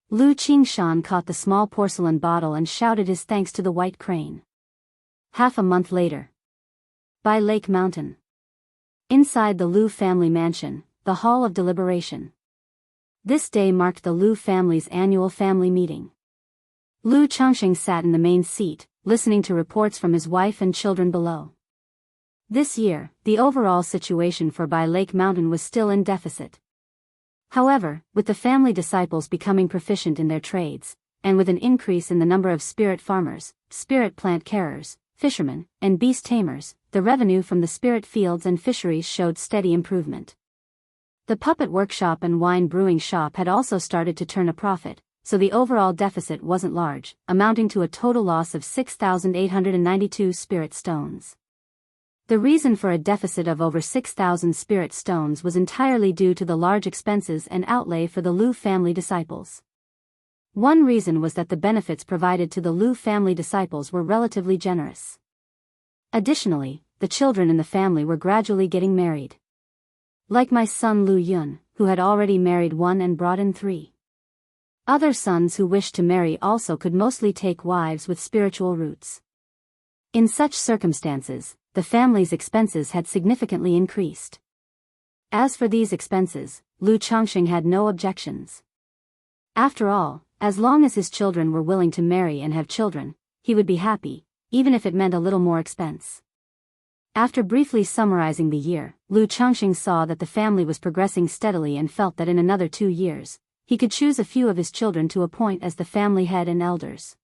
Lu Qingshan caught the small porcelain bottle and shouted his thanks to the white crane. Half a month later. By Lake Mountain. Inside the Lu family mansion, the hall of deliberation. This day marked the Lu family's annual family meeting. Lu Changxing sat in the main seat, listening to reports from his wife and children below. This year, the overall situation for By Lake Mountain was still in deficit. However, with the family disciples becoming proficient in their trades, and with an increase in the number of spirit farmers, spirit plant carers, fishermen, and beast tamers, the revenue from the spirit fields and fisheries showed steady improvement. The puppet workshop and wine brewing shop had also started to turn a profit, so the overall deficit wasn't large, amounting to a total loss of 6,892 spirit stones. The reason for a deficit of over 6,000 spirit stones was entirely due to the large expenses and outlay for the Lu family disciples. One reason was that the benefits provided to the Lu family disciples were relatively generous. Additionally, the children in the family were gradually getting married. Like my son Lu Yun, who had already married one and brought in 3. Other sons who wished to marry also could mostly take wives with spiritual roots. In such circumstances, the family's expenses had significantly increased. As for these expenses, Lu Changxing had no objections. After all, as long as his children were willing to marry and have children, he would be happy, even if it meant a little more expense. After briefly summarizing the year, Lu Changxing saw that the family was progressing steadily and felt that in another 2 years, he could choose a few of his children to appoint as the family head and elders.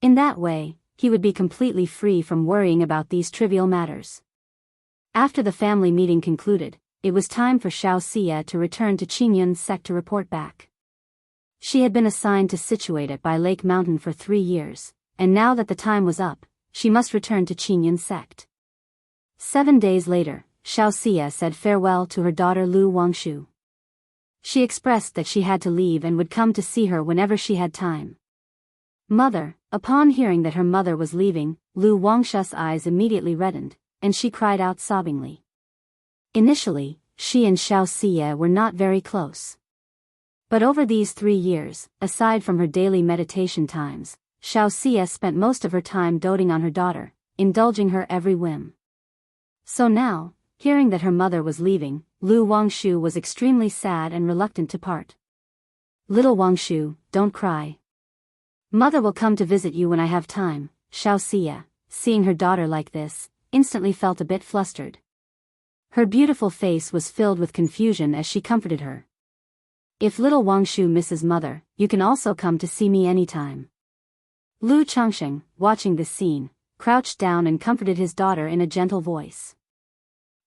In that way, he would be completely free from worrying about these trivial matters. After the family meeting concluded, it was time for Xiao Xie to return to Qingyun's sect to report back. She had been assigned to situate at By Lake Mountain for 3 years, and now that the time was up, she must return to Qingyun's sect. 7 days later, Xiao Xie said farewell to her daughter Lu Wangshu. She expressed that she had to leave and would come to see her whenever she had time. Mother. Upon hearing that her mother was leaving, Lu Wangshu's eyes immediately reddened, and she cried out sobbingly. Initially, she and Xiao Xie were not very close. But over these 3 years, aside from her daily meditation times, Xiao Xie spent most of her time doting on her daughter, indulging her every whim. So now, hearing that her mother was leaving, Lu Wangshu was extremely sad and reluctant to part. "Little Wangshu, don't cry. Mother will come to visit you when I have time." Xiao Xie, seeing her daughter like this, instantly felt a bit flustered. Her beautiful face was filled with confusion as she comforted her. "If little Wangshu misses mother, you can also come to see me anytime." Lu Changxing, watching this scene, crouched down and comforted his daughter in a gentle voice.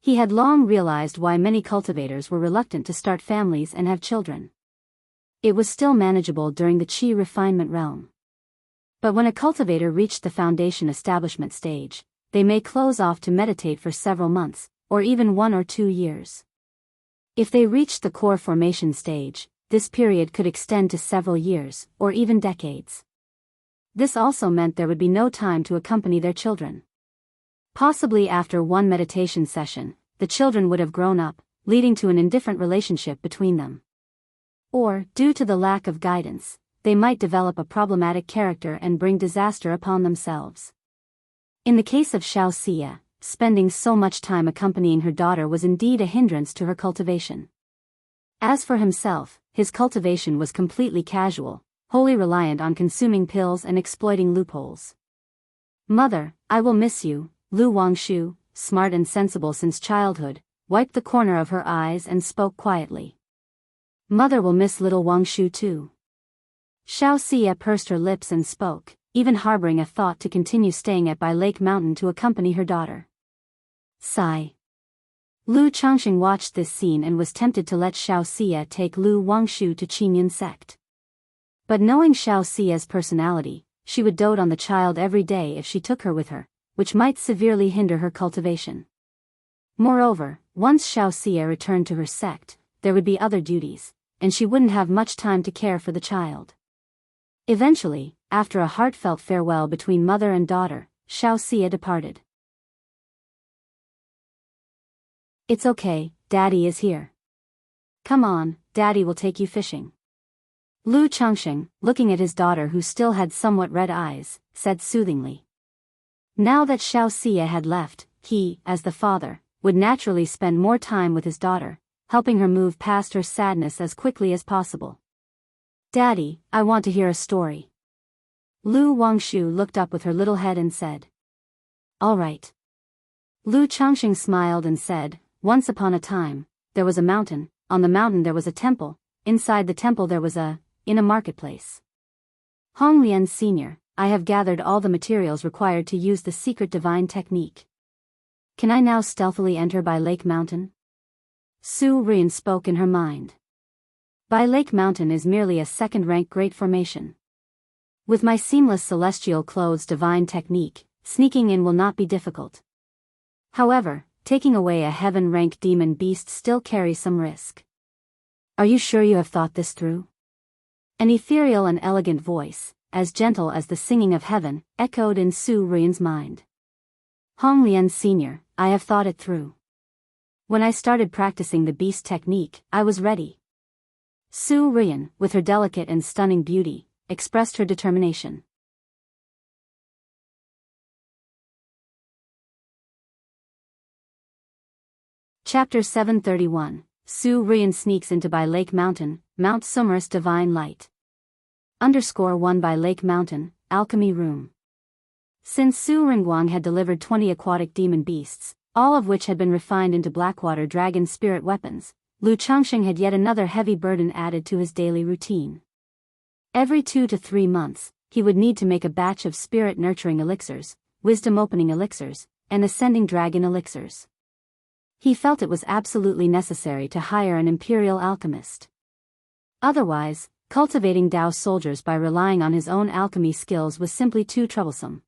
He had long realized why many cultivators were reluctant to start families and have children. It was still manageable during the qi refinement realm. But when a cultivator reached the foundation establishment stage, they may close off to meditate for several months, or even 1 or 2 years. If they reached the core formation stage, this period could extend to several years, or even decades. This also meant there would be no time to accompany their children. Possibly after one meditation session, the children would have grown up, leading to an indifferent relationship between them. Or, due to the lack of guidance, they might develop a problematic character and bring disaster upon themselves. In the case of Xiao Xia, spending so much time accompanying her daughter was indeed a hindrance to her cultivation. As for himself, his cultivation was completely casual, wholly reliant on consuming pills and exploiting loopholes. "Mother, I will miss you," Lu Wangshu, smart and sensible since childhood, wiped the corner of her eyes and spoke quietly. "Mother will miss little Wangshu too." Xiao Xia pursed her lips and spoke, even harboring a thought to continue staying at Bai Lake Mountain to accompany her daughter. Sigh. Lu Changxing watched this scene and was tempted to let Xiao Xia take Lu Wangshu to Qingyun sect. But knowing Xiao Xia's personality, she would dote on the child every day if she took her with her, which might severely hinder her cultivation. Moreover, once Xiao Xia returned to her sect, there would be other duties, and she wouldn't have much time to care for the child. Eventually, after a heartfelt farewell between mother and daughter, Xiao Xia departed. "It's okay, Daddy is here. Come on, Daddy will take you fishing." Lu Changxing, looking at his daughter who still had somewhat red eyes, said soothingly. Now that Xiao Xia had left, he, as the father, would naturally spend more time with his daughter, helping her move past her sadness as quickly as possible. "Daddy, I want to hear a story." Lu Wangshu looked up with her little head and said. "All right." Lu Changxing smiled and said, "Once upon a time, there was a mountain, on the mountain there was a temple, inside the temple there was in a marketplace. Hong Lian Sr., I have gathered all the materials required to use the secret divine technique. Can I now stealthily enter Bai Lake Mountain?" Su Rian spoke in her mind. Bai Lake Mountain is merely a second-rank great formation. With my seamless celestial clothes divine technique, sneaking in will not be difficult. However, taking away a heaven-rank demon beast still carries some risk. Are you sure you have thought this through? An ethereal and elegant voice, as gentle as the singing of heaven, echoed in Su Rian's mind. Hong Lian Sr., I have thought it through. When I started practicing the beast technique, I was ready. Su Rian, with her delicate and stunning beauty, expressed her determination. Chapter 731, Su Rian sneaks into Bai Lake Mountain, Mount Immerse Divine Light. _1 Bai Lake Mountain, Alchemy Room. Since Su Ringguang had delivered 20 aquatic demon beasts, all of which had been refined into Blackwater Dragon spirit weapons, Lu Changxing had yet another heavy burden added to his daily routine. Every 2 to 3 months, he would need to make a batch of spirit-nurturing elixirs, wisdom-opening elixirs, and ascending dragon elixirs. He felt it was absolutely necessary to hire an imperial alchemist. Otherwise, cultivating Dao soldiers by relying on his own alchemy skills was simply too troublesome.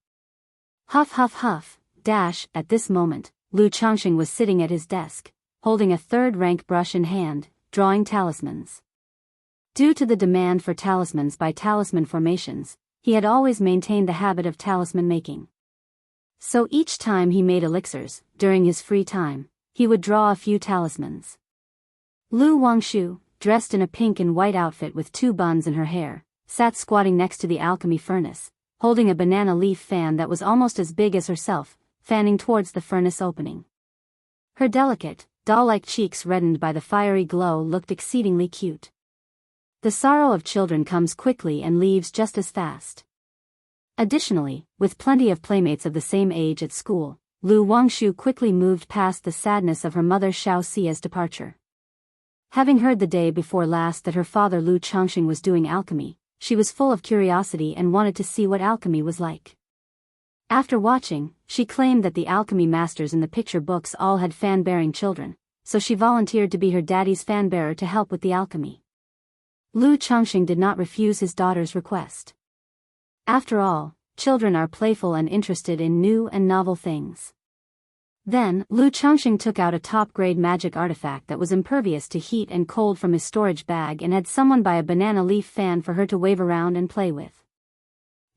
Huff huff huff, dash, at this moment, Lu Changxing was sitting at his desk, holding a third-rank brush in hand, drawing talismans. Due to the demand for talismans by talisman formations, he had always maintained the habit of talisman making. So each time he made elixirs, during his free time, he would draw a few talismans. Lu Wangshu, dressed in a pink and white outfit with 2 buns in her hair, sat squatting next to the alchemy furnace, holding a banana leaf fan that was almost as big as herself, fanning towards the furnace opening. Her delicate, doll-like cheeks reddened by the fiery glow looked exceedingly cute. The sorrow of children comes quickly and leaves just as fast. Additionally, with plenty of playmates of the same age at school, Lu Wangshu quickly moved past the sadness of her mother Xiao Xia's departure. Having heard the day before last that her father Lu Changxing was doing alchemy, she was full of curiosity and wanted to see what alchemy was like. After watching, she claimed that the alchemy masters in the picture books all had fan-bearing children, so she volunteered to be her daddy's fan-bearer to help with the alchemy. Lu Changxing did not refuse his daughter's request. After all, children are playful and interested in new and novel things. Then, Lu Changxing took out a top-grade magic artifact that was impervious to heat and cold from his storage bag and had someone buy a banana leaf fan for her to wave around and play with.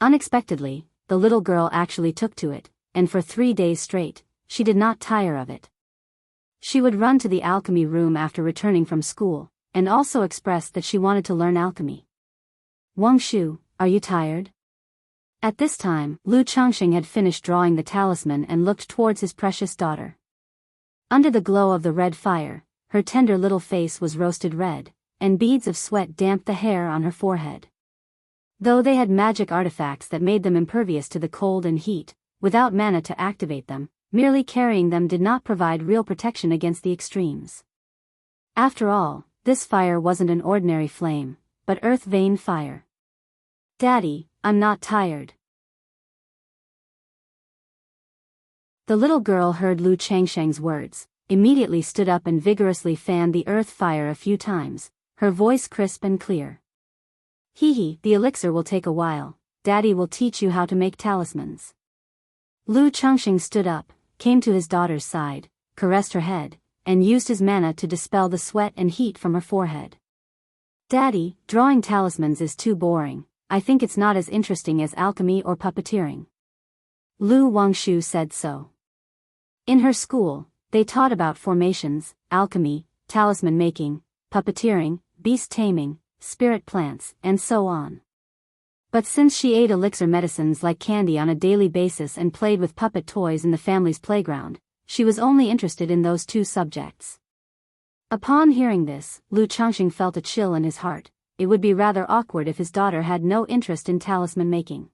Unexpectedly, the little girl actually took to it, and for 3 days straight, she did not tire of it. She would run to the alchemy room after returning from school, and also expressed that she wanted to learn alchemy. Wangshu, are you tired? At this time, Lu Changxing had finished drawing the talisman and looked towards his precious daughter. Under the glow of the red fire, her tender little face was roasted red, and beads of sweat damped the hair on her forehead. Though they had magic artifacts that made them impervious to the cold and heat, without mana to activate them, merely carrying them did not provide real protection against the extremes. After all, this fire wasn't an ordinary flame, but earth vein fire. Daddy, I'm not tired. The little girl heard Lu Changsheng's words, immediately stood up and vigorously fanned the earth fire a few times, her voice crisp and clear. Hee, the elixir will take a while. Daddy will teach you how to make talismans. Lu Changxing stood up, came to his daughter's side, caressed her head, and used his mana to dispel the sweat and heat from her forehead. Daddy, drawing talismans is too boring. I think it's not as interesting as alchemy or puppeteering. Lu Wangshu said so. In her school, they taught about formations, alchemy, talisman making, puppeteering, beast taming, spirit plants, and so on. But since she ate elixir medicines like candy on a daily basis and played with puppet toys in the family's playground, she was only interested in those two subjects. Upon hearing this, Lu Changxing felt a chill in his heart. It would be rather awkward if his daughter had no interest in talisman making.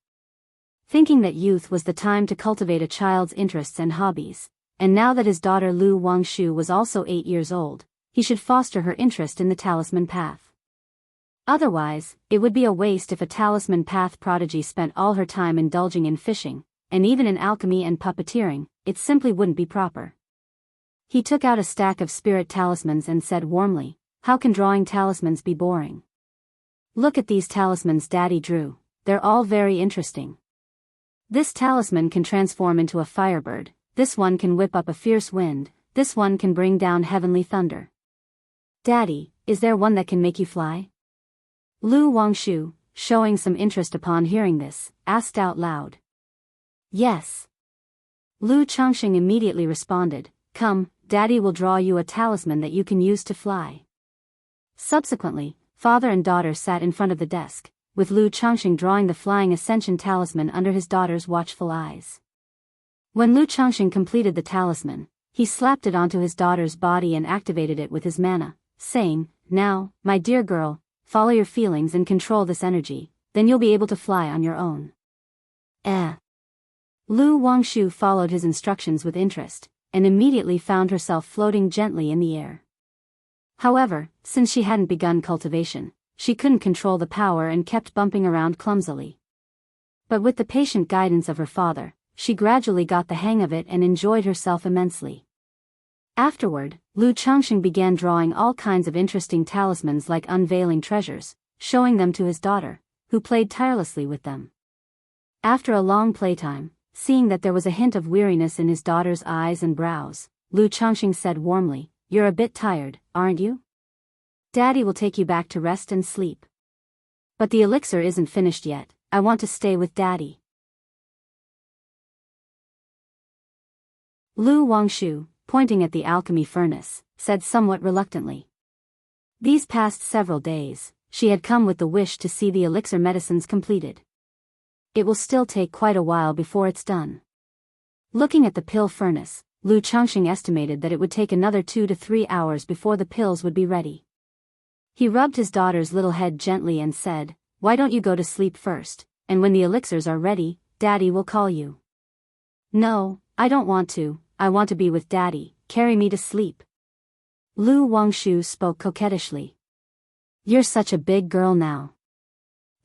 Thinking that youth was the time to cultivate a child's interests and hobbies, and now that his daughter Lu Wangshu was also 8 years old, he should foster her interest in the talisman path. Otherwise, it would be a waste if a talisman path prodigy spent all her time indulging in fishing, and even in alchemy and puppeteering. It simply wouldn't be proper. He took out a stack of spirit talismans and said warmly, "How can drawing talismans be boring? Look at these talismans Daddy drew, they're all very interesting. This talisman can transform into a firebird, this one can whip up a fierce wind, this one can bring down heavenly thunder. Daddy, is there one that can make you fly?" Lu Wangshu, showing some interest upon hearing this, asked out loud. Yes. Lu Changxing immediately responded, "Come, Daddy will draw you a talisman that you can use to fly." Subsequently, father and daughter sat in front of the desk, with Lu Changxing drawing the flying ascension talisman under his daughter's watchful eyes. When Lu Changxing completed the talisman, he slapped it onto his daughter's body and activated it with his mana, saying, "Now, my dear girl, follow your feelings and control this energy, then you'll be able to fly on your own." Lu Wangshu followed his instructions with interest, and immediately found herself floating gently in the air. However, since she hadn't begun cultivation, she couldn't control the power and kept bumping around clumsily. But with the patient guidance of her father, she gradually got the hang of it and enjoyed herself immensely. Afterward, Lu Changxing began drawing all kinds of interesting talismans like unveiling treasures, showing them to his daughter, who played tirelessly with them. After a long playtime, seeing that there was a hint of weariness in his daughter's eyes and brows, Lu Changxing said warmly, "You're a bit tired, aren't you? Daddy will take you back to rest and sleep. But the elixir isn't finished yet, I want to stay with Daddy." Lu Wangshu, pointing at the alchemy furnace, said somewhat reluctantly. These past several days, she had come with the wish to see the elixir medicines completed. It will still take quite a while before it's done. Looking at the pill furnace, Lu Changxing estimated that it would take another 2 to 3 hours before the pills would be ready. He rubbed his daughter's little head gently and said, "Why don't you go to sleep first, and when the elixirs are ready, Daddy will call you." "No, I don't want to, I want to be with Daddy, carry me to sleep." Lu Wangshu spoke coquettishly. "You're such a big girl now."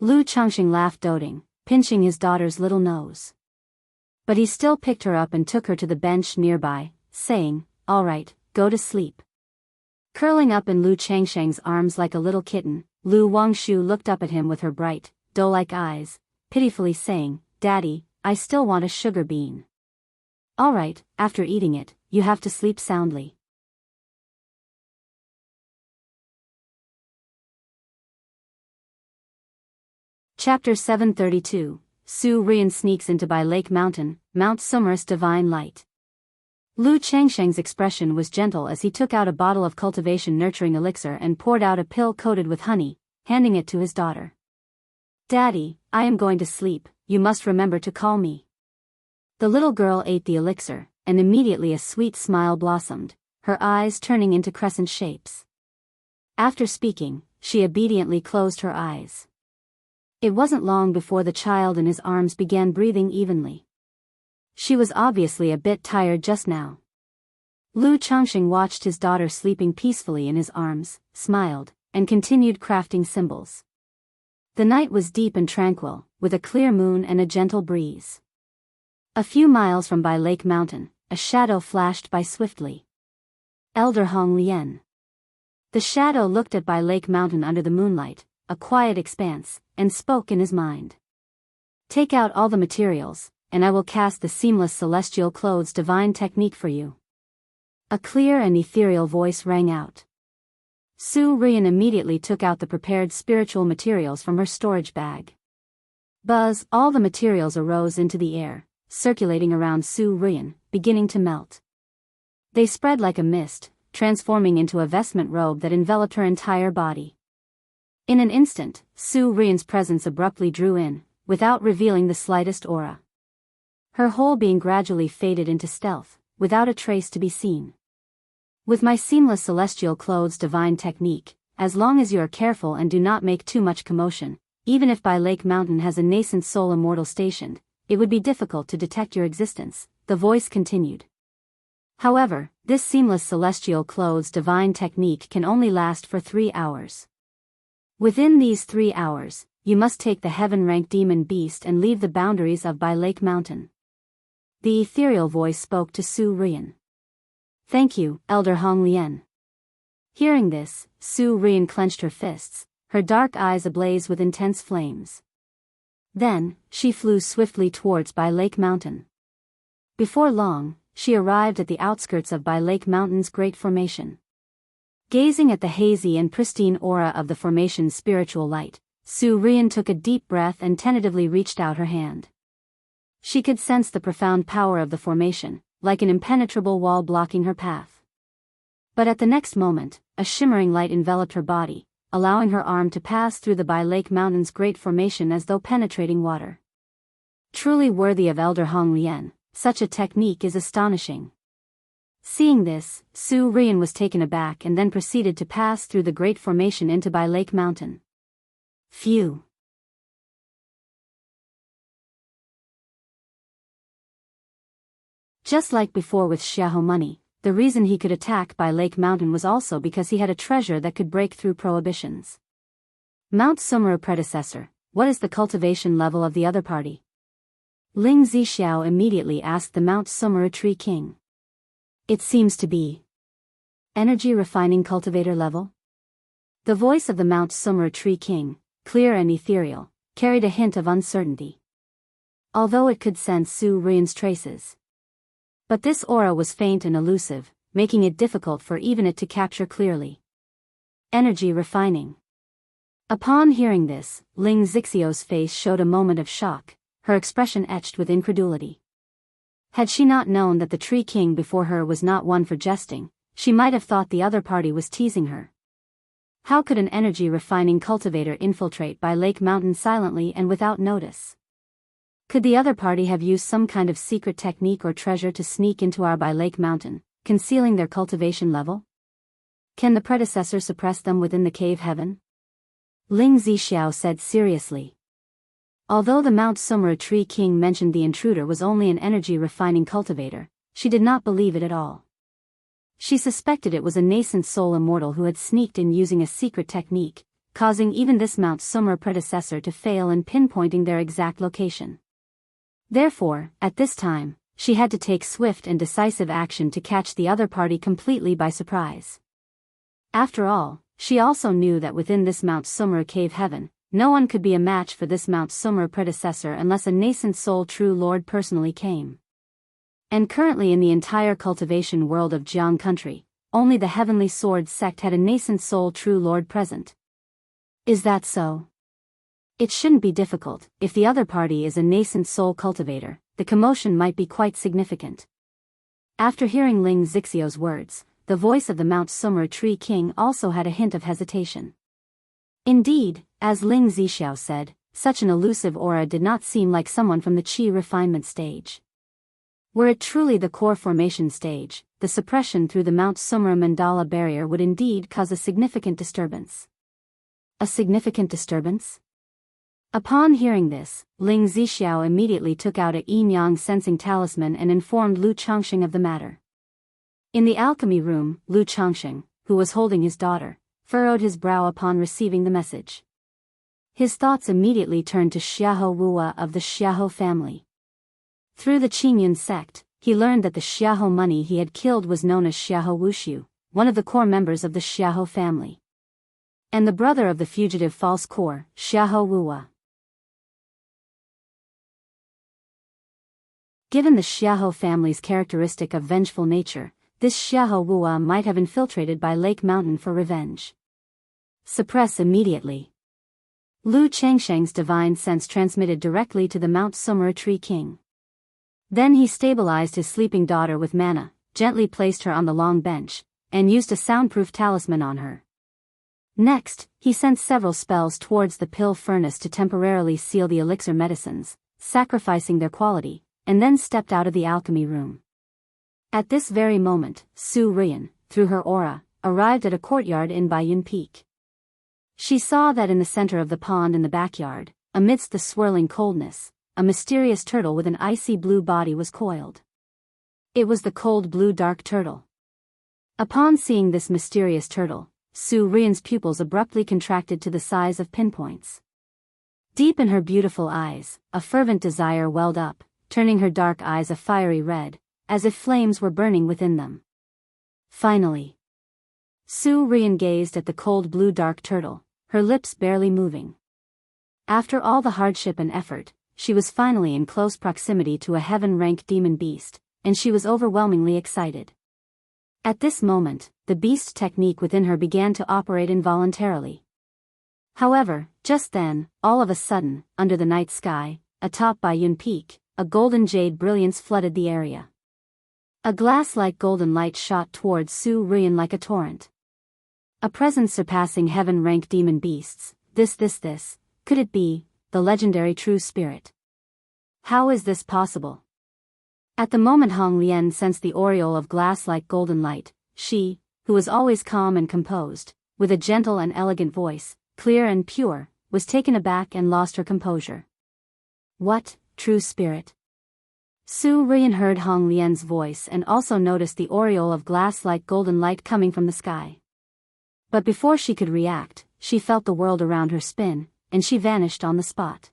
Lu Changxing laughed doting, pinching his daughter's little nose. But he still picked her up and took her to the bench nearby, saying, "All right, go to sleep." Curling up in Lu Changsheng's arms like a little kitten, Lu Wangshu looked up at him with her bright, doe-like eyes, pitifully saying, "Daddy, I still want a sugar bean." "All right, after eating it, you have to sleep soundly." Chapter 732, Su Rian sneaks into By Lake Mountain, Mount Summer's divine light. Lu Changsheng's expression was gentle as he took out a bottle of cultivation nurturing elixir and poured out a pill coated with honey, handing it to his daughter. Daddy, I am going to sleep, you must remember to call me. The little girl ate the elixir, and immediately a sweet smile blossomed, her eyes turning into crescent shapes. After speaking, she obediently closed her eyes. It wasn't long before the child in his arms began breathing evenly. She was obviously a bit tired just now. Lu Chongqing watched his daughter sleeping peacefully in his arms, smiled, and continued crafting symbols. The night was deep and tranquil, with a clear moon and a gentle breeze. A few miles from Bai Lake Mountain, a shadow flashed by swiftly. Elder Hong Lian. The shadow looked at Bai Lake Mountain under the moonlight, a quiet expanse, and spoke in his mind. Take out all the materials, and I will cast the seamless celestial clothes divine technique for you. A clear and ethereal voice rang out. Su Rian immediately took out the prepared spiritual materials from her storage bag. Buzz, all the materials arose into the air, circulating around Su Rian, beginning to melt. They spread like a mist, transforming into a vestment robe that enveloped her entire body. In an instant, Su Rian's presence abruptly drew in, without revealing the slightest aura. Her whole being gradually faded into stealth, without a trace to be seen. With my seamless celestial clothes divine technique, as long as you are careful and do not make too much commotion, even if Bai Lake Mountain has a nascent soul immortal stationed, it would be difficult to detect your existence, the voice continued. However, this seamless celestial clothes divine technique can only last for 3 hours. Within these 3 hours, you must take the heaven-ranked demon beast and leave the boundaries of Bai Lake Mountain. The ethereal voice spoke to Su Rian. Thank you, Elder Hong Lian. Hearing this, Su Rian clenched her fists, her dark eyes ablaze with intense flames. Then, she flew swiftly towards Bai Lake Mountain. Before long, she arrived at the outskirts of Bai Lake Mountain's great formation. Gazing at the hazy and pristine aura of the formation's spiritual light, Su Rian took a deep breath and tentatively reached out her hand. She could sense the profound power of the formation, like an impenetrable wall blocking her path. But at the next moment, a shimmering light enveloped her body, allowing her arm to pass through the Bai Lake Mountain's great formation as though penetrating water. Truly worthy of Elder Hong Lian, such a technique is astonishing. Seeing this, Su Rian was taken aback and then proceeded to pass through the great formation into Bai Lake Mountain. Phew! Just like before with Xiahou Money, the reason he could attack Bai Lake Mountain was also because he had a treasure that could break through prohibitions. Mount Sumera predecessor, what is the cultivation level of the other party? Ling Zixiao immediately asked the Mount Sumera Tree King. It seems to be energy refining cultivator level. The voice of the Mount Sumera Tree King, clear and ethereal, carried a hint of uncertainty. Although it could sense Su Rian's traces. But this aura was faint and elusive, making it difficult for even it to capture clearly. Energy refining. Upon hearing this, Ling Zixiao's face showed a moment of shock, her expression etched with incredulity. Had she not known that the Tree King before her was not one for jesting, she might have thought the other party was teasing her. How could an energy refining cultivator infiltrate Bai Lake Mountain silently and without notice? Could the other party have used some kind of secret technique or treasure to sneak into our Bai Lake Mountain, concealing their cultivation level? Can the predecessor suppress them within the cave heaven? Ling Zixiao said seriously. Although the Mount Sumera Tree King mentioned the intruder was only an energy refining cultivator, she did not believe it at all. She suspected it was a nascent soul immortal who had sneaked in using a secret technique, causing even this Mount Sumera predecessor to fail in pinpointing their exact location. Therefore, at this time, she had to take swift and decisive action to catch the other party completely by surprise. After all, she also knew that within this Mount Sumera cave heaven, no one could be a match for this Mount Sumera predecessor unless a nascent soul true lord personally came. And currently in the entire cultivation world of Jiang country, only the Heavenly Sword sect had a nascent soul true lord present. Is that so? It shouldn't be difficult. If the other party is a nascent soul cultivator, the commotion might be quite significant. After hearing Ling Zixiao's words, the voice of the Mount Sumera Tree King also had a hint of hesitation. Indeed, as Ling Zixiao said, such an elusive aura did not seem like someone from the chi refinement stage. Were it truly the core formation stage, the suppression through the Mount Sumra mandala barrier would indeed cause a significant disturbance. A significant disturbance? Upon hearing this, Ling Zixiao immediately took out a yin-yang sensing talisman and informed Lu Changxing of the matter. In the alchemy room, Lu Changxing, who was holding his daughter, furrowed his brow upon receiving the message. His thoughts immediately turned to Xiahou Wuwa of the Xiahou family. Through the Qingyun sect, he learned that the Xiahou money he had killed was known as Xiahou Wushu, one of the core members of the Xiahou family. And the brother of the fugitive false core, Xiahou Wuwa. Given the Xiahou family's characteristic of vengeful nature, this Xiahou Wuwa might have infiltrated by Lake Mountain for revenge. Suppress immediately. Lu Changsheng's divine sense transmitted directly to the Mount Sumra Tree King. Then he stabilized his sleeping daughter with mana, gently placed her on the long bench, and used a soundproof talisman on her. Next, he sent several spells towards the pill furnace to temporarily seal the elixir medicines, sacrificing their quality, and then stepped out of the alchemy room. At this very moment, Su Ruyan, through her aura, arrived at a courtyard in Baiyun Peak. She saw that in the center of the pond in the backyard, amidst the swirling coldness, a mysterious turtle with an icy blue body was coiled. It was the cold blue dark turtle. Upon seeing this mysterious turtle, Su Ruyan's pupils abruptly contracted to the size of pinpoints. Deep in her beautiful eyes, a fervent desire welled up, turning her dark eyes a fiery red, as if flames were burning within them. Finally, Su Ruyan gazed at the cold blue dark turtle, her lips barely moving. After all the hardship and effort, she was finally in close proximity to a heaven-rank demon beast, and she was overwhelmingly excited. At this moment, the beast technique within her began to operate involuntarily. However, just then, all of a sudden, under the night sky, atop Baiyun Peak, a golden jade brilliance flooded the area. A glass-like golden light shot towards Su Ruyan like a torrent. A presence surpassing heaven-rank demon beasts, this, could it be, the legendary true spirit? How is this possible? At the moment Hong Lian sensed the aureole of glass-like golden light, she, who was always calm and composed, with a gentle and elegant voice, clear and pure, was taken aback and lost her composure. What, true spirit? Su Ruyan heard Hong Lian's voice and also noticed the aureole of glass-like golden light coming from the sky. But before she could react, she felt the world around her spin, and she vanished on the spot.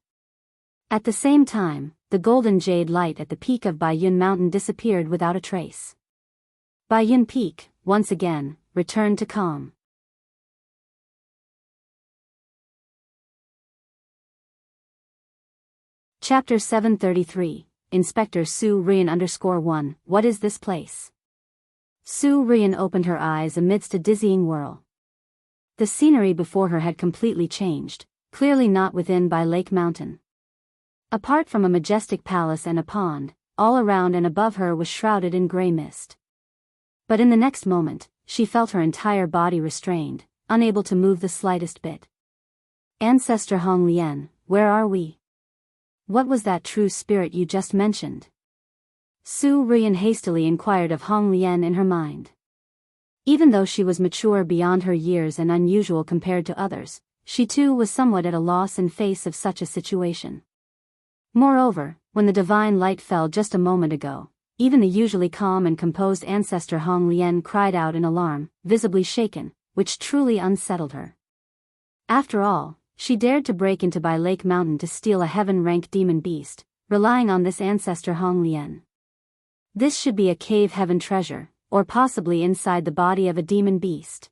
At the same time, the golden jade light at the peak of Baiyun Mountain disappeared without a trace. Baiyun Peak, once again, returned to calm. Chapter 733, Inspector Su Ruyan _1, What is this place? Su Ruyan opened her eyes amidst a dizzying whirl. The scenery before her had completely changed, clearly not within by Lake Mountain. Apart from a majestic palace and a pond, all around and above her was shrouded in gray mist. But in the next moment, she felt her entire body restrained, unable to move the slightest bit. Ancestor Hong Lian, where are we? What was that true spirit you just mentioned? Su Ruyan hastily inquired of Hong Lian in her mind. Even though she was mature beyond her years and unusual compared to others, she too was somewhat at a loss in face of such a situation. Moreover, when the divine light fell just a moment ago, even the usually calm and composed ancestor Hong Lian cried out in alarm, visibly shaken, which truly unsettled her. After all, she dared to break into by Lake Mountain to steal a heaven-rank demon beast, relying on this ancestor Hong Lian. This should be a cave heaven treasure, or possibly inside the body of a demon beast.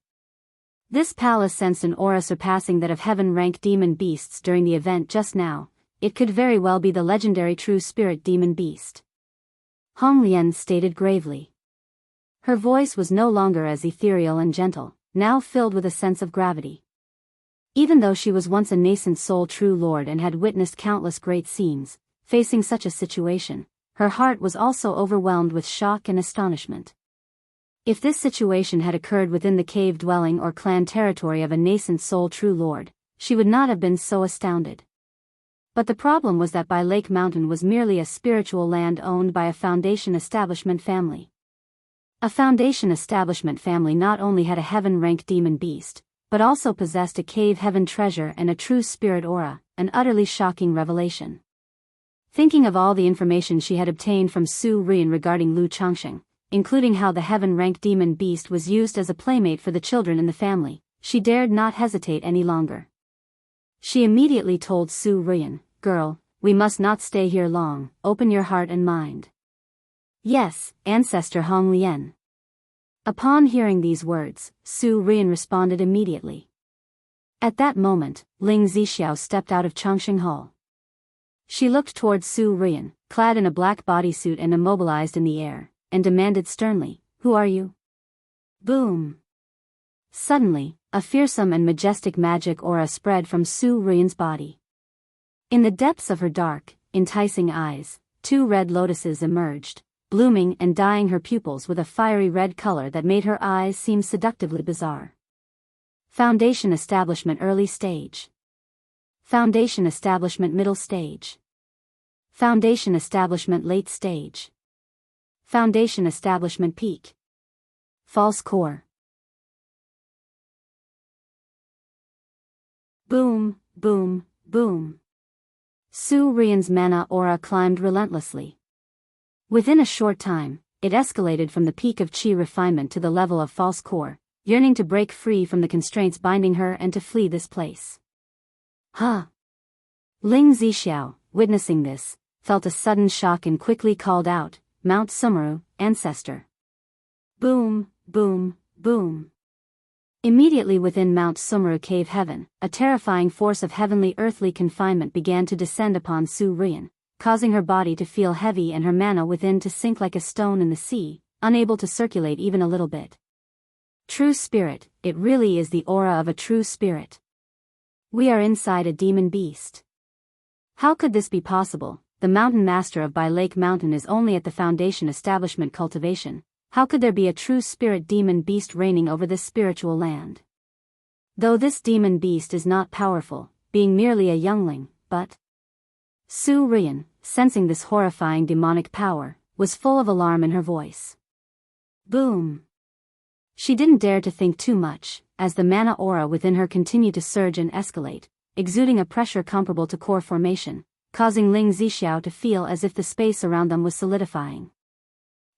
This palace sensed an aura surpassing that of heaven-rank demon beasts during the event just now. It could very well be the legendary true spirit demon beast. Hong Lian stated gravely. Her voice was no longer as ethereal and gentle, now filled with a sense of gravity. Even though she was once a nascent soul true lord and had witnessed countless great scenes, facing such a situation, her heart was also overwhelmed with shock and astonishment. If this situation had occurred within the cave dwelling or clan territory of a nascent soul true lord, she would not have been so astounded. But the problem was that By Lake Mountain was merely a spiritual land owned by a Foundation establishment family. A Foundation establishment family not only had a heaven-ranked demon beast, but also possessed a cave heaven treasure and a true spirit aura, an utterly shocking revelation. Thinking of all the information she had obtained from Su Rian regarding Lu Changxing, including how the heaven-ranked demon beast was used as a playmate for the children in the family, she dared not hesitate any longer. She immediately told Su Rian, "Girl, we must not stay here long, open your heart and mind." "Yes, Ancestor Hong Lian." Upon hearing these words, Su Rian responded immediately. At that moment, Ling Zixiao stepped out of Changxing Hall. She looked towards Su Rian, clad in a black bodysuit and immobilized in the air, and demanded sternly, "Who are you?" Boom! Suddenly, a fearsome and majestic magic aura spread from Su Rian's body. In the depths of her dark, enticing eyes, 2 red lotuses emerged, blooming and dyeing her pupils with a fiery red color that made her eyes seem seductively bizarre. Foundation Establishment Early Stage. Foundation Establishment Middle Stage. Foundation Establishment Late Stage. Foundation Establishment Peak. False Core. Boom, boom, boom. Su Rian's mana aura climbed relentlessly. Within a short time, it escalated from the peak of qi refinement to the level of false core, yearning to break free from the constraints binding her and to flee this place. Huh! Ling Zixiao, witnessing this, felt a sudden shock and quickly called out, "Mount Sumeru, Ancestor." Boom, boom, boom. Immediately within Mount Sumeru Cave Heaven, a terrifying force of heavenly earthly confinement began to descend upon Su Rian, causing her body to feel heavy and her mana within to sink like a stone in the sea, unable to circulate even a little bit. True spirit, it really is the aura of a true spirit. We are inside a demon beast. How could this be possible? The mountain master of By Lake Mountain is only at the Foundation Establishment cultivation. How could there be a true spirit demon beast reigning over this spiritual land? Though this demon beast is not powerful, being merely a youngling, but Su Rian, sensing this horrifying demonic power, was full of alarm in her voice. Boom! She didn't dare to think too much, as the mana aura within her continued to surge and escalate, exuding a pressure comparable to core formation, causing Ling Zixiao to feel as if the space around them was solidifying.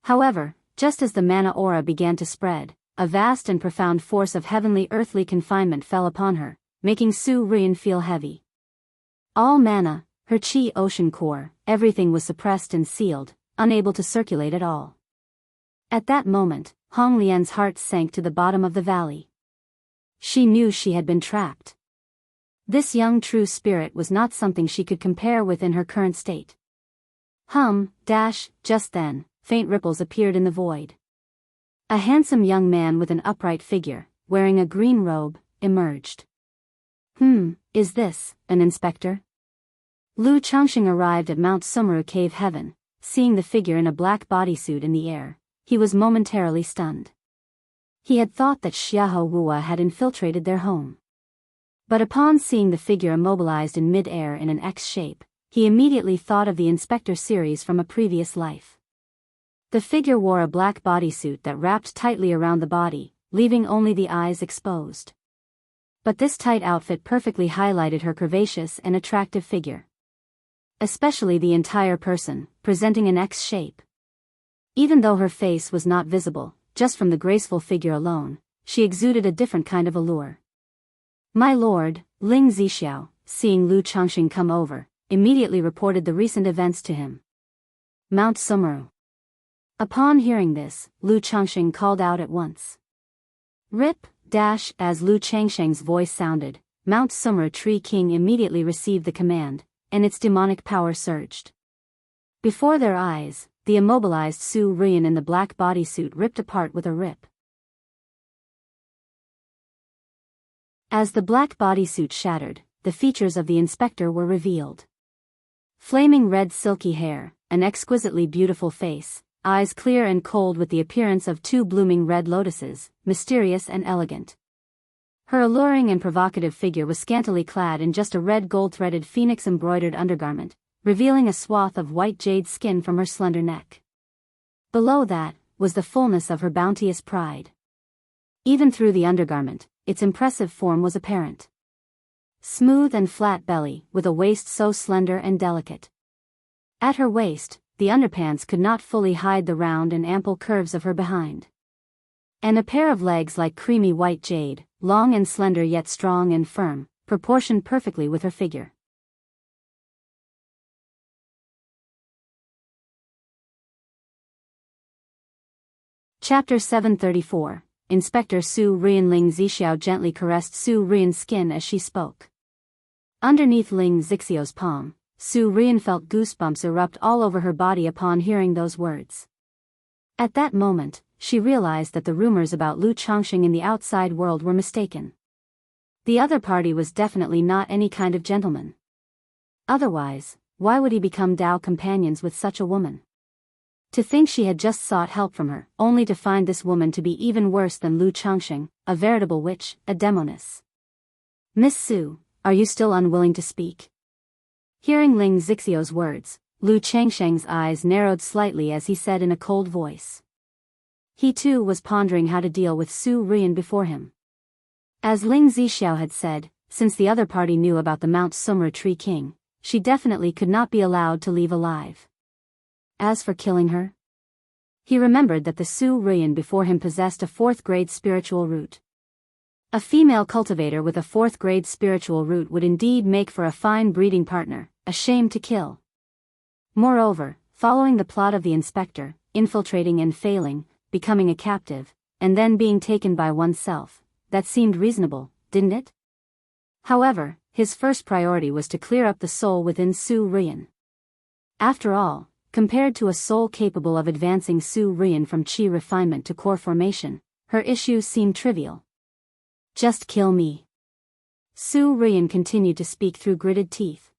However, just as the mana aura began to spread, a vast and profound force of heavenly earthly confinement fell upon her, making Su Rian feel heavy. All mana, her chi ocean core, everything was suppressed and sealed, unable to circulate at all. At that moment, Hong Lian's heart sank to the bottom of the valley. She knew she had been trapped. This young true spirit was not something she could compare with in her current state. Just then, faint ripples appeared in the void. A handsome young man with an upright figure, wearing a green robe, emerged. Is this an inspector? Lu Changxing arrived at Mount Sumeru Cave Heaven. Seeing the figure in a black bodysuit in the air, he was momentarily stunned. He had thought that Xiahou Wua had infiltrated their home. But upon seeing the figure immobilized in mid-air in an X shape, he immediately thought of the Inspector series from a previous life. The figure wore a black bodysuit that wrapped tightly around the body, leaving only the eyes exposed. But this tight outfit perfectly highlighted her curvaceous and attractive figure. Especially the entire person, presenting an X shape. Even though her face was not visible, just from the graceful figure alone, she exuded a different kind of allure. My lord, Ling Zixiao, seeing Lu Changxing come over, immediately reported the recent events to him. Mount Sumeru. Upon hearing this, Lu Changxing called out at once. Rip, as Lu Changxing's voice sounded, Mount Sumeru Tree King immediately received the command, and its demonic power surged. Before their eyes, the immobilized Su Rian in the black bodysuit ripped apart with a rip. As the black bodysuit shattered, the features of the inspector were revealed. Flaming red silky hair, an exquisitely beautiful face, eyes clear and cold with the appearance of 2 blooming red lotuses, mysterious and elegant. Her alluring and provocative figure was scantily clad in just a red gold-threaded phoenix-embroidered undergarment, revealing a swath of white jade skin from her slender neck. Below that was the fullness of her bounteous pride. Even through the undergarment, its impressive form was apparent. Smooth and flat belly, with a waist so slender and delicate. At her waist, the underpants could not fully hide the round and ample curves of her behind. And a pair of legs like creamy white jade, long and slender yet strong and firm, proportioned perfectly with her figure. Chapter 734. Inspector Su Rian. Ling Zixiao gently caressed Su Rian's skin as she spoke. Underneath Ling Zixiao's palm, Su Rian felt goosebumps erupt all over her body upon hearing those words. At that moment, she realized that the rumors about Lu Changxing in the outside world were mistaken. The other party was definitely not any kind of gentleman. Otherwise, why would he become Dao companions with such a woman? To think she had just sought help from her, only to find this woman to be even worse than Lu Changxing, a veritable witch, a demoness. Miss Su, are you still unwilling to speak? Hearing Ling Zixiao's words, Lu Changsheng's eyes narrowed slightly as he said in a cold voice. He too was pondering how to deal with Su Rian before him. As Ling Zixiao had said, since the other party knew about the Mount Sumra Tree King, she definitely could not be allowed to leave alive. As for killing her, he remembered that the Su Rian before him possessed a 4th-grade spiritual root. A female cultivator with a 4th-grade spiritual root would indeed make for a fine breeding partner, a shame to kill. Moreover, following the plot of the inspector, infiltrating and failing, becoming a captive, and then being taken by oneself, that seemed reasonable, didn't it? However, his first priority was to clear up the soul within Su Rian. After all, compared to a soul capable of advancing Su Rian from chi refinement to core formation, her issues seemed trivial. Just kill me. Su Rian continued to speak through gritted teeth.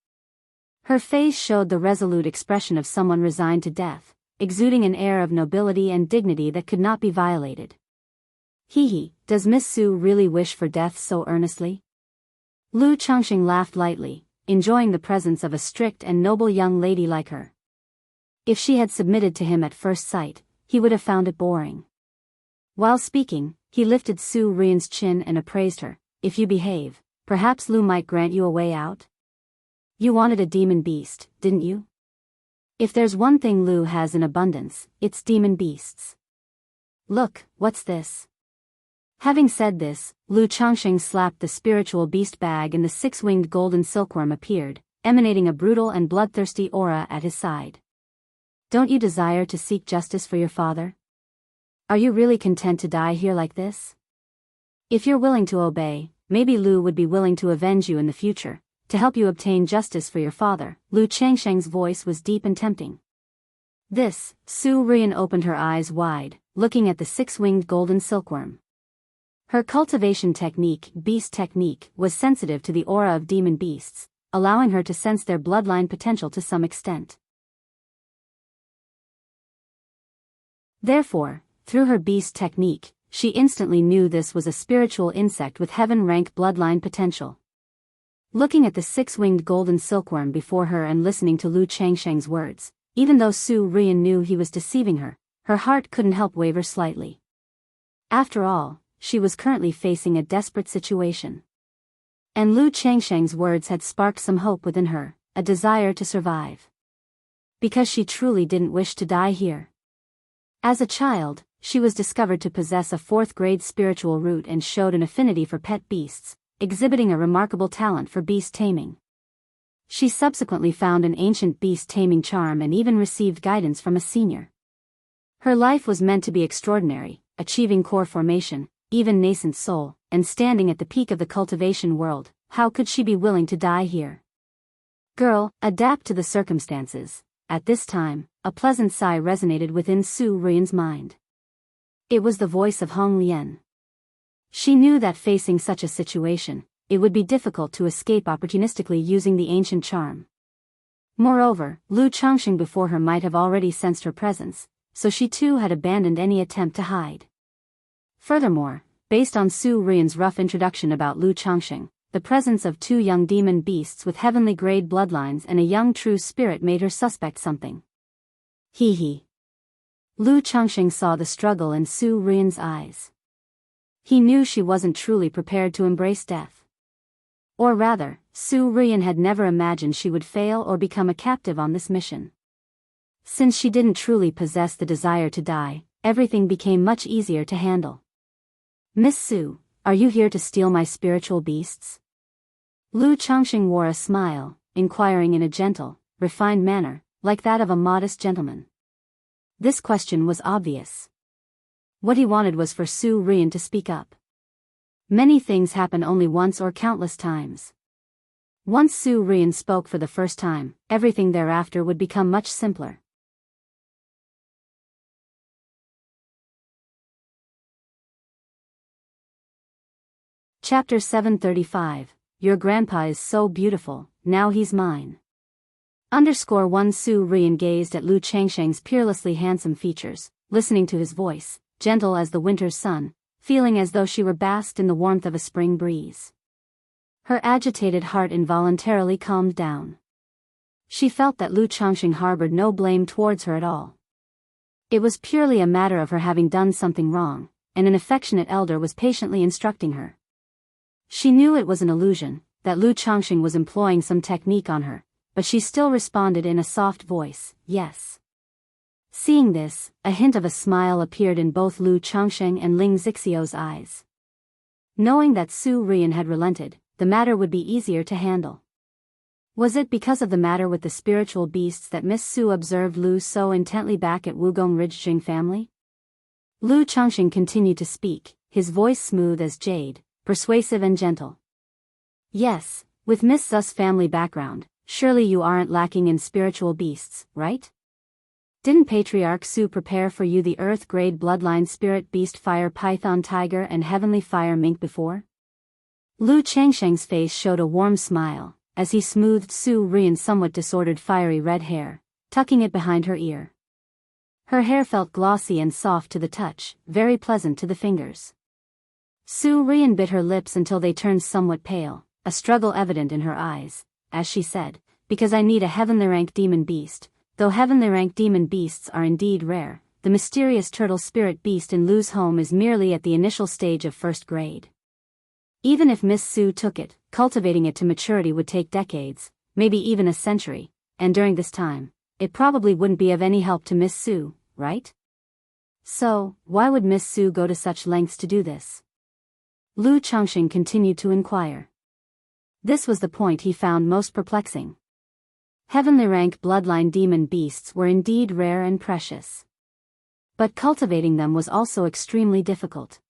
Her face showed the resolute expression of someone resigned to death, exuding an air of nobility and dignity that could not be violated. Hee, does Miss Su really wish for death so earnestly? Lu Changxing laughed lightly, enjoying the presence of a strict and noble young lady like her. If she had submitted to him at first sight, he would have found it boring. While speaking, he lifted Su Rian's chin and appraised her. If you behave, perhaps Lu might grant you a way out? You wanted a demon beast, didn't you? If there's one thing Lu has in abundance, it's demon beasts. Look, what's this? Having said this, Lu Changxing slapped the spiritual beast bag and the 6-winged golden silkworm appeared, emanating a brutal and bloodthirsty aura at his side. Don't you desire to seek justice for your father? Are you really content to die here like this? If you're willing to obey, maybe Lu would be willing to avenge you in the future, to help you obtain justice for your father. Lu Changsheng's voice was deep and tempting. This, Su Rian opened her eyes wide, looking at the 6-winged golden silkworm. Her cultivation technique, beast technique, was sensitive to the aura of demon beasts, allowing her to sense their bloodline potential to some extent. Therefore, through her beast technique, she instantly knew this was a spiritual insect with heaven-rank bloodline potential. Looking at the 6-winged golden silkworm before her and listening to Lu Changsheng's words, even though Su Rian knew he was deceiving her, her heart couldn't help waver slightly. After all, she was currently facing a desperate situation. And Lu Changsheng's words had sparked some hope within her, a desire to survive. Because she truly didn't wish to die here. As a child, she was discovered to possess a 4th-grade spiritual root and showed an affinity for pet beasts, exhibiting a remarkable talent for beast taming. She subsequently found an ancient beast taming charm and even received guidance from a senior. Her life was meant to be extraordinary, achieving core formation, even nascent soul, and standing at the peak of the cultivation world. How could she be willing to die here? Girl, adapt to the circumstances. At this time, a pleasant sigh resonated within Su Rian's mind. It was the voice of Hong Lian. She knew that facing such a situation, it would be difficult to escape opportunistically using the ancient charm. Moreover, Lu Changxing before her might have already sensed her presence, so she too had abandoned any attempt to hide. Furthermore, based on Su Rian's rough introduction about Lu Changxing. The presence of two young demon beasts with heavenly grade bloodlines and a young true spirit made her suspect something. He. Lu Changxing saw the struggle in Su Rian's eyes. He knew she wasn't truly prepared to embrace death. Or rather, Su Rian had never imagined she would fail or become a captive on this mission. Since she didn't truly possess the desire to die, everything became much easier to handle. "Miss Su, are you here to steal my spiritual beasts?" Lu Changxing wore a smile, inquiring in a gentle, refined manner, like that of a modest gentleman. This question was obvious. What he wanted was for Su Rian to speak up. Many things happen only once or countless times. Once Su Rian spoke for the first time, everything thereafter would become much simpler. Chapter 735. Your grandpa is so beautiful, now he's mine. _1 Su Rian gazed at Lu Changsheng's peerlessly handsome features, listening to his voice, gentle as the winter's sun, feeling as though she were basked in the warmth of a spring breeze. Her agitated heart involuntarily calmed down. She felt that Lu Changxing harbored no blame towards her at all. It was purely a matter of her having done something wrong, and an affectionate elder was patiently instructing her. She knew it was an illusion, that Lu Changxing was employing some technique on her, but she still responded in a soft voice, "Yes." Seeing this, a hint of a smile appeared in both Lu Changxing and Ling Zixio's eyes. Knowing that Su Rian had relented, the matter would be easier to handle. Was it because of the matter with the spiritual beasts that Miss Su observed Lu so intently back at Wugong Ridgejing family? Lu Changxing continued to speak, his voice smooth as jade, persuasive and gentle. "Yes, with Miss Su's family background, surely you aren't lacking in spiritual beasts, right? Didn't Patriarch Su prepare for you the Earth-grade bloodline spirit beast fire python tiger and heavenly fire mink before?" Lu Changsheng's face showed a warm smile, as he smoothed Su Rian's somewhat disordered fiery red hair, tucking it behind her ear. Her hair felt glossy and soft to the touch, very pleasant to the fingers. Su Rian bit her lips until they turned somewhat pale, a struggle evident in her eyes, as she said, "Because I need a heavenly rank demon beast. Though heavenly rank demon beasts are indeed rare, the mysterious turtle spirit beast in Lu's home is merely at the initial stage of first grade. Even if Miss Su took it, cultivating it to maturity would take decades, maybe even a century, and during this time, it probably wouldn't be of any help to Miss Su, right? So, why would Miss Su go to such lengths to do this?" Lu Changxing continued to inquire. This was the point he found most perplexing. Heavenly rank bloodline demon beasts were indeed rare and precious. But cultivating them was also extremely difficult.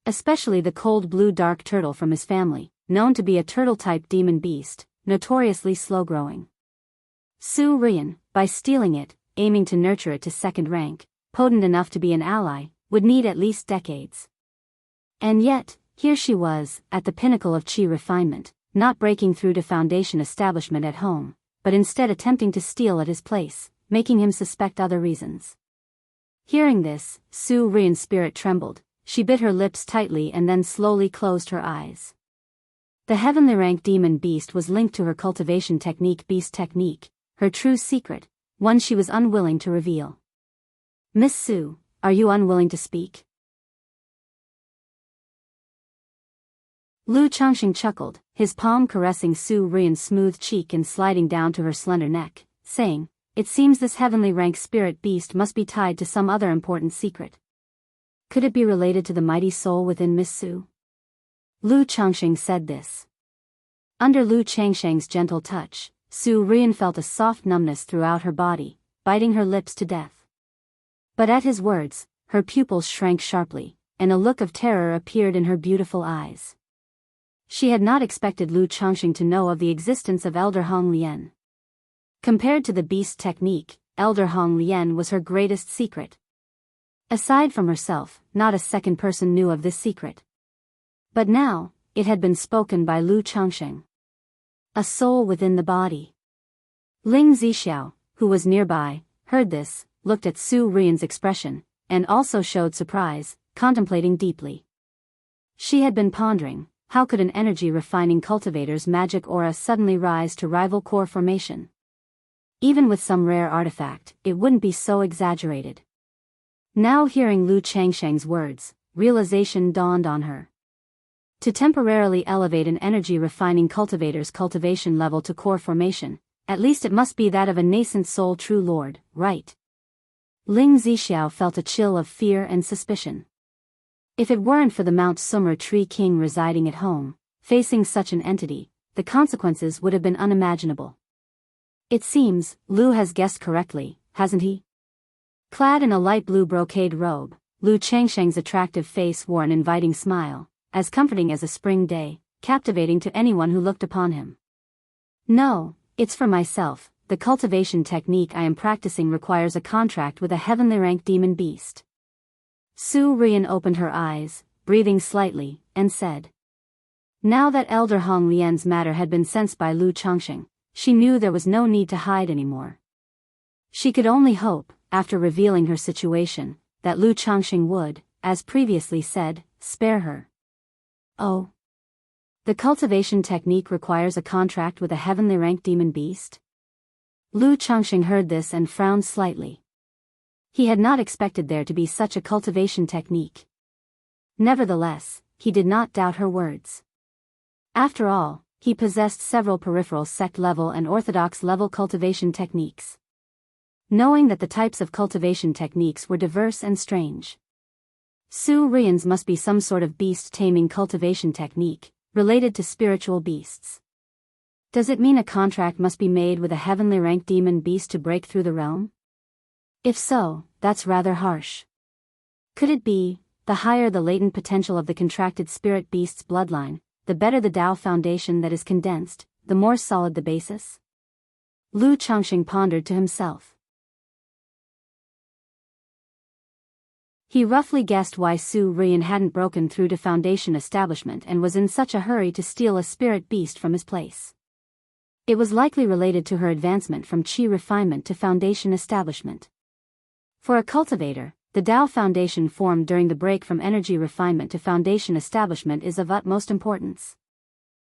Especially the cold blue dark turtle from his family, known to be a turtle-type demon beast, notoriously slow-growing. Su Rian, by stealing it, aiming to nurture it to second rank, potent enough to be an ally, would need at least decades. And yet, here she was, at the pinnacle of chi refinement, not breaking through to foundation establishment at home, but instead attempting to steal at his place, making him suspect other reasons. Hearing this, Su Rian's spirit trembled, she bit her lips tightly and then slowly closed her eyes. The heavenly rank demon beast was linked to her cultivation technique, beast technique, her true secret, one she was unwilling to reveal. "Miss Su, are you unwilling to speak?" Lu Changxing chuckled, his palm caressing Su Rian's smooth cheek and sliding down to her slender neck, saying, "It seems this heavenly rank spirit beast must be tied to some other important secret. Could it be related to the mighty soul within Miss Su?" Lu Changxing said this. Under Lu Changsheng's gentle touch, Su Rian felt a soft numbness throughout her body, biting her lips to death. But at his words, her pupils shrank sharply, and a look of terror appeared in her beautiful eyes. She had not expected Lu Changxing to know of the existence of Elder Hong Lian. Compared to the beast technique, Elder Hong Lian was her greatest secret. Aside from herself, not a second person knew of this secret. But now, it had been spoken by Lu Changxing. A soul within the body. Ling Zixiao, who was nearby, heard this, looked at Su Rian's expression, and also showed surprise, contemplating deeply. She had been pondering, how could an energy-refining cultivator's magic aura suddenly rise to rival core formation? Even with some rare artifact, it wouldn't be so exaggerated. Now hearing Lu Changsheng's words, realization dawned on her. To temporarily elevate an energy-refining cultivator's cultivation level to core formation, at least it must be that of a nascent soul true lord, right? Ling Zixiao felt a chill of fear and suspicion. If it weren't for the Mount Summer Tree King residing at home, facing such an entity, the consequences would have been unimaginable. It seems, Lu has guessed correctly, hasn't he? Clad in a light blue brocade robe, Lu Changsheng's attractive face wore an inviting smile, as comforting as a spring day, captivating to anyone who looked upon him. No, it's for myself. The cultivation technique I am practicing requires a contract with a heavenly ranked demon beast. Su Rian opened her eyes, breathing slightly, and said. Now that Elder Hong Lian's matter had been sensed by Lu Changsheng, she knew there was no need to hide anymore. She could only hope, after revealing her situation, that Lu Changsheng would, as previously said, spare her. Oh. The cultivation technique requires a contract with a heavenly ranked demon beast? Lu Changsheng heard this and frowned slightly. He had not expected there to be such a cultivation technique. Nevertheless, he did not doubt her words. After all, he possessed several peripheral sect-level and orthodox-level cultivation techniques. Knowing that the types of cultivation techniques were diverse and strange. Su Rian's must be some sort of beast-taming cultivation technique, related to spiritual beasts. Does it mean a contract must be made with a heavenly ranked demon beast to break through the realm? If so, that's rather harsh. Could it be, the higher the latent potential of the contracted spirit beast's bloodline, the better the Tao foundation that is condensed, the more solid the basis? Lu Changsheng pondered to himself. He roughly guessed why Su Rian hadn't broken through to foundation establishment and was in such a hurry to steal a spirit beast from his place. It was likely related to her advancement from Qi refinement to foundation establishment. For a cultivator, the Tao foundation formed during the break from energy refinement to foundation establishment is of utmost importance.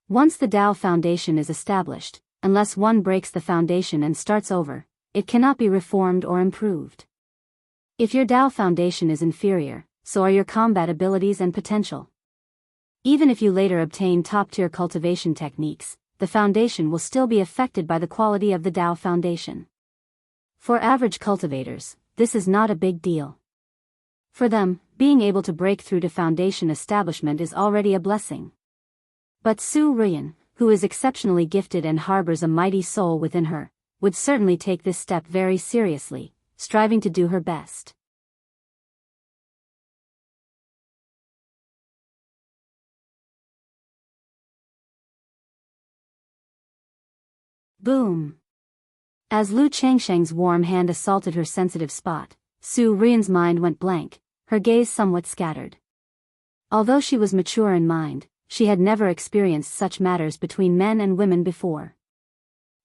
Once the Tao foundation is established, unless one breaks the foundation and starts over, it cannot be reformed or improved. If your Tao foundation is inferior, so are your combat abilities and potential. Even if you later obtain top-tier cultivation techniques, the foundation will still be affected by the quality of the Tao foundation. For average cultivators, this is not a big deal. For them, being able to break through to foundation establishment is already a blessing. But Su Rian, who is exceptionally gifted and harbors a mighty soul within her, would certainly take this step very seriously, striving to do her best. Boom! As Lu Changsheng's warm hand assaulted her sensitive spot, Su Rian's mind went blank, her gaze somewhat scattered. Although she was mature in mind, she had never experienced such matters between men and women before.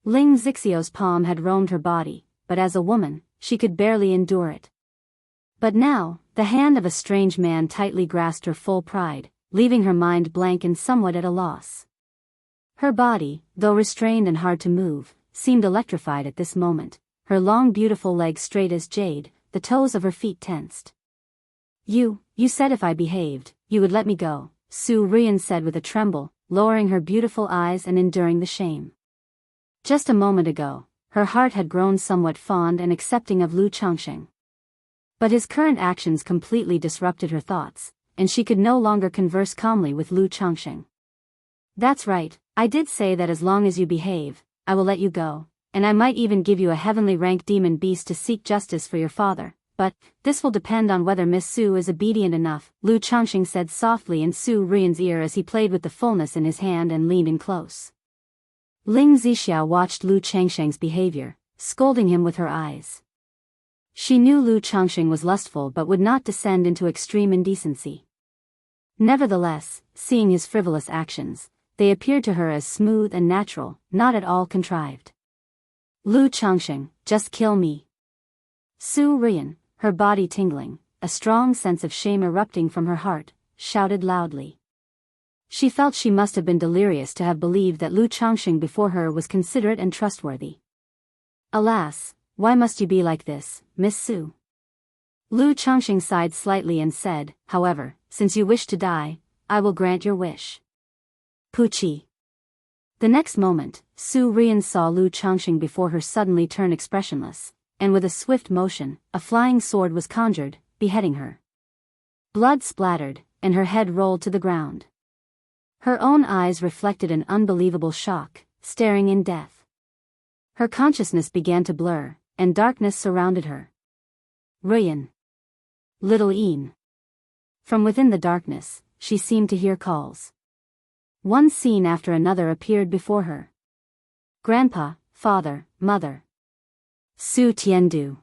Ling Zixiao's palm had roamed her body, but as a woman, she could barely endure it. But now, the hand of a strange man tightly grasped her full pride, leaving her mind blank and somewhat at a loss. Her body, though restrained and hard to move, seemed electrified at this moment, her long beautiful legs straight as jade, the toes of her feet tensed. You said if I behaved, you would let me go, Su Rian said with a tremble, lowering her beautiful eyes and enduring the shame. Just a moment ago, her heart had grown somewhat fond and accepting of Lu Changsheng. But his current actions completely disrupted her thoughts, and she could no longer converse calmly with Lu Changsheng. That's right, I did say that as long as you behave, I will let you go, and I might even give you a heavenly ranked demon beast to seek justice for your father, but this will depend on whether Miss Su is obedient enough, Lu Changsheng said softly in Su Rian's ear as he played with the fullness in his hand and leaned in close. Ling Zixiao watched Lu Changsheng's behavior, scolding him with her eyes. She knew Lu Changsheng was lustful but would not descend into extreme indecency. Nevertheless, seeing his frivolous actions, they appeared to her as smooth and natural, not at all contrived. Lu Changsheng, just kill me. Su Rian, her body tingling, a strong sense of shame erupting from her heart, shouted loudly. She felt she must have been delirious to have believed that Lu Changxing before her was considerate and trustworthy. Alas, why must you be like this, Miss Su? Lu Changxing sighed slightly and said, however, since you wish to die, I will grant your wish. Puchi. The next moment, Su Rian saw Lu Changxing before her suddenly turn expressionless, and with a swift motion, a flying sword was conjured, beheading her. Blood splattered, and her head rolled to the ground. Her own eyes reflected an unbelievable shock, staring in death. Her consciousness began to blur, and darkness surrounded her. Ruyan. Little Een. From within the darkness, she seemed to hear calls. One scene after another appeared before her. Grandpa, father, mother. Su Tiandu.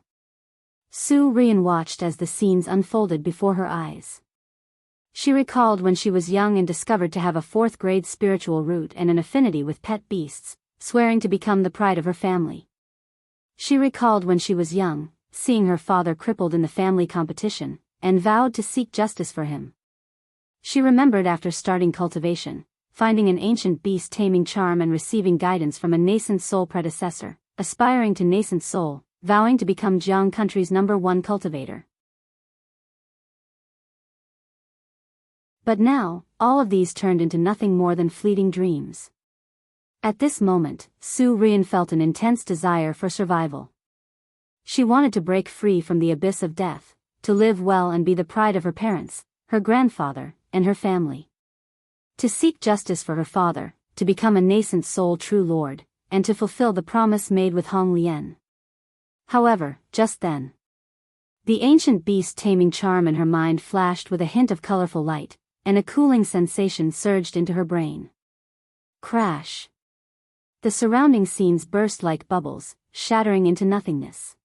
Su Rian watched as the scenes unfolded before her eyes. She recalled when she was young and discovered to have a fourth-grade spiritual root and an affinity with pet beasts, swearing to become the pride of her family. She recalled when she was young, seeing her father crippled in the family competition, and vowed to seek justice for him. She remembered after starting cultivation, finding an ancient beast taming charm and receiving guidance from a nascent soul predecessor, aspiring to nascent soul, vowing to become Jiang country's #1 cultivator. But now, all of these turned into nothing more than fleeting dreams. At this moment, Su Rian felt an intense desire for survival. She wanted to break free from the abyss of death, to live well and be the pride of her parents, her grandfather, and her family. To seek justice for her father, to become a nascent soul true lord, and to fulfill the promise made with Hong Lian. However, just then, the ancient beast taming charm in her mind flashed with a hint of colorful light, and a cooling sensation surged into her brain. Crash! The surrounding scenes burst like bubbles, shattering into nothingness.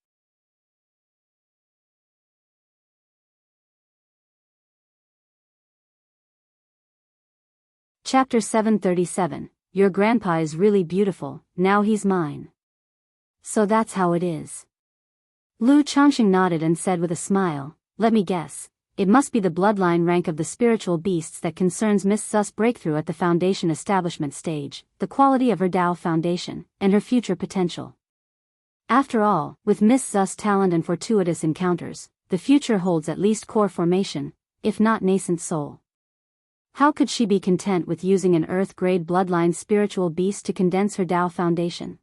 Chapter 737, Your grandpa is really beautiful, now he's mine. So that's how it is. Lu Changxing nodded and said with a smile, let me guess, it must be the bloodline rank of the spiritual beasts that concerns Miss Su's breakthrough at the foundation establishment stage, the quality of her Tao foundation, and her future potential. After all, with Miss Su's talent and fortuitous encounters, the future holds at least core formation, if not nascent soul. How could she be content with using an earth-grade bloodline spiritual beast to condense her Tao foundation?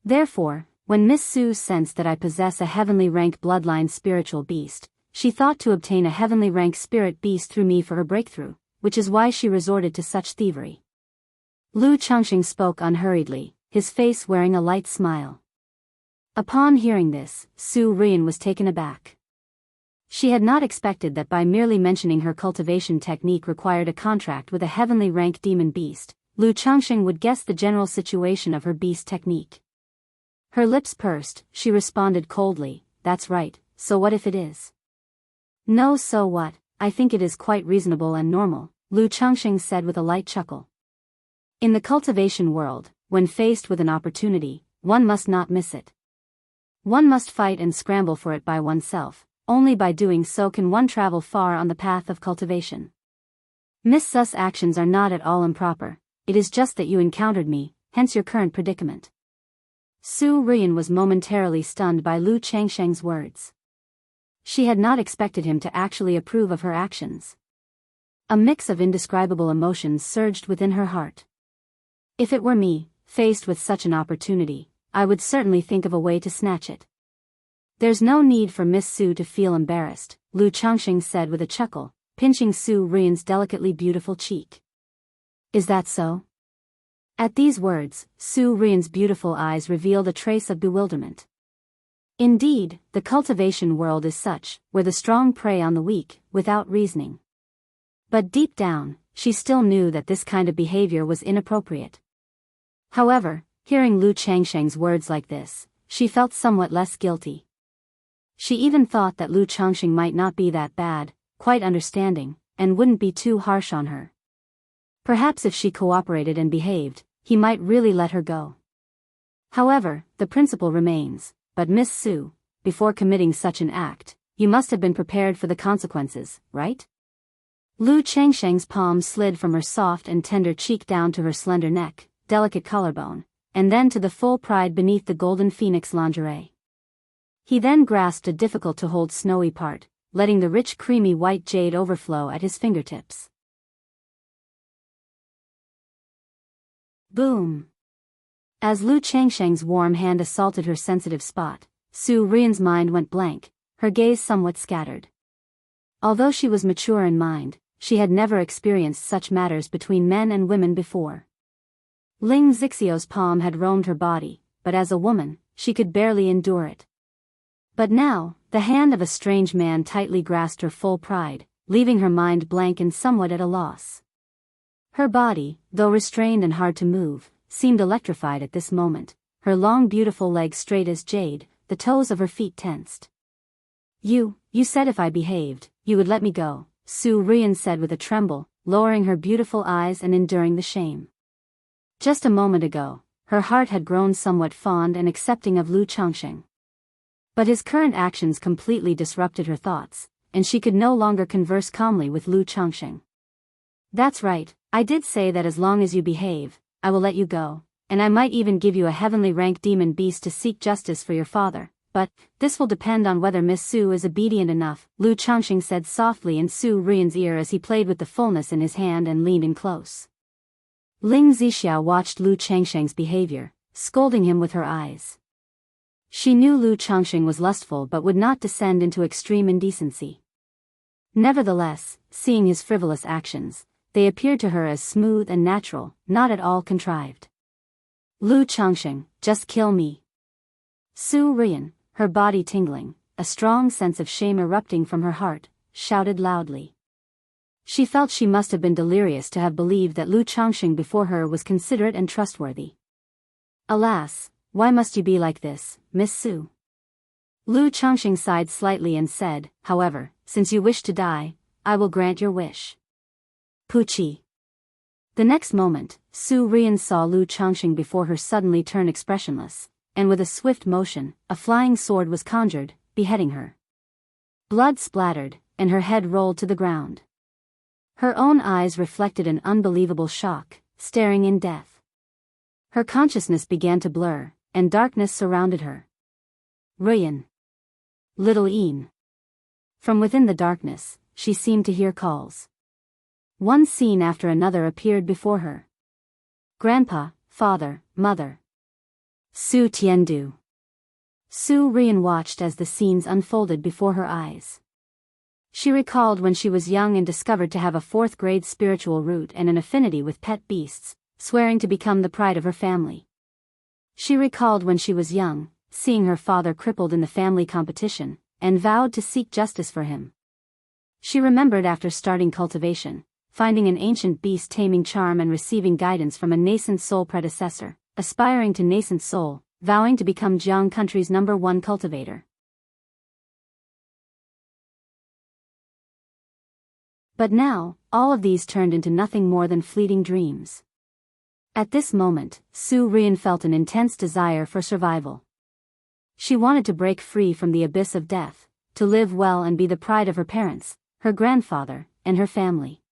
Therefore, when Miss Su sensed that I possess a heavenly rank bloodline spiritual beast, she thought to obtain a heavenly rank spirit beast through me for her breakthrough, which is why she resorted to such thievery. Lu Changxing spoke unhurriedly, his face wearing a light smile. Upon hearing this, Su Rian was taken aback. She had not expected that by merely mentioning her cultivation technique required a contract with a heavenly rank demon beast, Lu Changxing would guess the general situation of her beast technique. Her lips pursed, she responded coldly, that's right, so what if it is? No, so what, I think it is quite reasonable and normal, Lu Changxing said with a light chuckle. In the cultivation world, when faced with an opportunity, one must not miss it. One must fight and scramble for it by oneself, only by doing so can one travel far on the path of cultivation. Miss Su's actions are not at all improper, it is just that you encountered me, hence your current predicament. Su Rian was momentarily stunned by Lu Changxing's words. She had not expected him to actually approve of her actions. A mix of indescribable emotions surged within her heart. If it were me, faced with such an opportunity, I would certainly think of a way to snatch it. There's no need for Miss Su to feel embarrassed, Lu Changxing said with a chuckle, pinching Su Rian's delicately beautiful cheek. Is that so? At these words, Su Rian's beautiful eyes revealed a trace of bewilderment. Indeed, the cultivation world is such, where the strong prey on the weak, without reasoning. But deep down, she still knew that this kind of behavior was inappropriate. However, hearing Lu Changxing's words like this, she felt somewhat less guilty. She even thought that Lu Changxing might not be that bad, quite understanding, and wouldn't be too harsh on her. Perhaps if she cooperated and behaved, he might really let her go. However, the principle remains. But Miss Su, before committing such an act, you must have been prepared for the consequences, right? Lu Changsheng's palm slid from her soft and tender cheek down to her slender neck, delicate collarbone, and then to the full pride beneath the golden phoenix lingerie. He then grasped a difficult-to-hold snowy part, letting the rich creamy white jade overflow at his fingertips. Boom! As Lu Changsheng's warm hand assaulted her sensitive spot, Su Rian's mind went blank, her gaze somewhat scattered. Although she was mature in mind, she had never experienced such matters between men and women before. Ling Zixio's palm had roamed her body, but as a woman, she could barely endure it. But now, the hand of a strange man tightly grasped her full pride, leaving her mind blank and somewhat at a loss. Her body, though restrained and hard to move, seemed electrified at this moment, her long beautiful legs straight as jade, the toes of her feet tensed. You said if I behaved, you would let me go," Su Rian said with a tremble, lowering her beautiful eyes and enduring the shame. Just a moment ago, her heart had grown somewhat fond and accepting of Lu Changsheng. But his current actions completely disrupted her thoughts, and she could no longer converse calmly with Lu Changsheng. "That's right, I did say that as long as you behave, I will let you go, and I might even give you a heavenly rank demon beast to seek justice for your father. But this will depend on whether Miss Su is obedient enough," Lu Changsheng said softly in Su Rian's ear as he played with the fullness in his hand and leaned in close. Ling Zixiao watched Lu Changsheng's behavior, scolding him with her eyes. She knew Lu Changsheng was lustful but would not descend into extreme indecency. Nevertheless, seeing his frivolous actions, they appeared to her as smooth and natural, not at all contrived. "Lu Changsheng, just kill me." Su Rian, her body tingling, a strong sense of shame erupting from her heart, shouted loudly. She felt she must have been delirious to have believed that Lu Changsheng before her was considerate and trustworthy. "Alas, why must you be like this, Miss Su?" Lu Changsheng sighed slightly and said, "However, since you wish to die, I will grant your wish." Puchi. The next moment, Su Rian saw Lu Changsheng before her suddenly turn expressionless, and with a swift motion, a flying sword was conjured, beheading her. Blood splattered, and her head rolled to the ground. Her own eyes reflected an unbelievable shock, staring in death. Her consciousness began to blur, and darkness surrounded her. "Rian. Little Een." From within the darkness, she seemed to hear calls. One scene after another appeared before her. Grandpa, father, mother. Su Tiandu. Su Rian watched as the scenes unfolded before her eyes. She recalled when she was young and discovered to have a fourth-grade spiritual root and an affinity with pet beasts, swearing to become the pride of her family. She recalled when she was young, seeing her father crippled in the family competition, and vowed to seek justice for him. She remembered after starting cultivation, finding an ancient beast taming charm and receiving guidance from a nascent soul predecessor, aspiring to nascent soul, vowing to become Jiang country's #1 cultivator. But now, all of these turned into nothing more than fleeting dreams. At this moment, Su Rian felt an intense desire for survival. She wanted to break free from the abyss of death, to live well and be the pride of her parents, her grandfather, and her family.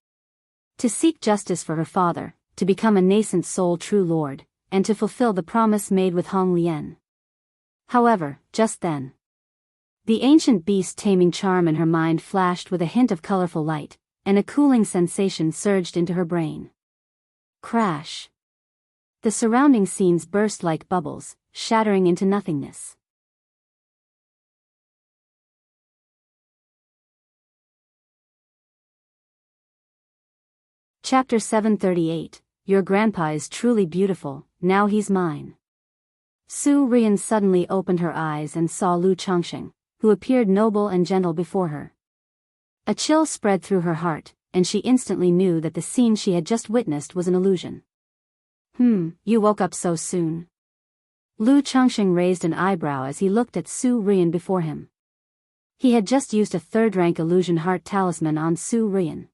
To seek justice for her father, to become a nascent soul true lord, and to fulfill the promise made with Hong Lian. However, just then, the ancient beast taming charm in her mind flashed with a hint of colorful light, and a cooling sensation surged into her brain. Crash! The surrounding scenes burst like bubbles, shattering into nothingness. Chapter 738, Your grandpa is truly beautiful, now he's mine. Su Rian suddenly opened her eyes and saw Lu Changsheng, who appeared noble and gentle before her. A chill spread through her heart, and she instantly knew that the scene she had just witnessed was an illusion. You woke up so soon." Lu Changsheng raised an eyebrow as he looked at Su Rian before him. He had just used a third-rank illusion heart talisman on Su Rian.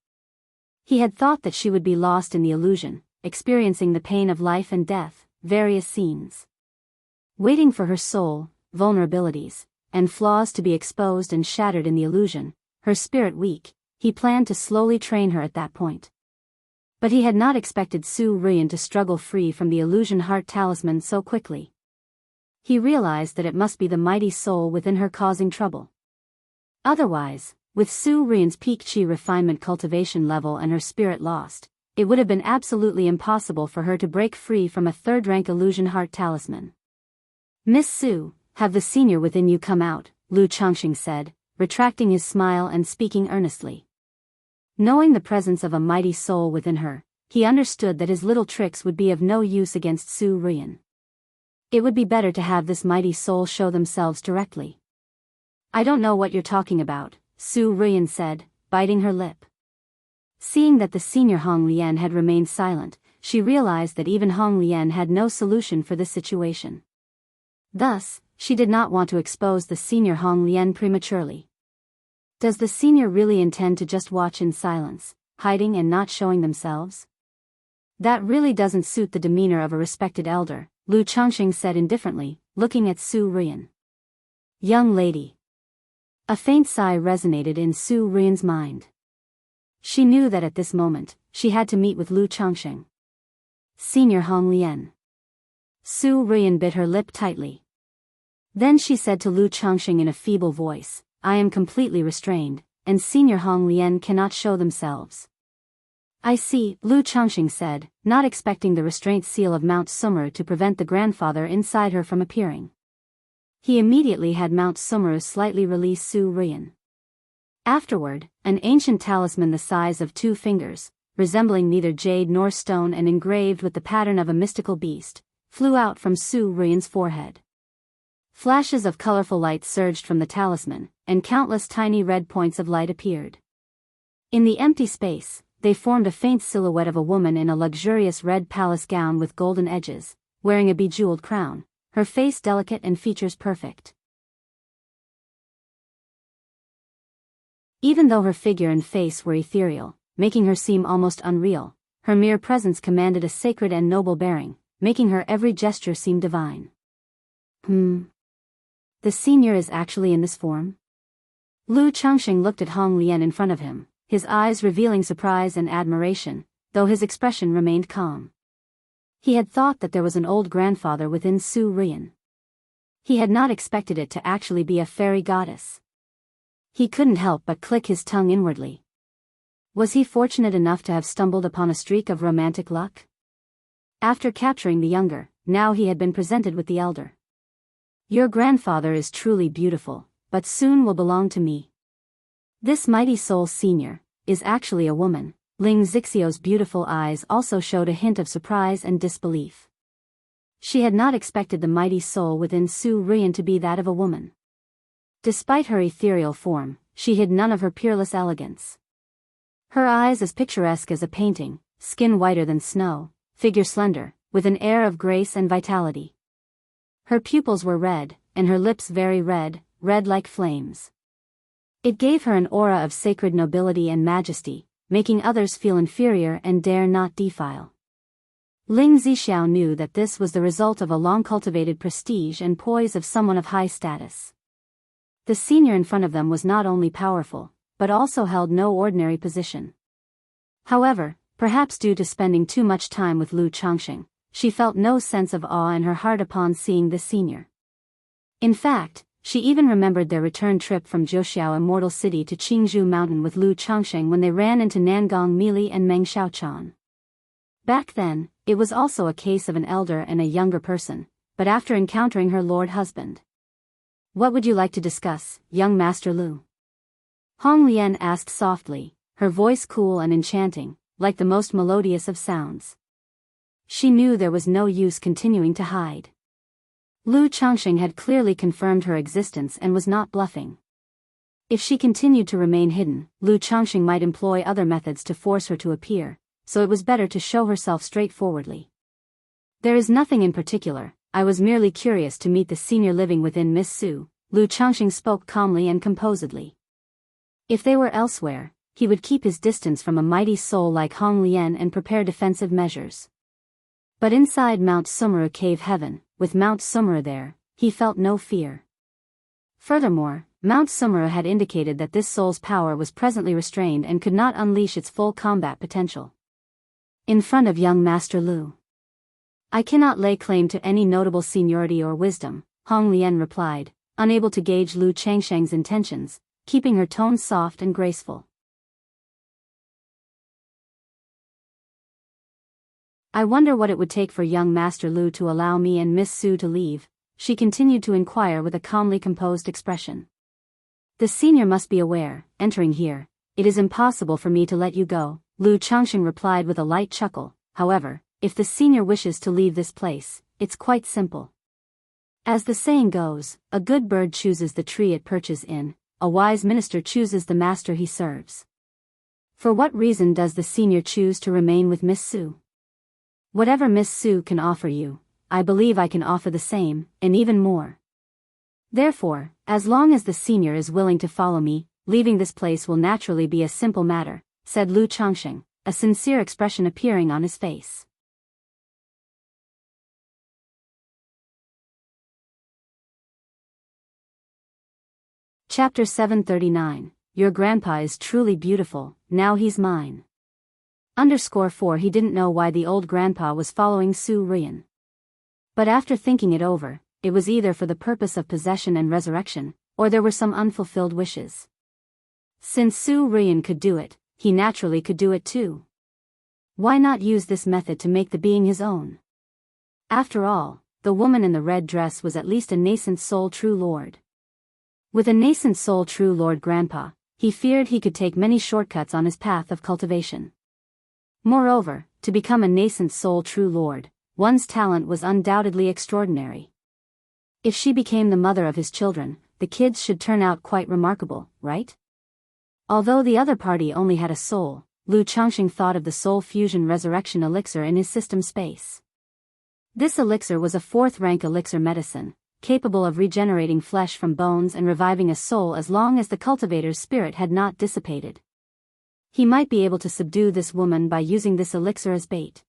He had thought that she would be lost in the illusion, experiencing the pain of life and death, various scenes, waiting for her soul, vulnerabilities, and flaws to be exposed and shattered in the illusion, her spirit weak, he planned to slowly train her at that point. But he had not expected Su Ruyan to struggle free from the illusion heart talisman so quickly. He realized that it must be the mighty soul within her causing trouble. Otherwise, with Su Ruyan's peak chi refinement cultivation level and her spirit lost, it would have been absolutely impossible for her to break free from a third-rank illusion heart talisman. "Miss Su, have the senior within you come out," Lu Changxing said, retracting his smile and speaking earnestly. Knowing the presence of a mighty soul within her, he understood that his little tricks would be of no use against Su Ruyan. It would be better to have this mighty soul show themselves directly. "I don't know what you're talking about," Su Ruyan said, biting her lip. Seeing that the senior Hong Lian had remained silent, she realized that even Hong Lian had no solution for this situation. Thus, she did not want to expose the senior Hong Lian prematurely. Does the senior really intend to just watch in silence, hiding and not showing themselves? That really doesn't suit the demeanor of a respected elder, Lu Changxing said indifferently, looking at Su Ruyan. "Young lady." A faint sigh resonated in Su Ruyan's mind. She knew that at this moment, she had to meet with Lu Changxing. "Senior Hong Lian." Su Ruyan bit her lip tightly. Then she said to Lu Changxing in a feeble voice, "I am completely restrained, and Senior Hong Lian cannot show themselves." "I see," Lu Changxing said, not expecting the restraint seal of Mount Sumeru to prevent the grandfather inside her from appearing. He immediately had Mount Sumeru slightly release Su Ruyan. Afterward, an ancient talisman the size of 2 fingers, resembling neither jade nor stone and engraved with the pattern of a mystical beast, flew out from Su Ruyan's forehead. Flashes of colorful light surged from the talisman, and countless tiny red points of light appeared. In the empty space, they formed a faint silhouette of a woman in a luxurious red palace gown with golden edges, wearing a bejeweled crown, her face delicate and features perfect. Even though her figure and face were ethereal, making her seem almost unreal, her mere presence commanded a sacred and noble bearing, making her every gesture seem divine. The senior is actually in this form? Lu Changxing looked at Hong Lian in front of him, his eyes revealing surprise and admiration, though his expression remained calm. He had thought that there was an old grandfather within Su Ruyan. He had not expected it to actually be a fairy goddess. He couldn't help but click his tongue inwardly. Was he fortunate enough to have stumbled upon a streak of romantic luck? After capturing the younger, now he had been presented with the elder. "Your grandfather is truly beautiful, but soon will belong to me. This mighty soul senior is actually a woman." Ling Zixio's beautiful eyes also showed a hint of surprise and disbelief. She had not expected the mighty soul within Su Ruyan to be that of a woman. Despite her ethereal form, she hid none of her peerless elegance. Her eyes as picturesque as a painting, skin whiter than snow, figure slender, with an air of grace and vitality. Her pupils were red, and her lips very red, red like flames. It gave her an aura of sacred nobility and majesty, making others feel inferior and dare not defile. Ling Zixiao knew that this was the result of a long-cultivated prestige and poise of someone of high status. The senior in front of them was not only powerful, but also held no ordinary position. However, perhaps due to spending too much time with Lu Changxing, she felt no sense of awe in her heart upon seeing this senior. In fact, she even remembered their return trip from Zhouxiao Immortal City to Qingzhou Mountain with Lu Changxing when they ran into Nangong Mili and Meng Xiaochan. Back then, it was also a case of an elder and a younger person, but after encountering her lord husband. "What would you like to discuss, young Master Lu?" Hong Lian asked softly, her voice cool and enchanting, like the most melodious of sounds. She knew there was no use continuing to hide. Lu Changxing had clearly confirmed her existence and was not bluffing. If she continued to remain hidden, Lu Changxing might employ other methods to force her to appear, so it was better to show herself straightforwardly. "There is nothing in particular, I was merely curious to meet the senior living within Miss Su," Lu Changxing spoke calmly and composedly. If they were elsewhere, he would keep his distance from a mighty soul like Hong Lian and prepare defensive measures. But inside Mount Sumeru Cave Heaven, with Mount Sumeru there, he felt no fear. Furthermore, Mount Sumera had indicated that this soul's power was presently restrained and could not unleash its full combat potential. In front of young Master Lu, I cannot lay claim to any notable seniority or wisdom, Hong Lian replied, unable to gauge Lu Changsheng's intentions, keeping her tone soft and graceful. I wonder what it would take for young Master Lu to allow me and Miss Su to leave, she continued to inquire with a calmly composed expression. The senior must be aware, entering here, it is impossible for me to let you go, Lu Changsheng replied with a light chuckle. However, if the senior wishes to leave this place, it's quite simple. As the saying goes, a good bird chooses the tree it perches in, a wise minister chooses the master he serves. For what reason does the senior choose to remain with Miss Su? Whatever Miss Su can offer you, I believe I can offer the same, and even more. Therefore, as long as the senior is willing to follow me, leaving this place will naturally be a simple matter, said Lu Changsheng, a sincere expression appearing on his face. Chapter 739, Your grandpa is truly beautiful, now he's mine. _4 He didn't know why the old grandpa was following Su Rian. But after thinking it over, it was either for the purpose of possession and resurrection, or there were some unfulfilled wishes. Since Su Rian could do it, he naturally could do it too. Why not use this method to make the being his own? After all, the woman in the red dress was at least a nascent soul true lord. With a nascent soul true lord grandpa, he feared he could take many shortcuts on his path of cultivation. Moreover, to become a nascent soul true lord, one's talent was undoubtedly extraordinary. If she became the mother of his children, the kids should turn out quite remarkable, right? Although the other party only had a soul, Lu Changsheng thought of the soul fusion resurrection elixir in his system space. This elixir was a 4th-rank elixir medicine, capable of regenerating flesh from bones and reviving a soul as long as the cultivator's spirit had not dissipated. He might be able to subdue this woman by using this elixir as bait.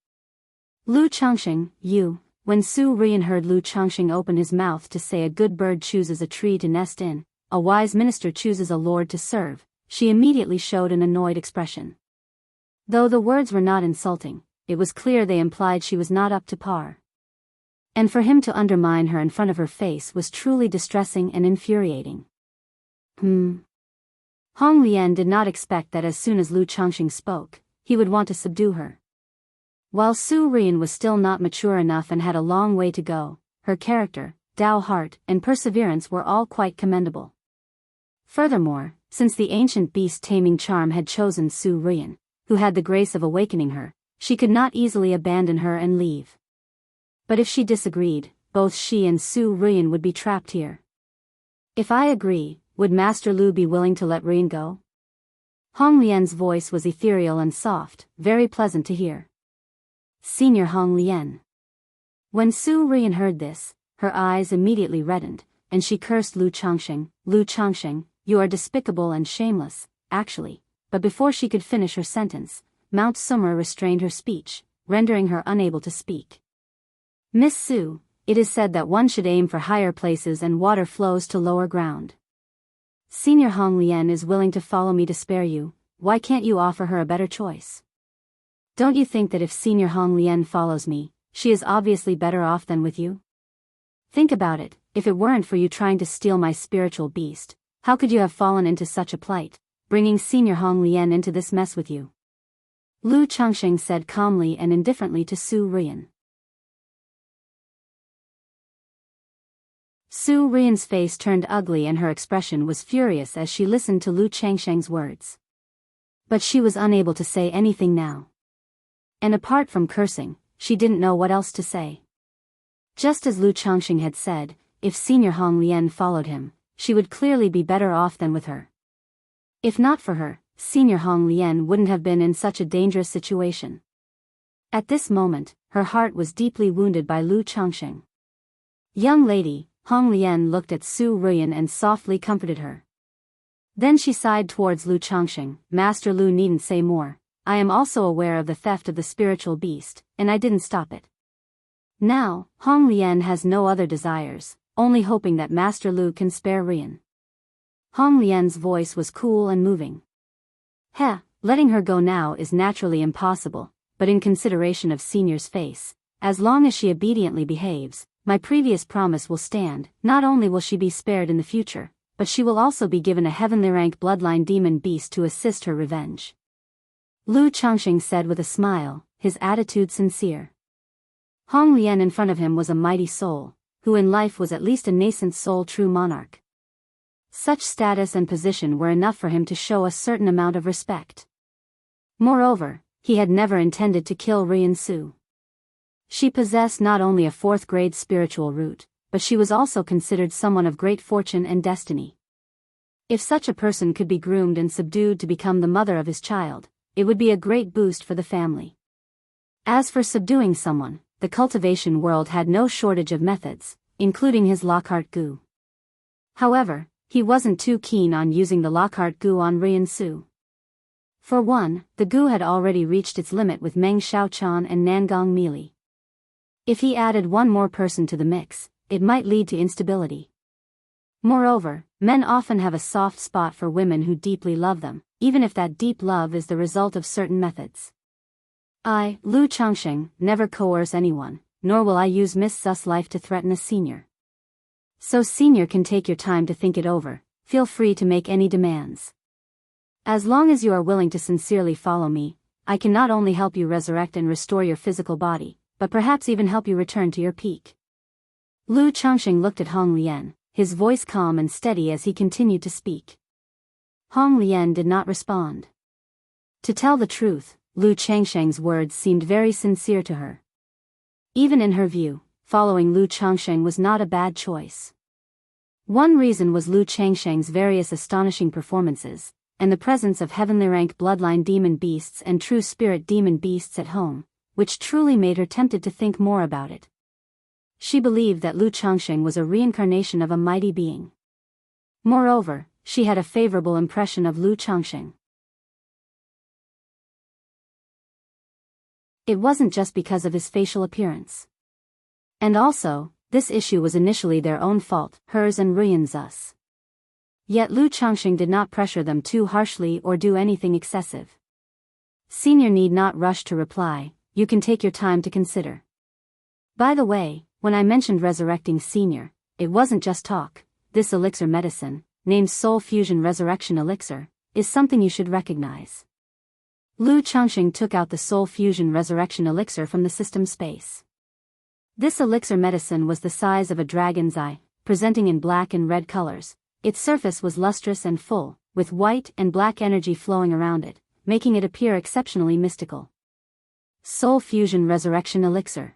Lu Changsheng, you. When Su Rian heard Lu Changsheng open his mouth to say a good bird chooses a tree to nest in, a wise minister chooses a lord to serve, she immediately showed an annoyed expression. Though the words were not insulting, it was clear they implied she was not up to par. And for him to undermine her in front of her face was truly distressing and infuriating. Hong Lian did not expect that as soon as Lu Changsheng spoke, he would want to subdue her. While Su Rian was still not mature enough and had a long way to go, her character, Dao heart, and perseverance were all quite commendable. Furthermore, since the ancient beast taming charm had chosen Su Rian, who had the grace of awakening her, she could not easily abandon her and leave. But if she disagreed, both she and Su Rian would be trapped here. If I agree, would Master Lu be willing to let Rian go? Hong Lian's voice was ethereal and soft, very pleasant to hear. Senior Hong Lian. When Su Rian heard this, her eyes immediately reddened, and she cursed Lu Changsheng. Lu Changsheng, you are despicable and shameless, actually. But before she could finish her sentence, Mount Sumera restrained her speech, rendering her unable to speak. Miss Su, it is said that one should aim for higher places and water flows to lower ground. Senior Hong Lian is willing to follow me to spare you, why can't you offer her a better choice? Don't you think that if Senior Hong Lian follows me, she is obviously better off than with you? Think about it, if it weren't for you trying to steal my spiritual beast, how could you have fallen into such a plight, bringing Senior Hong Lian into this mess with you? Lu Changsheng said calmly and indifferently to Su Rian. Su Rian's face turned ugly and her expression was furious as she listened to Lu Changsheng's words. But she was unable to say anything now. And apart from cursing, she didn't know what else to say. Just as Lu Changsheng had said, if Senior Hong Lian followed him, she would clearly be better off than with her. If not for her, Senior Hong Lian wouldn't have been in such a dangerous situation. At this moment, her heart was deeply wounded by Lu Changsheng. Young lady, Hong Lian looked at Su Rian and softly comforted her. Then she sighed towards Lu Changsheng. Master Lu needn't say more. I am also aware of the theft of the spiritual beast, and I didn't stop it. Now, Hong Lian has no other desires, only hoping that Master Lu can spare Rian. Hong Lian's voice was cool and moving. Letting her go now is naturally impossible, but in consideration of Senior's face, as long as she obediently behaves, my previous promise will stand. Not only will she be spared in the future, but she will also be given a heavenly rank bloodline demon beast to assist her revenge. Lu Changxing said with a smile, his attitude sincere. Hong Lian in front of him was a mighty soul, who in life was at least a nascent soul true monarch. Such status and position were enough for him to show a certain amount of respect. Moreover, he had never intended to kill Rian Su. She possessed not only a fourth-grade spiritual root, but she was also considered someone of great fortune and destiny. If such a person could be groomed and subdued to become the mother of his child, it would be a great boost for the family. As for subduing someone, the cultivation world had no shortage of methods, including his Lockhart goo. However, he wasn't too keen on using the Lockhart goo on Rian Su. For one, the goo had already reached its limit with Meng Xiaochan and Nangong Meili. If he added one more person to the mix, it might lead to instability. Moreover, men often have a soft spot for women who deeply love them, even if that deep love is the result of certain methods. I, Lu Changxing, never coerce anyone, nor will I use Miss Su's life to threaten a senior. So Senior can take your time to think it over, feel free to make any demands. As long as you are willing to sincerely follow me, I can not only help you resurrect and restore your physical body, but perhaps even help you return to your peak. Lu Changxing looked at Hong Lian, his voice calm and steady as he continued to speak. Hong Lian did not respond. To tell the truth, Lu Changxing's words seemed very sincere to her. Even in her view, following Lu Changxing was not a bad choice. One reason was Lu Changxing's various astonishing performances, and the presence of heavenly rank bloodline demon beasts and true spirit demon beasts at home, which truly made her tempted to think more about it. She believed that Lu Changxing was a reincarnation of a mighty being. Moreover, she had a favorable impression of Lu Changxing. It wasn't just because of his facial appearance. And also, this issue was initially their own fault, hers and Ruyan's. Yet Lu Changxing did not pressure them too harshly or do anything excessive. Senior need not rush to reply, you can take your time to consider. By the way, when I mentioned resurrecting Senior, it wasn't just talk. This elixir medicine, named Soul Fusion Resurrection Elixir, is something you should recognize. Lu Changxing took out the Soul Fusion Resurrection Elixir from the system space. This elixir medicine was the size of a dragon's eye, presenting in black and red colors. Its surface was lustrous and full, with white and black energy flowing around it, making it appear exceptionally mystical. Soul Fusion Resurrection Elixir.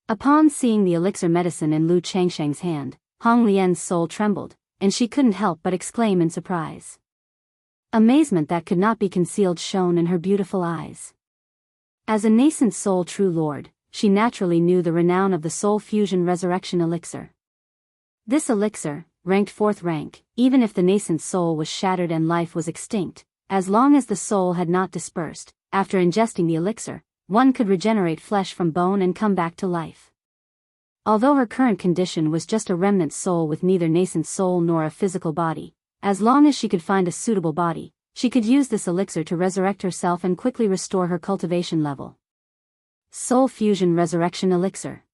Upon seeing the elixir medicine in Lu Changxing's hand, Hong Lian's soul trembled, and she couldn't help but exclaim in surprise. Amazement that could not be concealed shone in her beautiful eyes. As a nascent soul true lord, she naturally knew the renown of the Soul Fusion Resurrection Elixir. This elixir, ranked 4th rank, even if the nascent soul was shattered and life was extinct, as long as the soul had not dispersed, after ingesting the elixir, one could regenerate flesh from bone and come back to life. Although her current condition was just a remnant soul with neither nascent soul nor a physical body, as long as she could find a suitable body, she could use this elixir to resurrect herself and quickly restore her cultivation level. Soul Fusion Resurrection Elixir.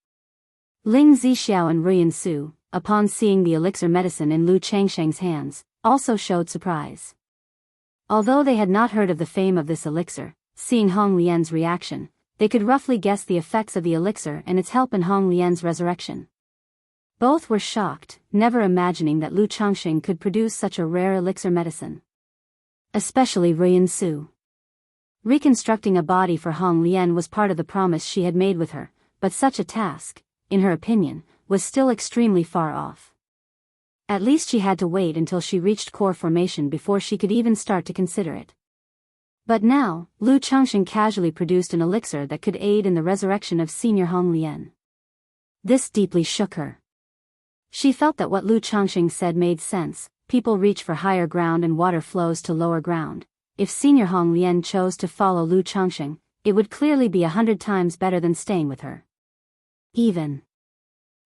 Ling Zixiao and Ruyan Su, upon seeing the elixir medicine in Lu Changxing's hands, also showed surprise. Although they had not heard of the fame of this elixir, seeing Hong Lian's reaction, they could roughly guess the effects of the elixir and its help in Hong Lian's resurrection. Both were shocked, never imagining that Lu Changxing could produce such a rare elixir medicine. Especially Ruyan Su. Reconstructing a body for Hong Lian was part of the promise she had made with her, but such a task, in her opinion, was still extremely far off. At least she had to wait until she reached core formation before she could even start to consider it. But now, Lu Changxing casually produced an elixir that could aid in the resurrection of senior Hong Lian. This deeply shook her. She felt that what Lu Changxing said made sense, people reach for higher ground and water flows to lower ground. If senior Hong Lian chose to follow Lu Changxing, it would clearly be 100 times better than staying with her. Even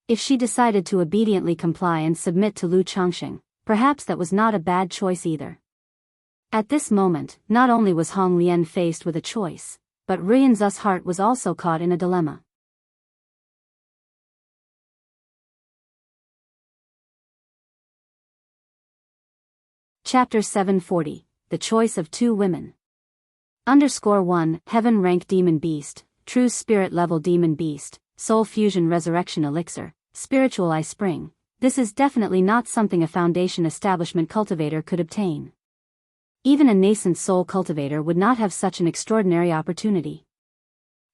if she decided to obediently comply and submit to Lu Changxing, perhaps that was not a bad choice either. At this moment, not only was Hong Lian faced with a choice, but Rian's heart was also caught in a dilemma. Chapter 740, The Choice of Two Women. _1, Heaven Rank Demon Beast, True Spirit Level Demon Beast, Soul Fusion Resurrection Elixir, Spiritual Eye Spring. This is definitely not something a Foundation Establishment cultivator could obtain. Even a nascent soul cultivator would not have such an extraordinary opportunity.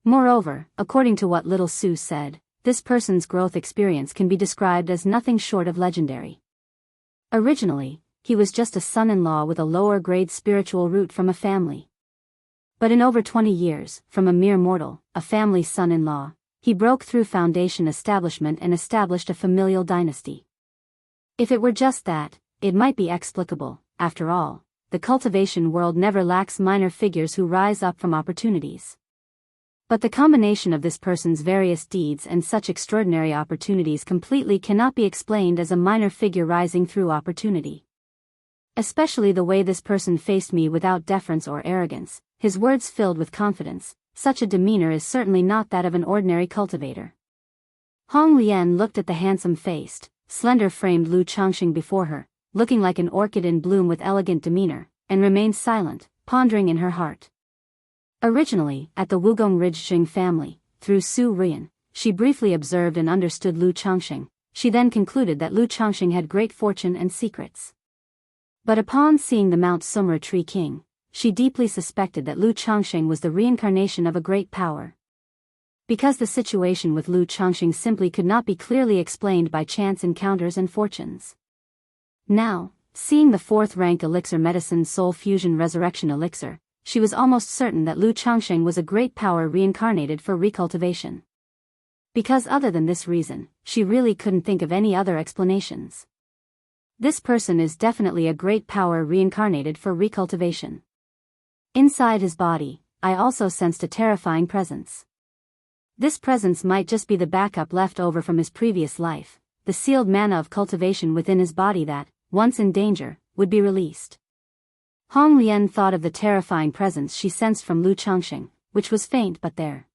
Moreover, according to what Little Sue said, this person's growth experience can be described as nothing short of legendary. Originally, he was just a son-in-law with a lower-grade spiritual root from a family. But in over 20 years, from a mere mortal, a family son-in-law, he broke through Foundation Establishment and established a familial dynasty. If it were just that, it might be explicable. After all, the cultivation world never lacks minor figures who rise up from opportunities. But the combination of this person's various deeds and such extraordinary opportunities completely cannot be explained as a minor figure rising through opportunity. Especially the way this person faced me without deference or arrogance, his words filled with confidence. Such a demeanor is certainly not that of an ordinary cultivator. Hong Lian looked at the handsome-faced, slender-framed Lu Changxing before her, looking like an orchid in bloom with elegant demeanor, and remained silent, pondering in her heart. Originally, at the Wugong Ridgexing family, through Su Rian, she briefly observed and understood Lu Changxing. She then concluded that Lu Changxing had great fortune and secrets. But upon seeing the Mount Sumra Tree King, she deeply suspected that Lu Changxing was the reincarnation of a great power. Because the situation with Lu Changxing simply could not be clearly explained by chance encounters and fortunes. Now, seeing the 4th rank elixir medicine Soul Fusion Resurrection Elixir, she was almost certain that Lu Changxing was a great power reincarnated for recultivation. Because other than this reason, she really couldn't think of any other explanations. This person is definitely a great power reincarnated for recultivation. Inside his body, I also sensed a terrifying presence. This presence might just be the backup left over from his previous life, the sealed mana of cultivation within his body that, once in danger, would be released. Hong Lian thought of the terrifying presence she sensed from Lu Changxing, which was faint but there.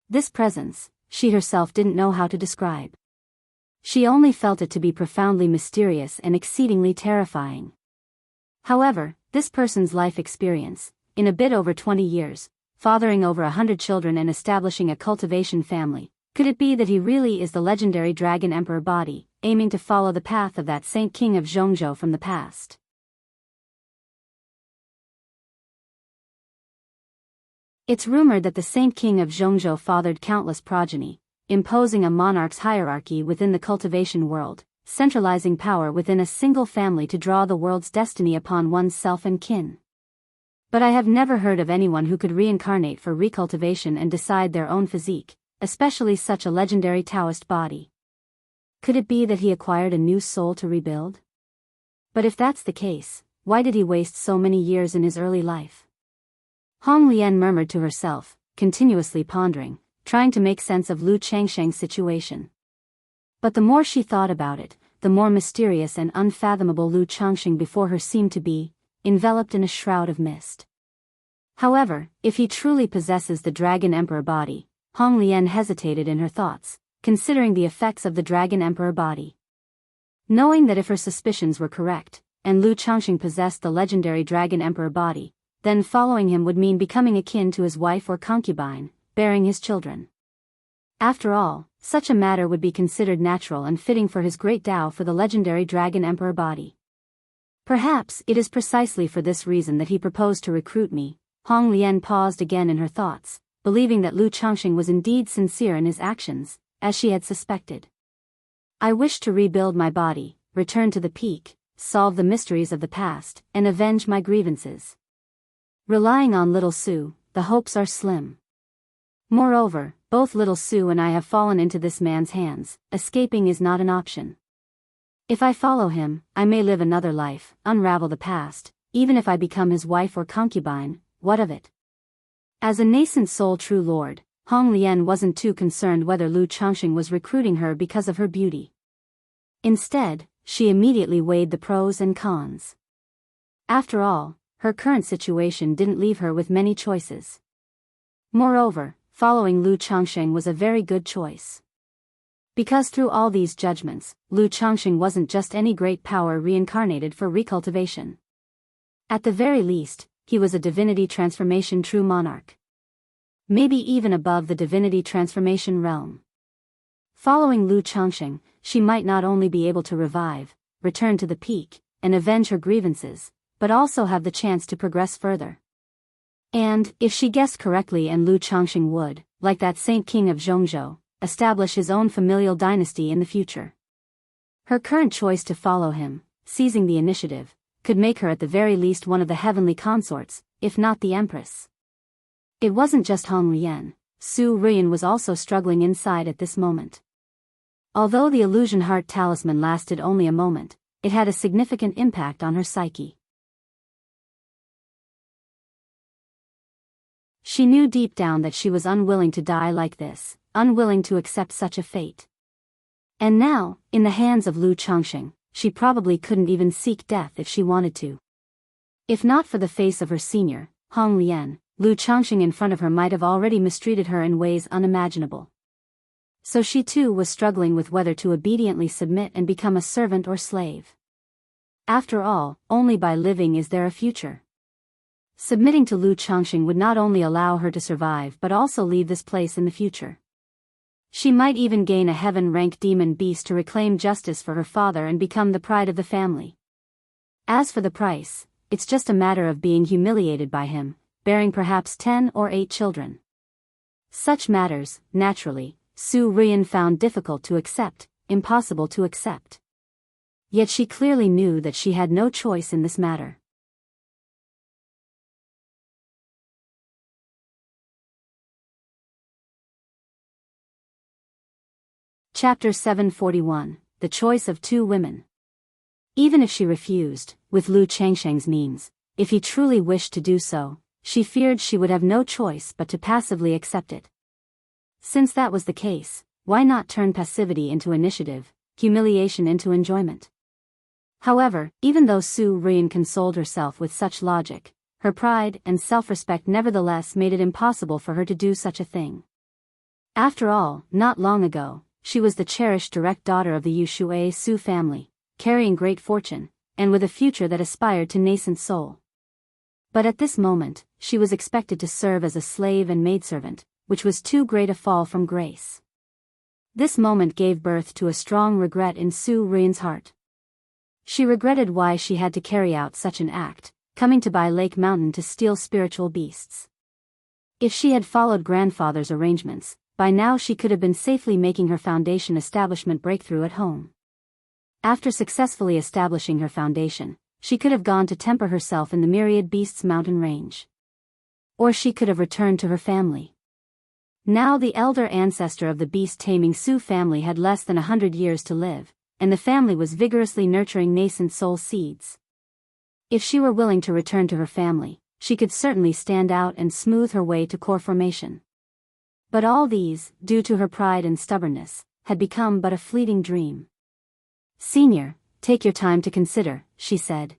This presence, she herself didn't know how to describe. She only felt it to be profoundly mysterious and exceedingly terrifying. However, this person's life experience, in a bit over 20 years, fathering over 100 children and establishing a cultivation family, could it be that he really is the legendary Dragon Emperor body, aiming to follow the path of that Saint King of Zhongzhou from the past? It's rumored that the Saint King of Zhongzhou fathered countless progeny, imposing a monarch's hierarchy within the cultivation world, centralizing power within a single family to draw the world's destiny upon one's self and kin. But I have never heard of anyone who could reincarnate for recultivation and decide their own physique, especially such a legendary Taoist body. Could it be that he acquired a new soul to rebuild? But if that's the case, why did he waste so many years in his early life? Hong Lian murmured to herself, continuously pondering, trying to make sense of Lu Changxing's situation. But the more she thought about it, the more mysterious and unfathomable Lu Changxing before her seemed to be, enveloped in a shroud of mist. However, if he truly possesses the Dragon Emperor body, Hong Lian hesitated in her thoughts, considering the effects of the Dragon Emperor body. Knowing that if her suspicions were correct, and Lu Changxing possessed the legendary Dragon Emperor body, then following him would mean becoming akin to his wife or concubine, bearing his children. After all, such a matter would be considered natural and fitting for his great Tao for the legendary Dragon Emperor body. Perhaps it is precisely for this reason that he proposed to recruit me. Hong Lian paused again in her thoughts, believing that Lu Changxing was indeed sincere in his actions, as she had suspected. I wish to rebuild my body, return to the peak, solve the mysteries of the past, and avenge my grievances. Relying on Little Sue, the hopes are slim. Moreover, both Little Sue and I have fallen into this man's hands. Escaping is not an option. If I follow him, I may live another life, unravel the past. Even if I become his wife or concubine, what of it? As a nascent soul true lord, Hong Lian wasn't too concerned whether Lu Changxing was recruiting her because of her beauty. Instead, she immediately weighed the pros and cons. After all, her current situation didn't leave her with many choices. Moreover, following Lu Changsheng was a very good choice. Because through all these judgments, Lu Changsheng wasn't just any great power reincarnated for recultivation. At the very least, he was a divinity transformation true monarch. Maybe even above the divinity transformation realm. Following Lu Changsheng, she might not only be able to revive, return to the peak, and avenge her grievances, but also have the chance to progress further. And, if she guessed correctly, and Lu Changsheng would, like that Saint King of Zhongzhou, establish his own familial dynasty in the future. Her current choice to follow him, seizing the initiative, could make her at the very least one of the heavenly consorts, if not the empress. It wasn't just Hong Lian, Su Ruyan was also struggling inside at this moment. Although the illusion heart talisman lasted only a moment, it had a significant impact on her psyche. She knew deep down that she was unwilling to die like this, unwilling to accept such a fate. And now, in the hands of Lu Changsheng, she probably couldn't even seek death if she wanted to. If not for the face of her senior, Hong Lian, Lu Changsheng in front of her might have already mistreated her in ways unimaginable. So she too was struggling with whether to obediently submit and become a servant or slave. After all, only by living is there a future. Submitting to Lu Changsheng would not only allow her to survive but also leave this place in the future. She might even gain a heaven-rank demon beast to reclaim justice for her father and become the pride of the family. As for the price, it's just a matter of being humiliated by him, bearing perhaps 10 or 8 children. Such matters, naturally, Su Ruyan found difficult to accept, impossible to accept. Yet she clearly knew that she had no choice in this matter. Chapter 741, The Choice of Two Women. Even if she refused, with Lu Changsheng's means, if he truly wished to do so, she feared she would have no choice but to passively accept it. Since that was the case, why not turn passivity into initiative, humiliation into enjoyment? However, even though Su Ruyan consoled herself with such logic, her pride and self-respect nevertheless made it impossible for her to do such a thing. After all, not long ago, she was the cherished direct daughter of the Yushui Su family, carrying great fortune, and with a future that aspired to nascent soul. But at this moment, she was expected to serve as a slave and maidservant, which was too great a fall from grace. This moment gave birth to a strong regret in Su Ruyan's heart. She regretted why she had to carry out such an act, coming to Bai Lake Mountain to steal spiritual beasts. If she had followed grandfather's arrangements, by now she could have been safely making her foundation establishment breakthrough at home. After successfully establishing her foundation, she could have gone to temper herself in the Myriad Beasts mountain range. Or she could have returned to her family. Now the elder ancestor of the beast-taming Su family had less than 100 years to live, and the family was vigorously nurturing nascent soul seeds. If she were willing to return to her family, she could certainly stand out and smooth her way to core formation. But all these, due to her pride and stubbornness, had become but a fleeting dream. "Senior, take your time to consider," she said.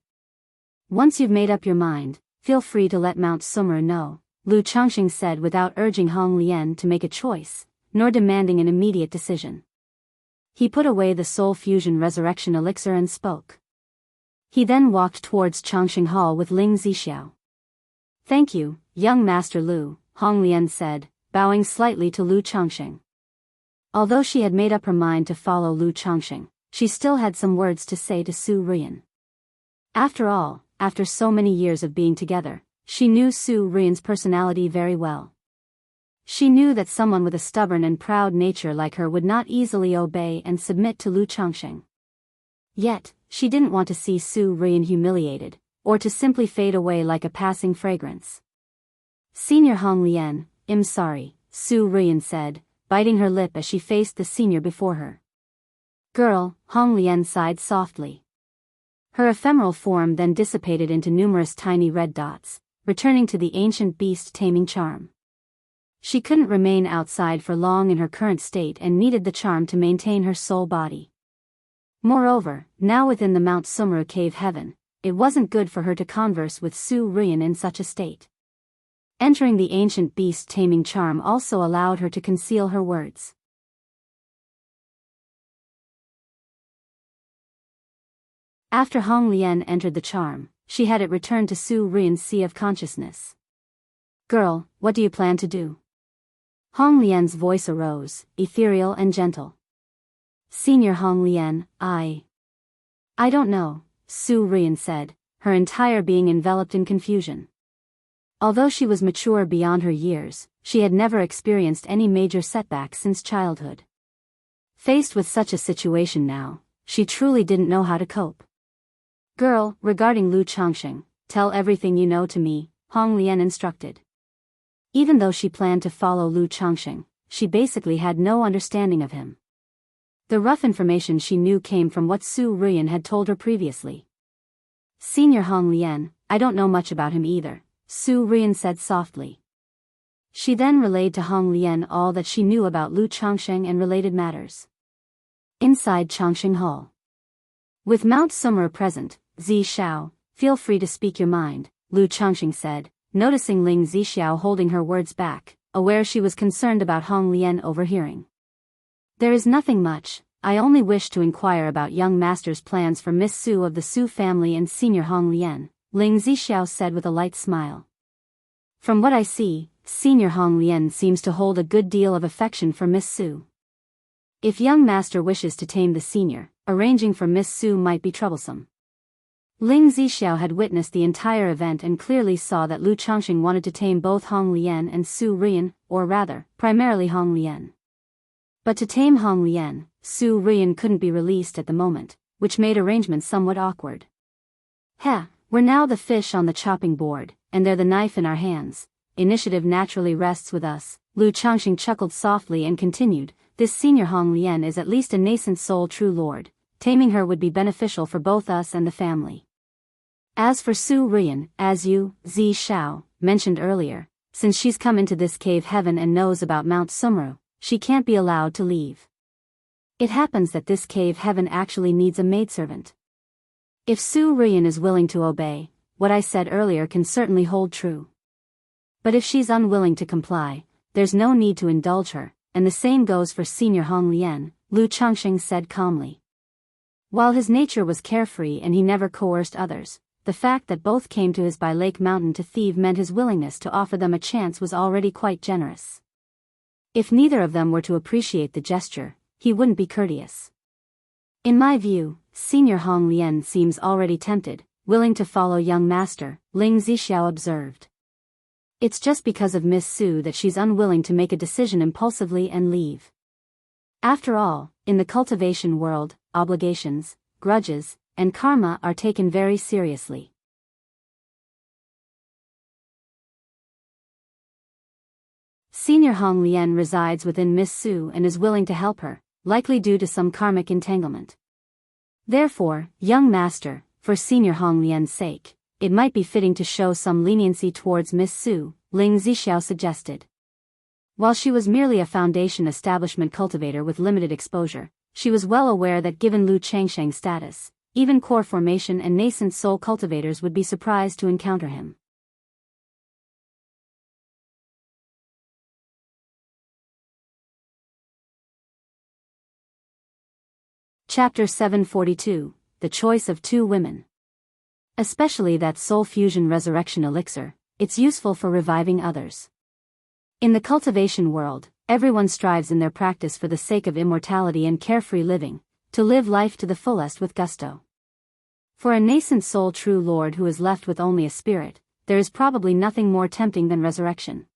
"Once you've made up your mind, feel free to let Mount Sumer know," Lu Changsheng said without urging Hong Lian to make a choice, nor demanding an immediate decision. He put away the soul fusion resurrection elixir and spoke. He then walked towards Changsheng Hall with Ling Zixiao. "Thank you, young Master Lu," Hong Lian said, bowing slightly to Lu Changsheng. Although she had made up her mind to follow Lu Changsheng, she still had some words to say to Su Ruyan. After all, after so many years of being together, she knew Su Ruyan's personality very well. She knew that someone with a stubborn and proud nature like her would not easily obey and submit to Lu Changsheng. Yet, she didn't want to see Su Ruyan humiliated, or to simply fade away like a passing fragrance. "Senior Hong Lian, I'm sorry," Su Ruyan said, biting her lip as she faced the senior before her. "Girl," Hong Lian sighed softly. Her ephemeral form then dissipated into numerous tiny red dots, returning to the ancient beast-taming charm. She couldn't remain outside for long in her current state and needed the charm to maintain her soul body. Moreover, now within the Mount Sumru cave heaven, it wasn't good for her to converse with Su Ruyan in such a state. Entering the ancient beast taming charm also allowed her to conceal her words. After Hong Lian entered the charm, she had it returned to Su Ruyan's sea of consciousness. "Girl, what do you plan to do?" Hong Lian's voice arose, ethereal and gentle. "Senior Hong Lian, I don't know," Su Ruyan said, her entire being enveloped in confusion. Although she was mature beyond her years, she had never experienced any major setbacks since childhood. Faced with such a situation now, she truly didn't know how to cope. "Girl, regarding Lu Changxing, tell everything you know to me," Hong Lian instructed. Even though she planned to follow Lu Changxing, she basically had no understanding of him. The rough information she knew came from what Su Ruyan had told her previously. "Senior Hong Lian, I don't know much about him either," Su Ruyan said softly. She then relayed to Hong Lian all that she knew about Lu Changxing and related matters. Inside Changxing Hall. With Mount Sumru present, Zixiao, feel free to speak your mind, Lu Changxing said, noticing Ling Zixiao holding her words back, aware she was concerned about Hong Lian overhearing. "There is nothing much, I only wish to inquire about young master's plans for Miss Su of the Su family and Senior Hong Lian," Ling Zixiao said with a light smile. "From what I see, Senior Hong Lian seems to hold a good deal of affection for Miss Su. If young master wishes to tame the senior, arranging for Miss Su might be troublesome." Ling Zixiao had witnessed the entire event and clearly saw that Lu Changxing wanted to tame both Hong Lian and Su Ruyan, or rather, primarily Hong Lian. But to tame Hong Lian, Su Ruyan couldn't be released at the moment, which made arrangements somewhat awkward. "Heh, we're now the fish on the chopping board, and they're the knife in our hands. Initiative naturally rests with us," Lu Changxing chuckled softly and continued, "This senior Hong Lian is at least a nascent soul true lord. Taming her would be beneficial for both us and the family. As for Su Ruyan, as you, Zixiao, mentioned earlier, since she's come into this cave heaven and knows about Mount Sumru, she can't be allowed to leave. It happens that this cave heaven actually needs a maidservant. If Su Ruyan is willing to obey, what I said earlier can certainly hold true. But if she's unwilling to comply, there's no need to indulge her, and the same goes for Senior Hong Lian," Lu Changxing said calmly. While his nature was carefree and he never coerced others, the fact that both came to his by Lake Mountain to thieve meant his willingness to offer them a chance was already quite generous. If neither of them were to appreciate the gesture, he wouldn't be courteous. "In my view, Senior Hong Lian seems already tempted, willing to follow young master," Ling Zixiao observed. "It's just because of Miss Su that she's unwilling to make a decision impulsively and leave. After all, in the cultivation world, obligations, grudges, and karma are taken very seriously." Senior Hong Lian resides within Miss Su and is willing to help her, likely due to some karmic entanglement. Therefore, young master, for Senior Hong Lian's sake, it might be fitting to show some leniency towards Miss Su, Ling Zixiao suggested. While she was merely a foundation establishment cultivator with limited exposure, she was well aware that given Lu Changxing's status, even core formation and nascent soul cultivators would be surprised to encounter him. Chapter 742, The Choice of Two Women. Especially that soul fusion resurrection elixir, it's useful for reviving others. In the cultivation world, everyone strives in their practice for the sake of immortality and carefree living, to live life to the fullest with gusto. For a nascent soul true lord who is left with only a spirit, there is probably nothing more tempting than resurrection.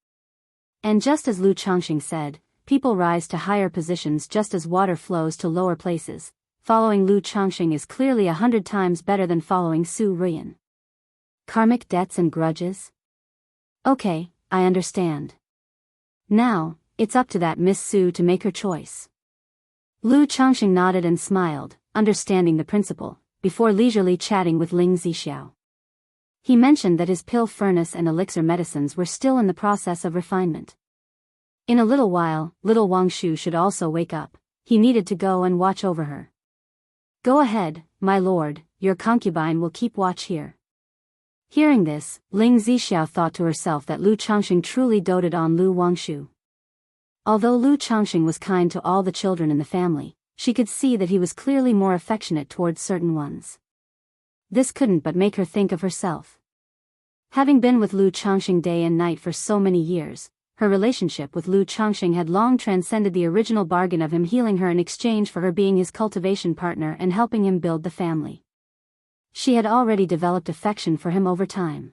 And just as Lu Changxing said, people rise to higher positions just as water flows to lower places. Following Lu Changxing is clearly 100 times better than following Su Ruyan. Karmic debts and grudges? Okay, I understand. Now, it's up to that Miss Su to make her choice. Lu Changxing nodded and smiled, understanding the principle, before leisurely chatting with Ling Zixiao. He mentioned that his pill furnace and elixir medicines were still in the process of refinement. In a little while, little Wangshu should also wake up. He needed to go and watch over her. Go ahead, my lord, your concubine will keep watch here. Hearing this, Ling Zixiao thought to herself that Lu Changxing truly doted on Lu Wangshu. Although Lu Changxing was kind to all the children in the family, she could see that he was clearly more affectionate towards certain ones. This couldn't but make her think of herself. Having been with Lu Changxing day and night for so many years, her relationship with Lu Changxing had long transcended the original bargain of him healing her in exchange for her being his cultivation partner and helping him build the family. She had already developed affection for him over time.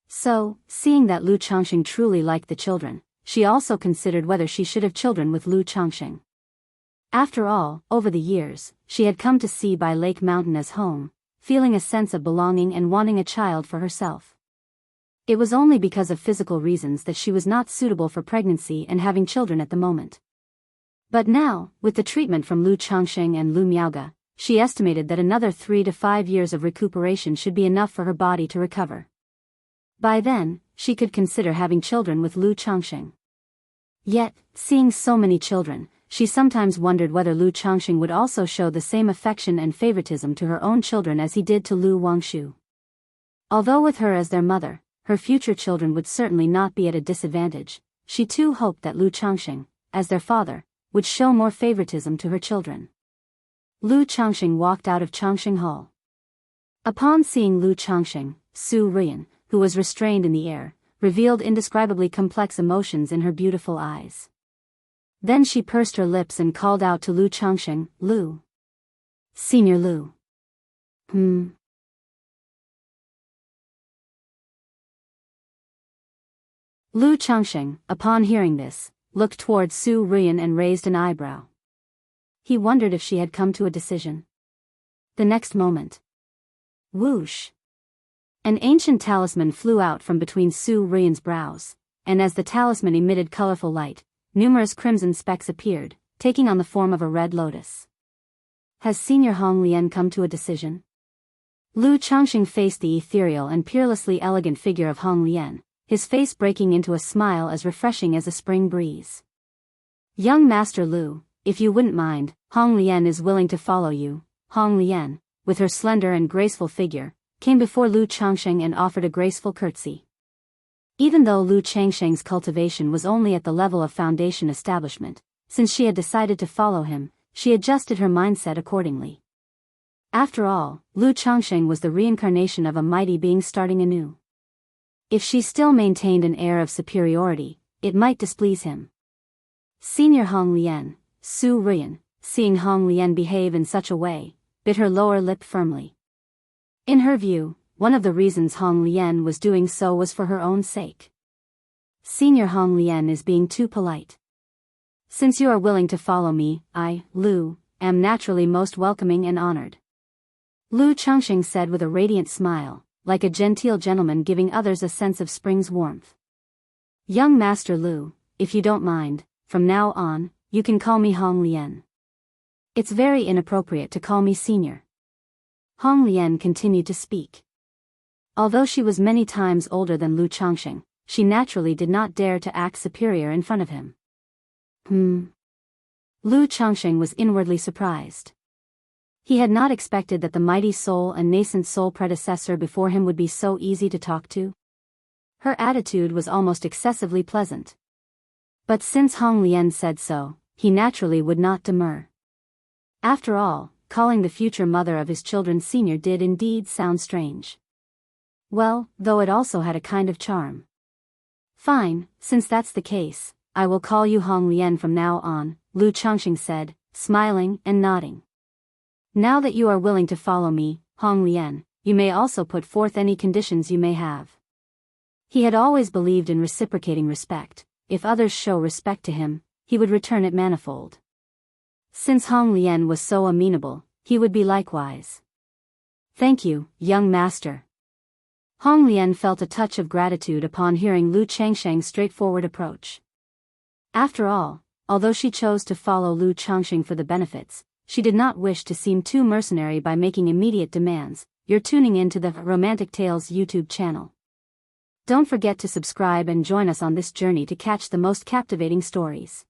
So, seeing that Lu Changxing truly liked the children, she also considered whether she should have children with Lu Changxing. After all, over the years, she had come to see Bai Lake Mountain as home, feeling a sense of belonging and wanting a child for herself. It was only because of physical reasons that she was not suitable for pregnancy and having children at the moment. But now, with the treatment from Lu Changxing and Lu Miaoge, she estimated that another 3 to 5 years of recuperation should be enough for her body to recover. By then, she could consider having children with Lu Changxing. Yet, seeing so many children, she sometimes wondered whether Lu Changxing would also show the same affection and favoritism to her own children as he did to Lu Wangshu. Although with her as their mother, her future children would certainly not be at a disadvantage, she too hoped that Lu Changxing, as their father, would show more favoritism to her children. Lu Changxing walked out of Changxing Hall. Upon seeing Lu Changxing, Su Ruyan, who was restrained in the air, revealed indescribably complex emotions in her beautiful eyes. Then she pursed her lips and called out to Lu Changxing, Lu. Senior Lu. Lu Changxing, upon hearing this, looked toward Su Ruyan and raised an eyebrow. He wondered if she had come to a decision. The next moment. Whoosh! An ancient talisman flew out from between Su Ruyan's brows, and as the talisman emitted colorful light, numerous crimson specks appeared, taking on the form of a red lotus. Has Senior Hong Lian come to a decision? Lu Changxing faced the ethereal and peerlessly elegant figure of Hong Lian, his face breaking into a smile as refreshing as a spring breeze. Young Master Lu, if you wouldn't mind, Hong Lian is willing to follow you. Hong Lian, with her slender and graceful figure, came before Lu Changxing and offered a graceful curtsy. Even though Lu Changxing's cultivation was only at the level of foundation establishment, since she had decided to follow him, she adjusted her mindset accordingly. After all, Lu Changxing was the reincarnation of a mighty being starting anew. If she still maintained an air of superiority, it might displease him. Senior Hong Lian, Su Ruyan, seeing Hong Lian behave in such a way, bit her lower lip firmly. In her view, one of the reasons Hong Lian was doing so was for her own sake. Senior Hong Lian is being too polite. Since you are willing to follow me, I, Lu, am naturally most welcoming and honored. Lu Changxing said with a radiant smile, like a genteel gentleman giving others a sense of spring's warmth. Young Master Lu, if you don't mind, from now on, you can call me Hong Lian. It's very inappropriate to call me senior. Hong Lian continued to speak. Although she was many times older than Lu Changxing, she naturally did not dare to act superior in front of him. Lu Changxing was inwardly surprised. He had not expected that the mighty soul and nascent soul predecessor before him would be so easy to talk to. Her attitude was almost excessively pleasant. But since Hong Lian said so, he naturally would not demur. After all, calling the future mother of his children senior did indeed sound strange. Well, though it also had a kind of charm. Fine, since that's the case, I will call you Hong Lian from now on, Lu Changxing said, smiling and nodding. Now that you are willing to follow me, Hong Lian, you may also put forth any conditions you may have. He had always believed in reciprocating respect. If others show respect to him, he would return it manifold. Since Hong Lian was so amenable, he would be likewise. Thank you, young master. Hong Lian felt a touch of gratitude upon hearing Lu Changxing's straightforward approach. After all, although she chose to follow Lu Changxing for the benefits, she did not wish to seem too mercenary by making immediate demands. You're tuning into the Romantic Tales YouTube channel. Don't forget to subscribe and join us on this journey to catch the most captivating stories.